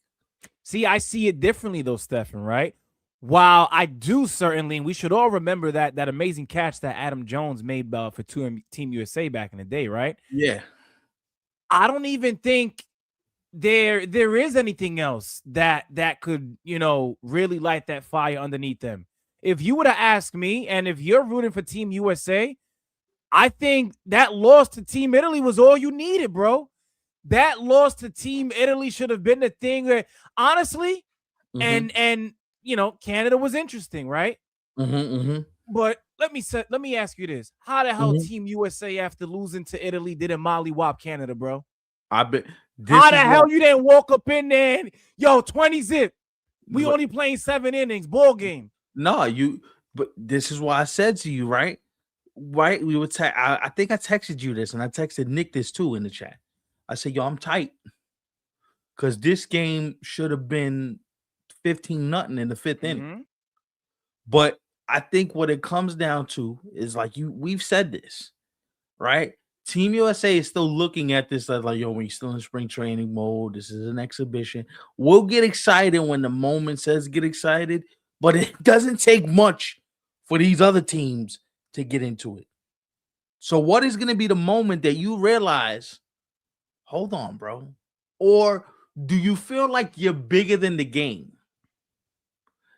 See, I see it differently though, Stefan, right? While I do certainly, and we should all remember that amazing catch that Adam Jones made for Team USA back in the day, right? Yeah. I don't even think there is anything else that could, really light that fire underneath them. If you would have asked me, and if you're rooting for Team USA, I think that loss to Team Italy was all you needed, bro. That loss to Team Italy should have been the thing that, honestly, Mm-hmm. and Canada was interesting, right? Mm-hmm. But let me ask you this: how the hell Mm-hmm. Team USA, after losing to Italy, didn't mollywop Canada, bro? I bet How this the is what. hell you didn't walk up in there and 20 zip? We only playing 7 innings, ball game. No, you. But this is why I said to you, right? Right, we would. I think I texted you this, and I texted Nick this too in the chat. I said, "Yo, I'm tight because this game should have been 15-0 in the fifth inning." Mm-hmm. But I think what it comes down to is like we've said this, right? Team USA is still looking at this as like, yo, we're still in spring training mode. This is an exhibition. We'll get excited when the moment says get excited, but it doesn't take much for these other teams to get into it. So, what is going to be the moment that you realize, hold on, bro? Or do you feel like you're bigger than the game?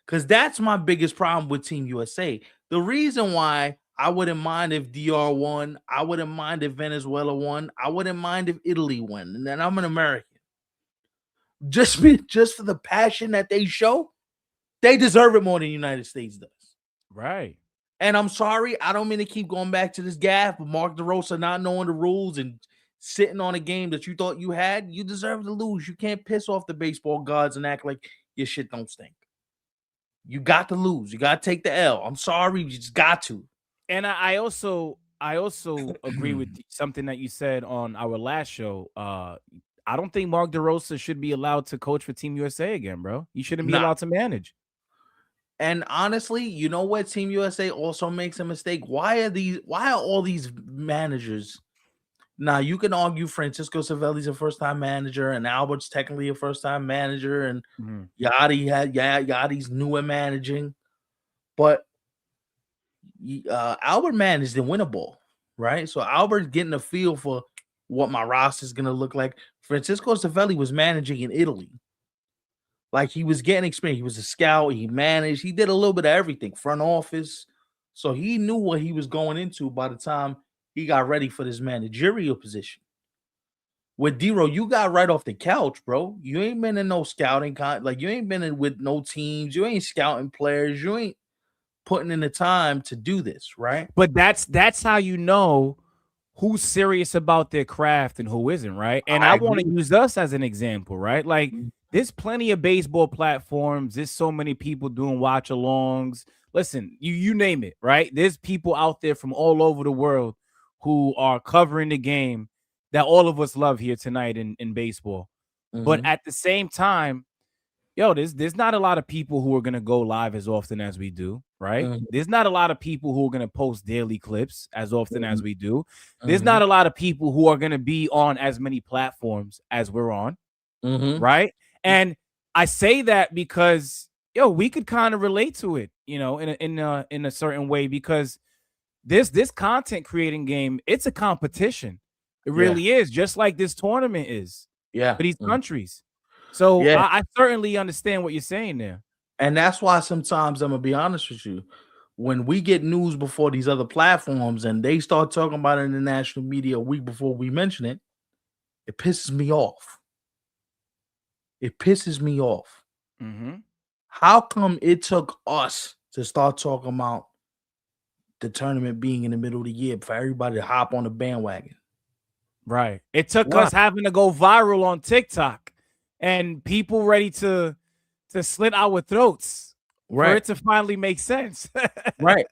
Because that's my biggest problem with Team USA. The reason why I wouldn't mind if DR won, I wouldn't mind if Venezuela won, I wouldn't mind if Italy won, and then I'm an American. Just for the passion that they show, they deserve it more than the United States does. Right. And I'm sorry, I don't mean to keep going back to this gaffe, but Mark DeRosa not knowing the rules and sitting on a game that you thought you had, you deserve to lose. You can't piss off the baseball gods and act like your shit don't stink. You got to lose. You got to take the L. I'm sorry, you just got to. And I also agree with something that you said on our last show. I don't think Mark DeRosa should be allowed to coach for Team USA again, bro. He shouldn't be Nah. allowed to manage. And honestly, you know what? Team USA also makes a mistake. Why are all these managers? Now you can argue Francisco Savelli's a first-time manager, and Albert's technically a first-time manager, and Yachty's new at managing, but Albert managed in win a ball, right? So Albert's getting a feel for what my roster is gonna look like. Francisco Savelli was managing in Italy. Like he was getting experience. He was a scout. He managed. He did a little bit of everything, front office. So he knew what he was going into by the time he got ready for this managerial position. With Dero, you got right off the couch, bro. You ain't been in no scouting like you ain't been in with no teams. You ain't scouting players. You ain't putting in the time to do this, right? But that's how you know who's serious about their craft and who isn't, right? And I I want to agree. use us as an example, right? Like there's plenty of baseball platforms. There's so many people doing watch-alongs. Listen, you name it, right? There's people out there from all over the world who are covering the game that all of us love here tonight in baseball. But Mhm, at the same time, there's not a lot of people who are gonna go live as often as we do, right? mhm, There's not a lot of people who are gonna post daily clips as often as mhm, we do. There's mhm, not a lot of people who are gonna be on as many platforms as we're on, mhm. right? And I say that because we could kind of relate to it, in a certain way, because this content creating game, it's a competition. It Yeah, really is, just like this tournament is yeah, for these countries. So yeah. I certainly understand what you're saying there. And that's why sometimes I'm gonna be honest with you. When we get news before these other platforms and they start talking about it in the national media a week before we mention it, it pisses me off. It pisses me off. Mm-hmm. How come it took us to start talking about the tournament being in the middle of the year for everybody to hop on the bandwagon? Right. It took Why? us having to go viral on TikTok and people ready to slit our throats for Right, it to finally make sense. right.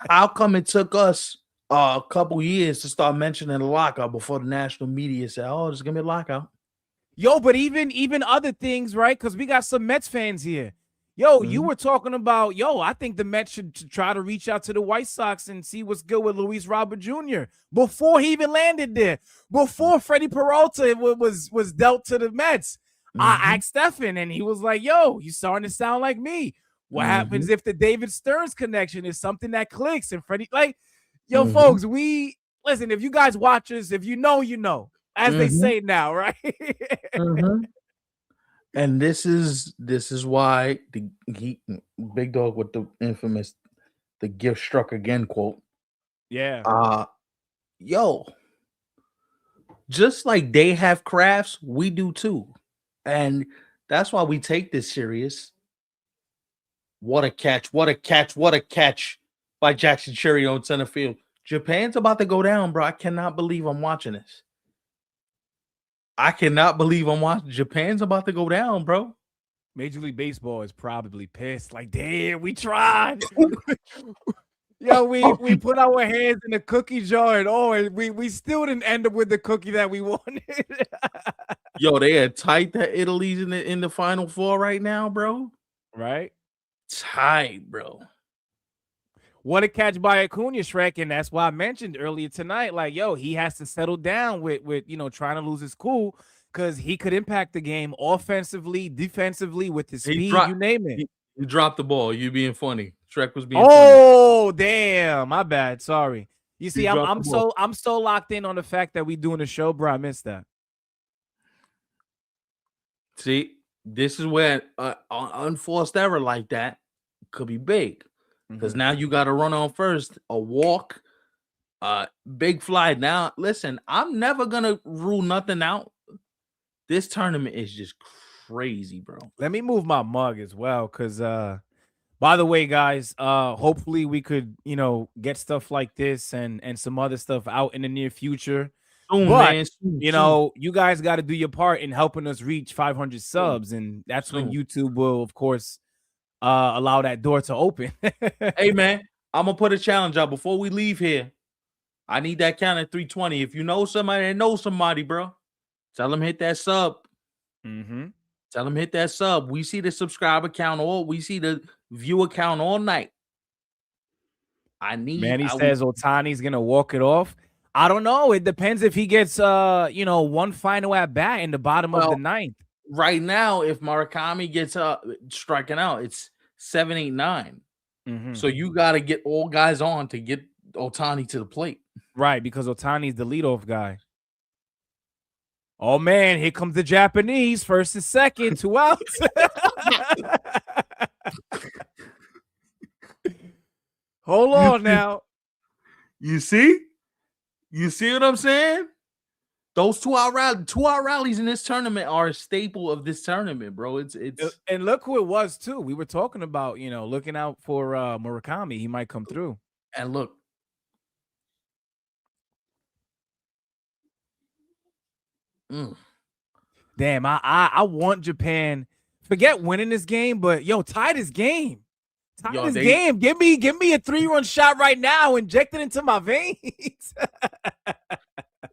How come it took us a couple years to start mentioning the lockout before the national media said, "Oh, there's gonna be a lockout"? But even other things, right? Because we got some Mets fans here. You Mhm, were talking about, I think the Mets should try to reach out to the White Sox and see what's good with Luis Robert Jr. before he even landed there, before Freddie Peralta was dealt to the Mets. I mhm, asked Stefan, and he was like, you starting to sound like me. What happens mhm, if the David Stearns connection is something that clicks and Freddie, like, mhm, folks, listen, if you guys watch us, if you know, as they mhm, say now, right? mhm. And this is why Big Dog with the infamous "the gift struck again" quote. Yeah. yo, just like they have crafts, we do too. And that's why we take this serious. What a catch, what a catch, what a catch by Jackson Cherry on center field. Japan's about to go down, bro. I cannot believe I'm watching this. I cannot believe I'm watching. Japan's about to go down, bro. Major League Baseball is probably pissed. Like, damn, we tried. Yo, we put our hands in the cookie jar and and we still didn't end up with the cookie that we wanted. Yo, they are tight that Italy's in the final four right now, bro. Right? Tight, bro. What a catch by Acuna, Shrek, and that's why I mentioned earlier tonight. Like, yo, he has to settle down with trying to lose his cool because he could impact the game offensively, defensively, with his speed, you name it. He dropped the ball. You being funny. Shrek was being funny. Damn, my bad. Sorry. You see, I'm so locked in on the fact that we doing the show, bro. I missed that. See, this is where unforced error like that could be big. Because now you got to run on first, a walk, big fly. Now, listen, I'm never going to rule nothing out. This tournament is just crazy, bro. Let me move my mug as well, because by the way, guys, hopefully we could, get stuff like this and some other stuff out in the near future. Soon, but, man. Soon, you guys got to do your part in helping us reach 500 subs, and that's when YouTube will, of course, allow that door to open. Hey, man, I'm going to put a challenge out before we leave here. I need that count at 320. If you know somebody that knows somebody, bro, tell them hit that sub. Tell them hit that sub. We see the subscriber count we see the viewer count all night. Manny says Otani's going to walk it off. I don't know. It depends if he gets, one final at bat in the bottom of the ninth. Right now, if Murakami gets striking out, it's 7-8-9. So you got to get all guys on to get Otani to the plate. Right, because Otani's the leadoff guy. Oh, man, here comes the Japanese. First and second, 2 outs. Hold on now. You see? You see what I'm saying? Those 2 out rallies in this tournament are a staple of this tournament, bro. It's and look who it was too. We were talking about, looking out for Murakami. He might come through. And look. Damn, I want Japan. Forget winning this game, but tie this game. Game. Give me a 3-run shot right now. Inject it into my veins.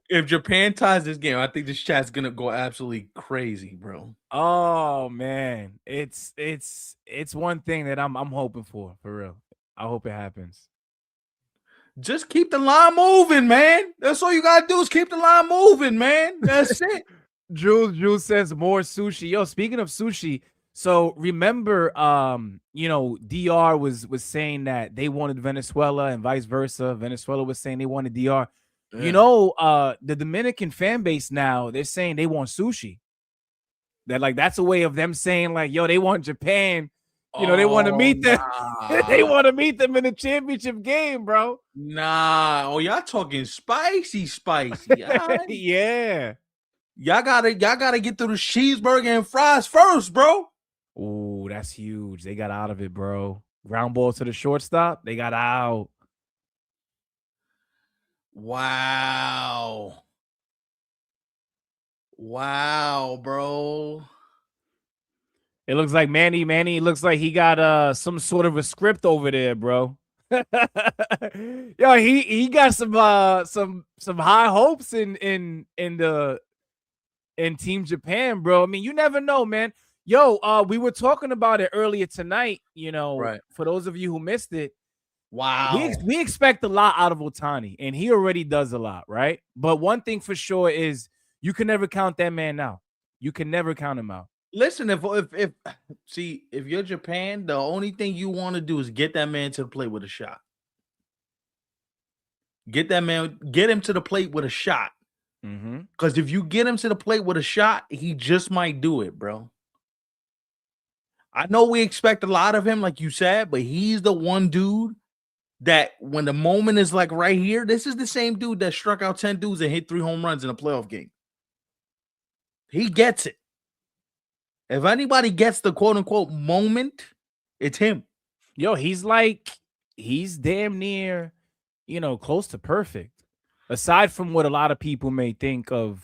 If Japan ties this game, I think this chat's gonna go absolutely crazy, bro. Oh man, it's one thing that I'm hoping for real. I hope it happens. Just keep the line moving, man. That's all you gotta do is keep the line moving, man. That's it. Jules says more sushi. Yo, speaking of sushi, so remember, DR was saying that they wanted Venezuela and vice versa. Venezuela was saying they wanted DR. Yeah. The Dominican fan base now, they're saying they want sushi. That's a way of them saying like, yo, they want Japan. They want to meet them. They want to meet them in the championship game, bro. Nah. Oh, y'all talking spicy. Yeah. Y'all gotta get through the cheeseburger and fries first, bro. Ooh, that's huge. They got out of it, bro. Ground ball to the shortstop. They got out. Wow, bro. It looks like Manny looks like he got some sort of a script over there, bro. Yo, he got some high hopes in Team Japan, bro. I mean, you never know, man. Yo, we were talking about it earlier tonight, right. For those of you who missed it. Wow. We expect a lot out of Otani, and he already does a lot, right? But one thing for sure is you can never count that man out. You can never count him out. Listen, if you're Japan, the only thing you want to do is get that man to the plate with a shot. Get him to the plate with a shot. Because if you get him to the plate with a shot, he just might do it, bro. I know we expect a lot of him, like you said, but he's the one dude that when the moment is like right here, this is the same dude that struck out 10 dudes and hit 3 home runs in a playoff game. He gets it. If anybody gets the quote unquote moment, it's him. Yo, he's damn near, close to perfect. Aside from what a lot of people may think of,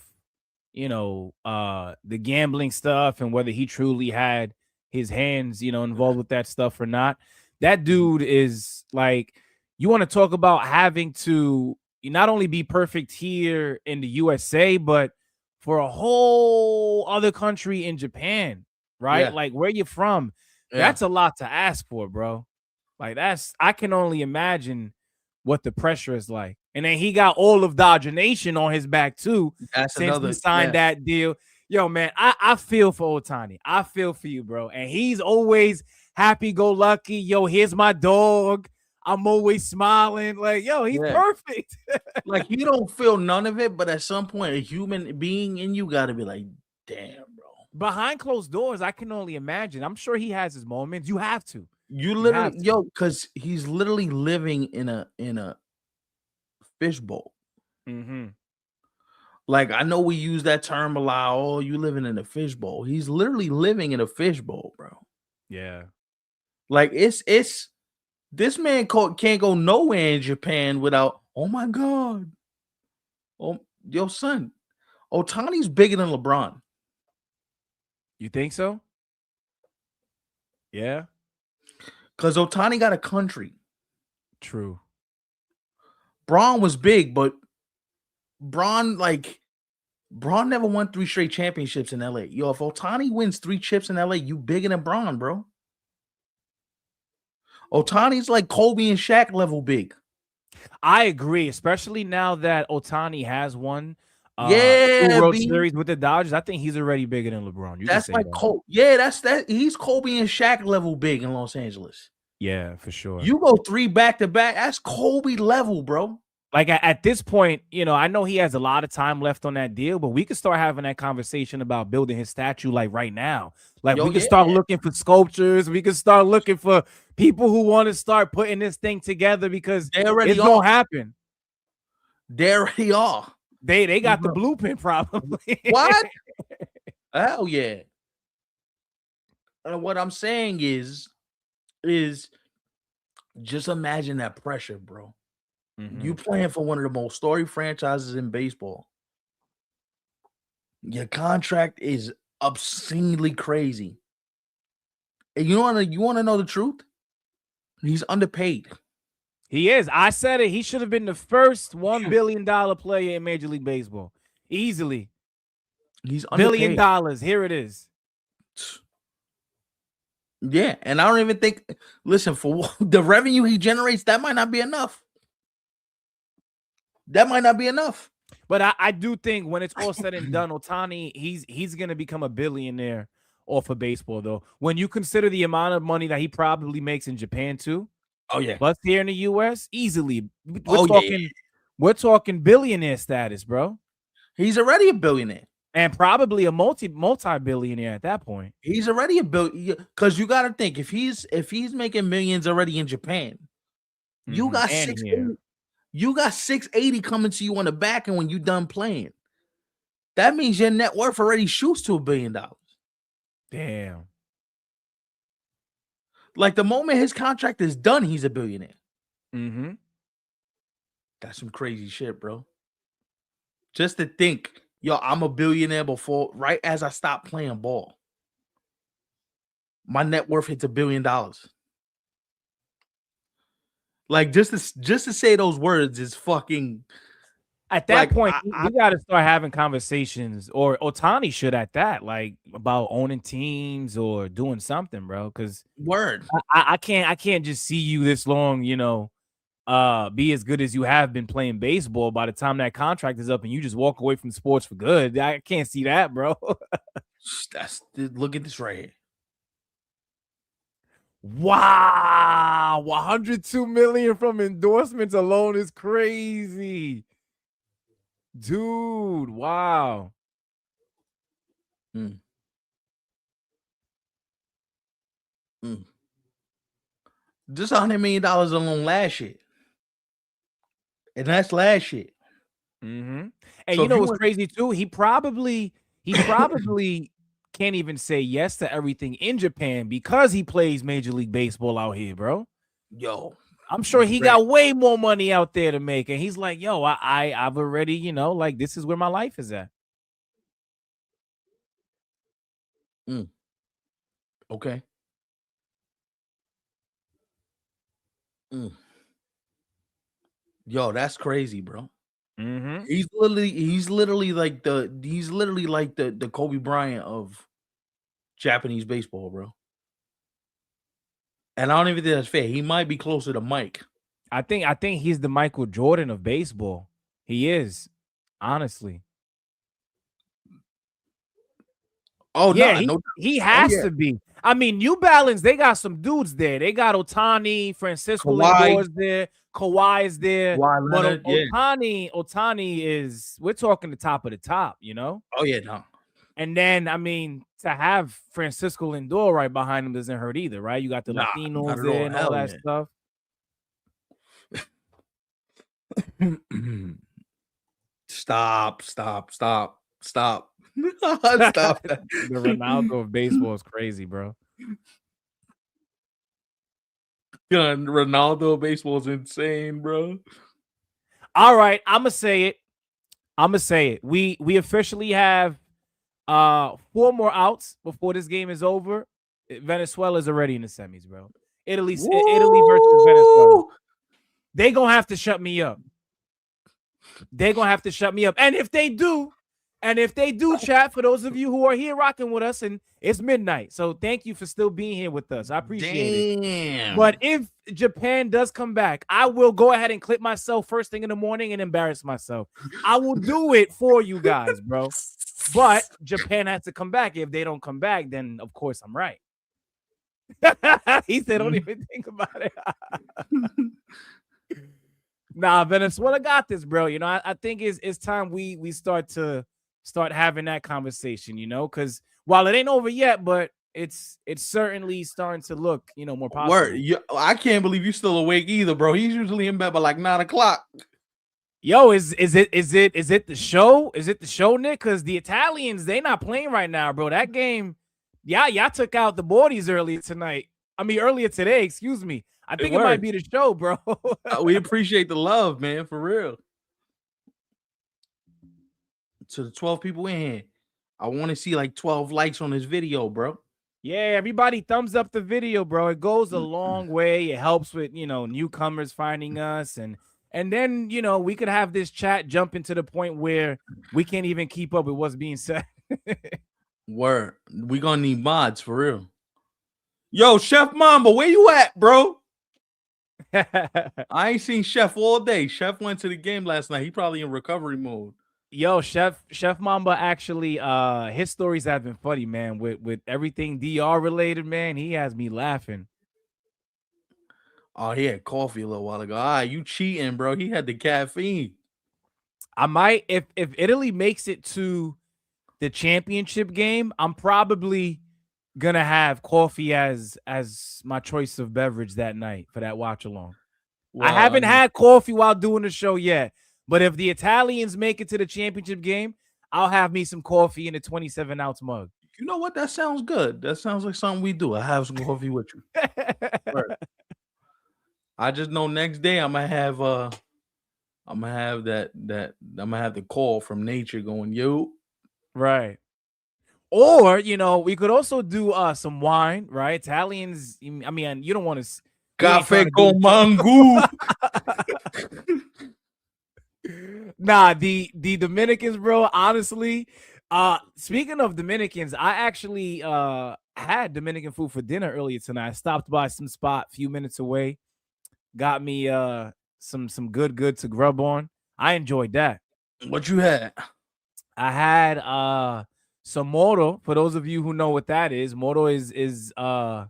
the gambling stuff and whether he truly had his hands, involved with that stuff or not. That dude is like, you want to talk about having to not only be perfect here in the USA, but for a whole other country in Japan, right? Yeah. Like where you from? Yeah. That's a lot to ask for, bro. Like I can only imagine what the pressure is like. And then he got all of Dodger Nation on his back too, That's since he another. signed Yeah. that deal. Yo, man, I feel for Otani. I feel for you, bro. And he's always happy-go-lucky. Yo, here's my dog. I'm always smiling. Like, yo, he's Yeah. perfect. Like you don't feel none of it, but at some point, a human being in you got to be like, damn, bro. Behind closed doors, I can only imagine. I'm sure he has his moments. You have to. You literally, because he's literally living in a fishbowl. Mm-hmm. Like I know we use that term a lot. Oh, you living in a fishbowl. He's literally living in a fishbowl, bro. Yeah. Like it's this man can't go nowhere in Japan without. Oh my god. Oh, yo, son. Otani's bigger than LeBron. You think so? Yeah. Because Otani got a country. True. Braun was big, but Braun never won 3 straight championships in LA. Yo, if Otani wins 3 chips in LA, you bigger than Braun, bro. Otani's like Kobe and Shaq level big. I agree, especially now that Otani has won 2 Yeah, World Series with the Dodgers. I think he's already bigger than LeBron. You that's can say like that. Kobe. Yeah, that's that. He's Kobe and Shaq level big in Los Angeles. Yeah, for sure. You go 3 back to back. That's Kobe level, bro. Like at this point, I know he has a lot of time left on that deal, but we could start having that conversation about building his statue like right now. Like we could start looking for sculptures. We could start looking for people who want to start putting this thing together because it's gonna happen. They already are. They got the blueprint probably. What? Hell yeah. And what I'm saying is just imagine that pressure, bro. Mm-hmm. You playing for one of the most storied franchises in baseball. Your contract is obscenely crazy. And you want to know the truth? He's underpaid. He is. I said it. He should have been the first $1 billion player in Major League Baseball. Easily. He's $1 billion. Here it is. Yeah, and I don't even think, listen, for the revenue he generates, that might not be enough. That might not be enough. But I do think when it's all said and done, Otani, he's going to become a billionaire off of baseball, though. When you consider the amount of money that he probably makes in Japan, too. Oh, yeah. Plus here in the U.S., easily. We're talking billionaire status, bro. He's already a billionaire. And probably a multi-billionaire at that point. He's already a billion, because you got to think, if he's making millions already in Japan, you got 680 coming to you on the back end when you done playing. That means your net worth already shoots to $1 billion. Damn. Like the moment his contract is done, he's a billionaire. Mm-hmm. That's some crazy shit, bro. Just to think, yo, I'm a billionaire before, right as I stop playing ball. My net worth hits $1 billion. Like just to say those words is fucking. At that point, we got to start having conversations, or Otani should at that, like about owning teams or doing something, bro. Because I can't just see you this long, be as good as you have been playing baseball. By the time that contract is up and you just walk away from sports for good, I can't see that, bro. Look at this right here. Wow, 102 million from endorsements alone is crazy. Dude, wow. Just $100 million alone last year. And that's last year. Mm-hmm. And So you if know you what's want, crazy too? He probably can't even say yes to everything in Japan because he plays Major League Baseball out here, bro. yo, I'm sure he Brett, got way more money out there to make, and he's like, "Yo, I've already, like this is where my life is at." mm, okay. Mm. Yo, that's crazy, bro. Mm-hmm. He's literally like the Kobe Bryant of Japanese baseball, bro. And I don't even think that's fair. He might be closer to Mike. I think he's the Michael Jordan of baseball. He is, honestly. Oh Yeah, no, he no. he Oh has yeah, to be. I mean, New Balance, they got some dudes there. They got Otani, Francisco Kawhi, Lindor's there, Kawhi is there, Kawhi but Leonard. Yeah. Otani is we're talking the top of the top. Oh yeah, no. And then I mean, to have Francisco Lindor right behind him doesn't hurt either, right? You got the Nah, not Latinos at there all. and all Hell that yeah. stuff. Stop, stop, stop, stop. Stop that. The Ronaldo of baseball is crazy, bro. Yeah, Ronaldo baseball is insane, bro. All right, I'm gonna say it. We officially have 4 more outs before this game is over. Venezuela is already in the semis, bro. Italy versus Venezuela. Woo! They gonna have to shut me up. And if they do, chat, for those of you who are here rocking with us, and it's midnight, so thank you for still being here with us. I appreciate it. But Damn. if Japan does come back, I will go ahead and clip myself first thing in the morning and embarrass myself. I will do it for you guys, bro. But Japan has to come back. If they don't come back, then of course I'm right. He said, "Don't even think about it." Nah, Venezuela got this, bro. I think it's time we start having that conversation. Because while it ain't over yet, but it's certainly starting to look more Word. possible. I can't believe you're still awake either, bro. He's usually in bed by like 9 o'clock. Yo, is it the show? Is it the show, Nick? Because the Italians, they not playing right now, bro. That game, y'all took out the boardies earlier today, excuse me. I think it might Word. be the show, bro. We appreciate the love, man, for real. To the 12 people in here, I want to see like 12 likes on this video, bro. Yeah, everybody thumbs up the video, bro. It goes a long way. It helps with, newcomers finding us, and then, we could have this chat jump into the point where we can't even keep up with what's being said. Word. We gonna need mods for real. Yo, Chef Mamba, where you at, bro? I ain't seen Chef all day. Chef went to the game last night. He probably in recovery mode. Yo, Chef Mamba, actually, his stories have been funny, man. With everything DR related, man, he has me laughing. Oh, he had coffee a little while ago. You cheating, bro. He had the caffeine. I might, if Italy makes it to the championship game, I'm probably gonna have coffee as my choice of beverage that night for that watch along. Well, I haven't had coffee while doing the show yet, but if the Italians make it to the championship game, I'll have me some coffee in a 27-ounce mug. You know what? That sounds good. That sounds like something we do. I have some coffee with you. Right. I just know next day I'm gonna have the call from nature going, yo. Right. Or, we could also do some wine, right? Italians, I mean, you don't want to. Cafe con mango. Nah, the Dominicans, bro, honestly, speaking of Dominicans, I actually had Dominican food for dinner earlier tonight. I stopped by some spot a few minutes away, got me some good to grub on. I enjoyed that. What you had? I had some moro. For those of you who know what that is, moro is what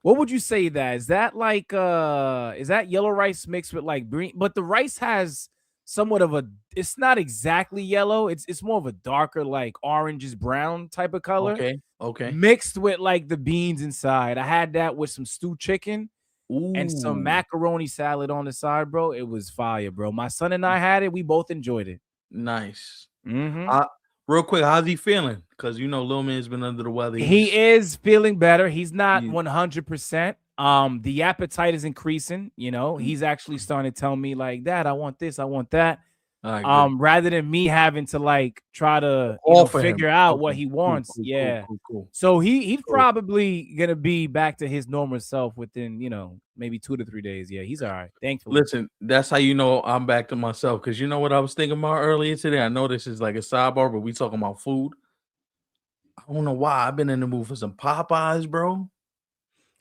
would you say that? Is that like is that yellow rice mixed with like green? But the rice has somewhat of it's not exactly yellow. It's more of a darker, like oranges brown type of color. Okay. Mixed with like the beans inside. I had that with some stewed chicken, and some Ooh, macaroni salad on the side, bro. It was fire, bro. My son and I had it. We both enjoyed it. nice. Mm-hmm. Real quick, how's he feeling? Because you know, Lil Man's been under the weather. He is feeling better. He's not He, 100%. The appetite is increasing. You know, he's actually starting to tell me like, "Dad, I want this, I want that." all right, good. Rather than me having to like try to, All for him. figure out what Okay, he cool, wants. cool, cool, Yeah. cool, cool, So he's cool. probably gonna be back to his normal self within, maybe 2 to 3 days. Yeah, he's all right. Thankfully. Listen, that's how you know I'm back to myself. Because you know what I was thinking about earlier today? I know this is like a sidebar, but we talking about food. I don't know why. I've been in the mood for some Popeyes, bro.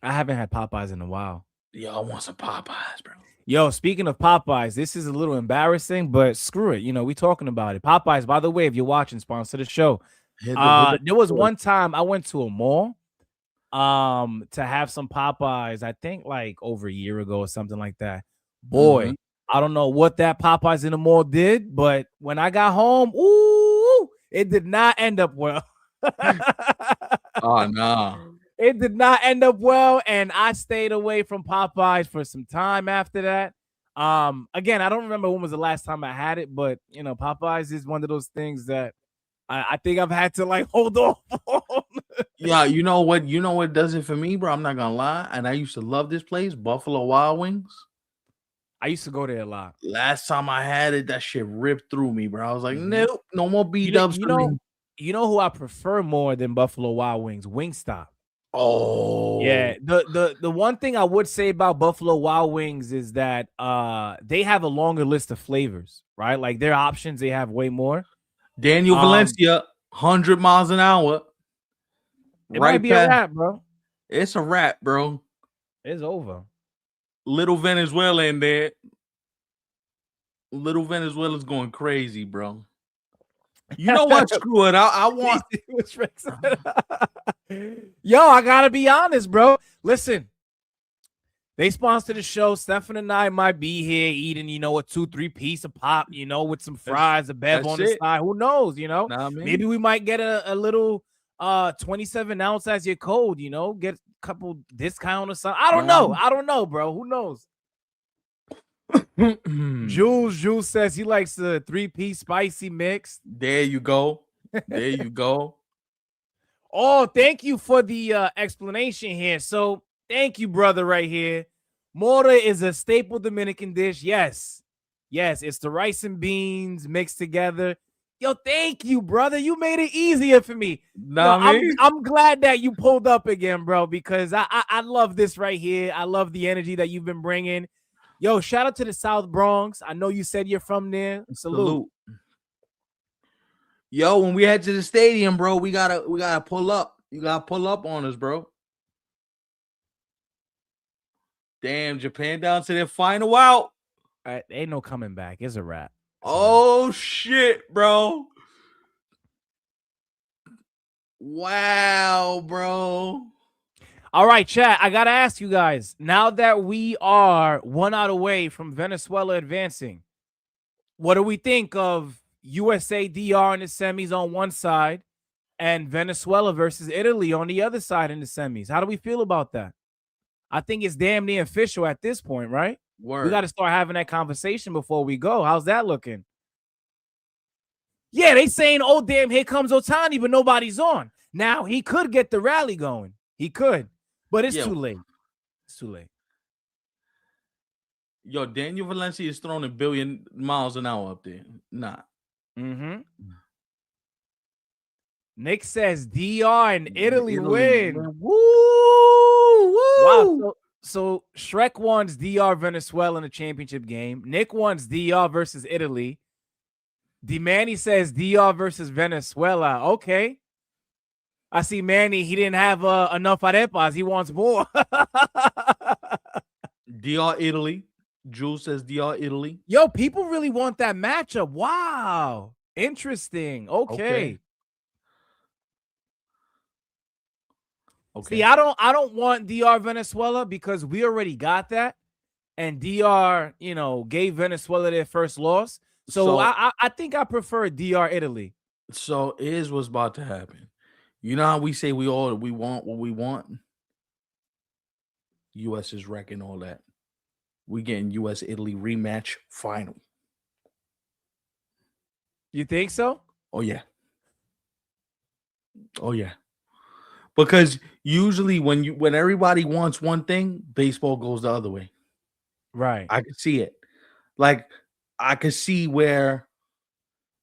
I haven't had Popeyes in a while. Yo, I want some Popeyes, bro. Yo, speaking of Popeyes, this is a little embarrassing, but screw it. We talking about it. Popeyes, by the way, if you're watching, sponsor the show. Hit the There was one time I went to a mall to have some Popeyes, I think like over a year ago or something like that. Boy, I don't know what that Popeyes in the mall did, but when I got home, ooh, it did not end up well. Oh, nah. It did not end up well, and I stayed away from Popeyes for some time after that. Again, I don't remember when was the last time I had it, but Popeyes is one of those things that I think I've had to like hold off on. Yeah, you know what? You know what does it for me, bro? I'm not gonna lie. And I used to love this place, Buffalo Wild Wings. I used to go there a lot. Last time I had it, that shit ripped through me, bro. I was like, Mhm. nope, no more B You know, dubs you for know, me. you know who I prefer more than Buffalo Wild Wings? Wingstop. Oh, Yeah, the one thing I would say about Buffalo Wild Wings is that they have a longer list of flavors, right? Like their options, they have way more. Daniel Um, Valencia, 100 miles an hour, it might right be a past. wrap, bro. It's a wrap, bro. It's over. Little Venezuela in there. Little Venezuela's going crazy, bro. You know what? Screw it. I want. Yo, I gotta be honest, bro. Listen, they sponsor the show. Stefan and I might be here eating, a 2-3 piece of pop, with some That's fries, a bev that's on the it. side. Who knows, Nah, I mean, Maybe we might get a little 27 ounce as your code, get a couple discount or something. I don't nah. know. I don't know, bro. Who knows? Jules says he likes the 3-piece spicy mix. There you go. There you go. Oh, thank you for the explanation here. So, thank you, brother, right here. Mora is a staple Dominican dish. Yes. Yes, it's the rice and beans mixed together. Yo, thank you, brother. You made it easier for me. Nah, I mean, I'm glad that you pulled up again, bro, because I love this right here. I love the energy that you've been bringing. Yo, shout out to the South Bronx. I know you said you're from there. Salute. salute. Yo, when we head to the stadium, bro, we gotta pull up. You gotta pull up on us, bro. Damn, Japan down to their final out. Ain't no coming back. It's a wrap. Oh shit, bro. Wow, bro. All right, chat. I gotta ask you guys. Now that we are 1 out away from Venezuela advancing, what do we think of USA DR in the semis on one side and Venezuela versus Italy on the other side in the semis? How do we feel about that? I think it's damn near official at this point, right? We got Word. to start having that conversation before we go. How's that looking? Yeah, they saying, oh, damn, here comes Otani, but nobody's on. Now, he could get the rally going. He could, but it's Yeah. too late. It's too late. Yo, Daniel Valencia is throwing a billion miles an hour up there. Nah. Mm-hmm. Nick says DR and Italy win. Woo! Woo! Wow. So Shrek wants DR Venezuela in the championship game. Nick wants DR versus Italy. Manny says DR versus Venezuela. Okay. I see Manny. He didn't have enough arepas. He wants more. DR Italy. Jules says DR Italy. Yo, people really want that matchup. Wow. Interesting. Okay. See, I don't want DR Venezuela because we already got that. And DR, gave Venezuela their first loss. So I think I prefer DR Italy. So here's what's about to happen. You know how we say we want what we want? U.S. is wrecking all that. We getting U.S. Italy rematch final. You think so? Oh yeah. Oh yeah. Because usually when everybody wants one thing, baseball goes the other way. Right. I can see it. Like I could see where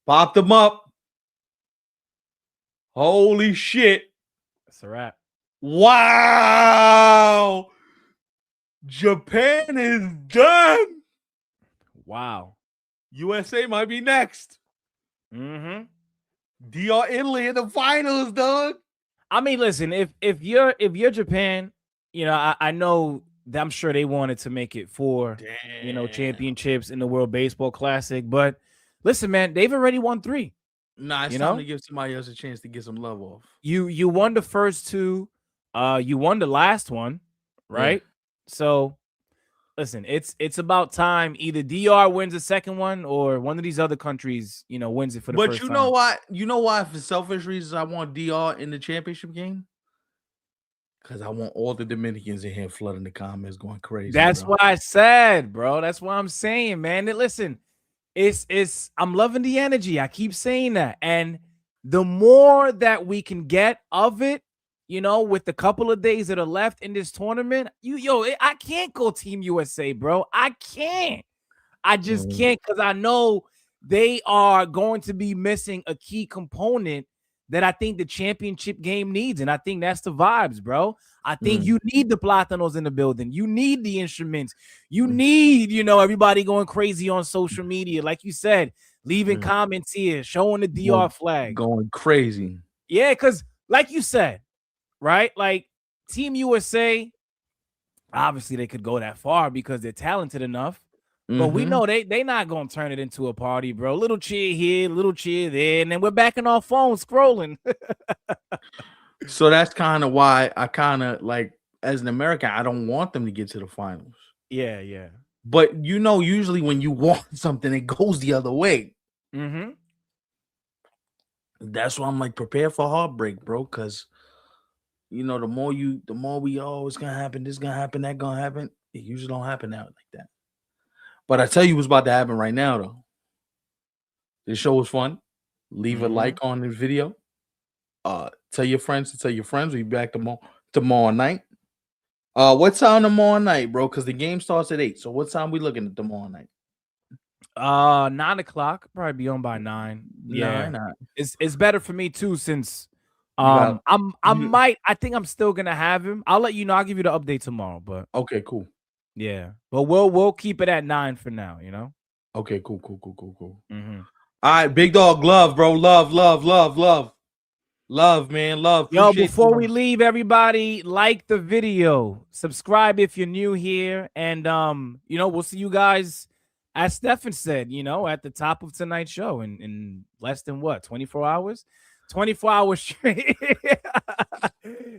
popped them up. Holy shit. That's a wrap. Wow. Japan is done. Wow. USA might be next. Mm-hmm. DR Italy in the finals, dog. I mean, listen, if you're Japan, you know, I know that I'm sure they wanted to make it for Damn. championships in the World Baseball Classic, but listen, man, they've already won 3. Nah, it's You time to know, give somebody else a chance to get some love off. you won the first 2, you won the last one, Yeah. right? So listen, it's about time either DR wins the second one or one of these other countries, wins it for the But first you know time. why? You know why? For selfish reasons, I want DR in the championship game. Because I want all the Dominicans in here flooding the comments, going crazy, That's bro. what I said, bro. That's what I'm saying, man. Listen, it's I'm loving the energy. I keep saying that. And the more that we can get of it, with the couple of days that are left in this tournament, I can't go Team USA, bro. I can't. I just Mm, can't, because I know they are going to be missing a key component that I think the championship game needs. And I think that's the vibes, bro. I think mm, you need the platanos in the building. You need the instruments. You mm, need, everybody going crazy on social media. Like you said, leaving mm. comments here, showing the DR Going, flag. going crazy. Yeah, because like you said, right? Like Team USA, obviously they could go that far because they're talented enough. But we Mm-hmm. know they not gonna turn it into a party, bro. Little cheer here, little cheer there, and then we're back in our phone scrolling. So that's kind of why I kind of like, as an American, I don't want them to get to the finals. Yeah, yeah. But usually when you want something, it goes the other way. Mm-hmm. That's why I'm like, prepare for heartbreak, bro. Because the more we it's gonna happen, this gonna happen, that gonna happen. It usually don't happen out like that. But I tell you what's about to happen right now, though. This show was fun. Leave a Mm-hmm. like on the video. Tell your friends to tell your friends. We'll be back tomorrow night. What time tomorrow night, bro? Because the game starts at 8. So what time we looking at tomorrow night? 9 o'clock. Probably be on by 9. Yeah. 9. It's better for me too, since You got you, I think I'm still gonna have him. I'll let you know. I'll give you the update tomorrow, but okay, cool. yeah. But we'll keep it at 9 for now. Okay, cool. Mm-hmm. All right, big dog, love, bro. Love, man. Love. Yo, Appreciate before we you. leave, everybody, like the video, subscribe if you're new here, and we'll see you guys, as Stefan said, at the top of tonight's show in less than 24 hours? 24 hours straight.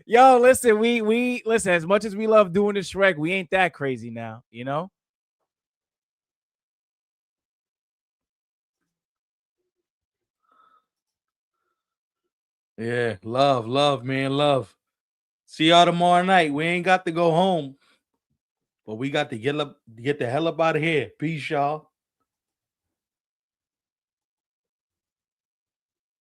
Yo, listen, we listen, as much as we love doing this Shrek, we ain't that crazy now. Yeah, love, man, love. See y'all tomorrow night. We ain't got to go home, but we got to get the hell up out of here. Peace, y'all.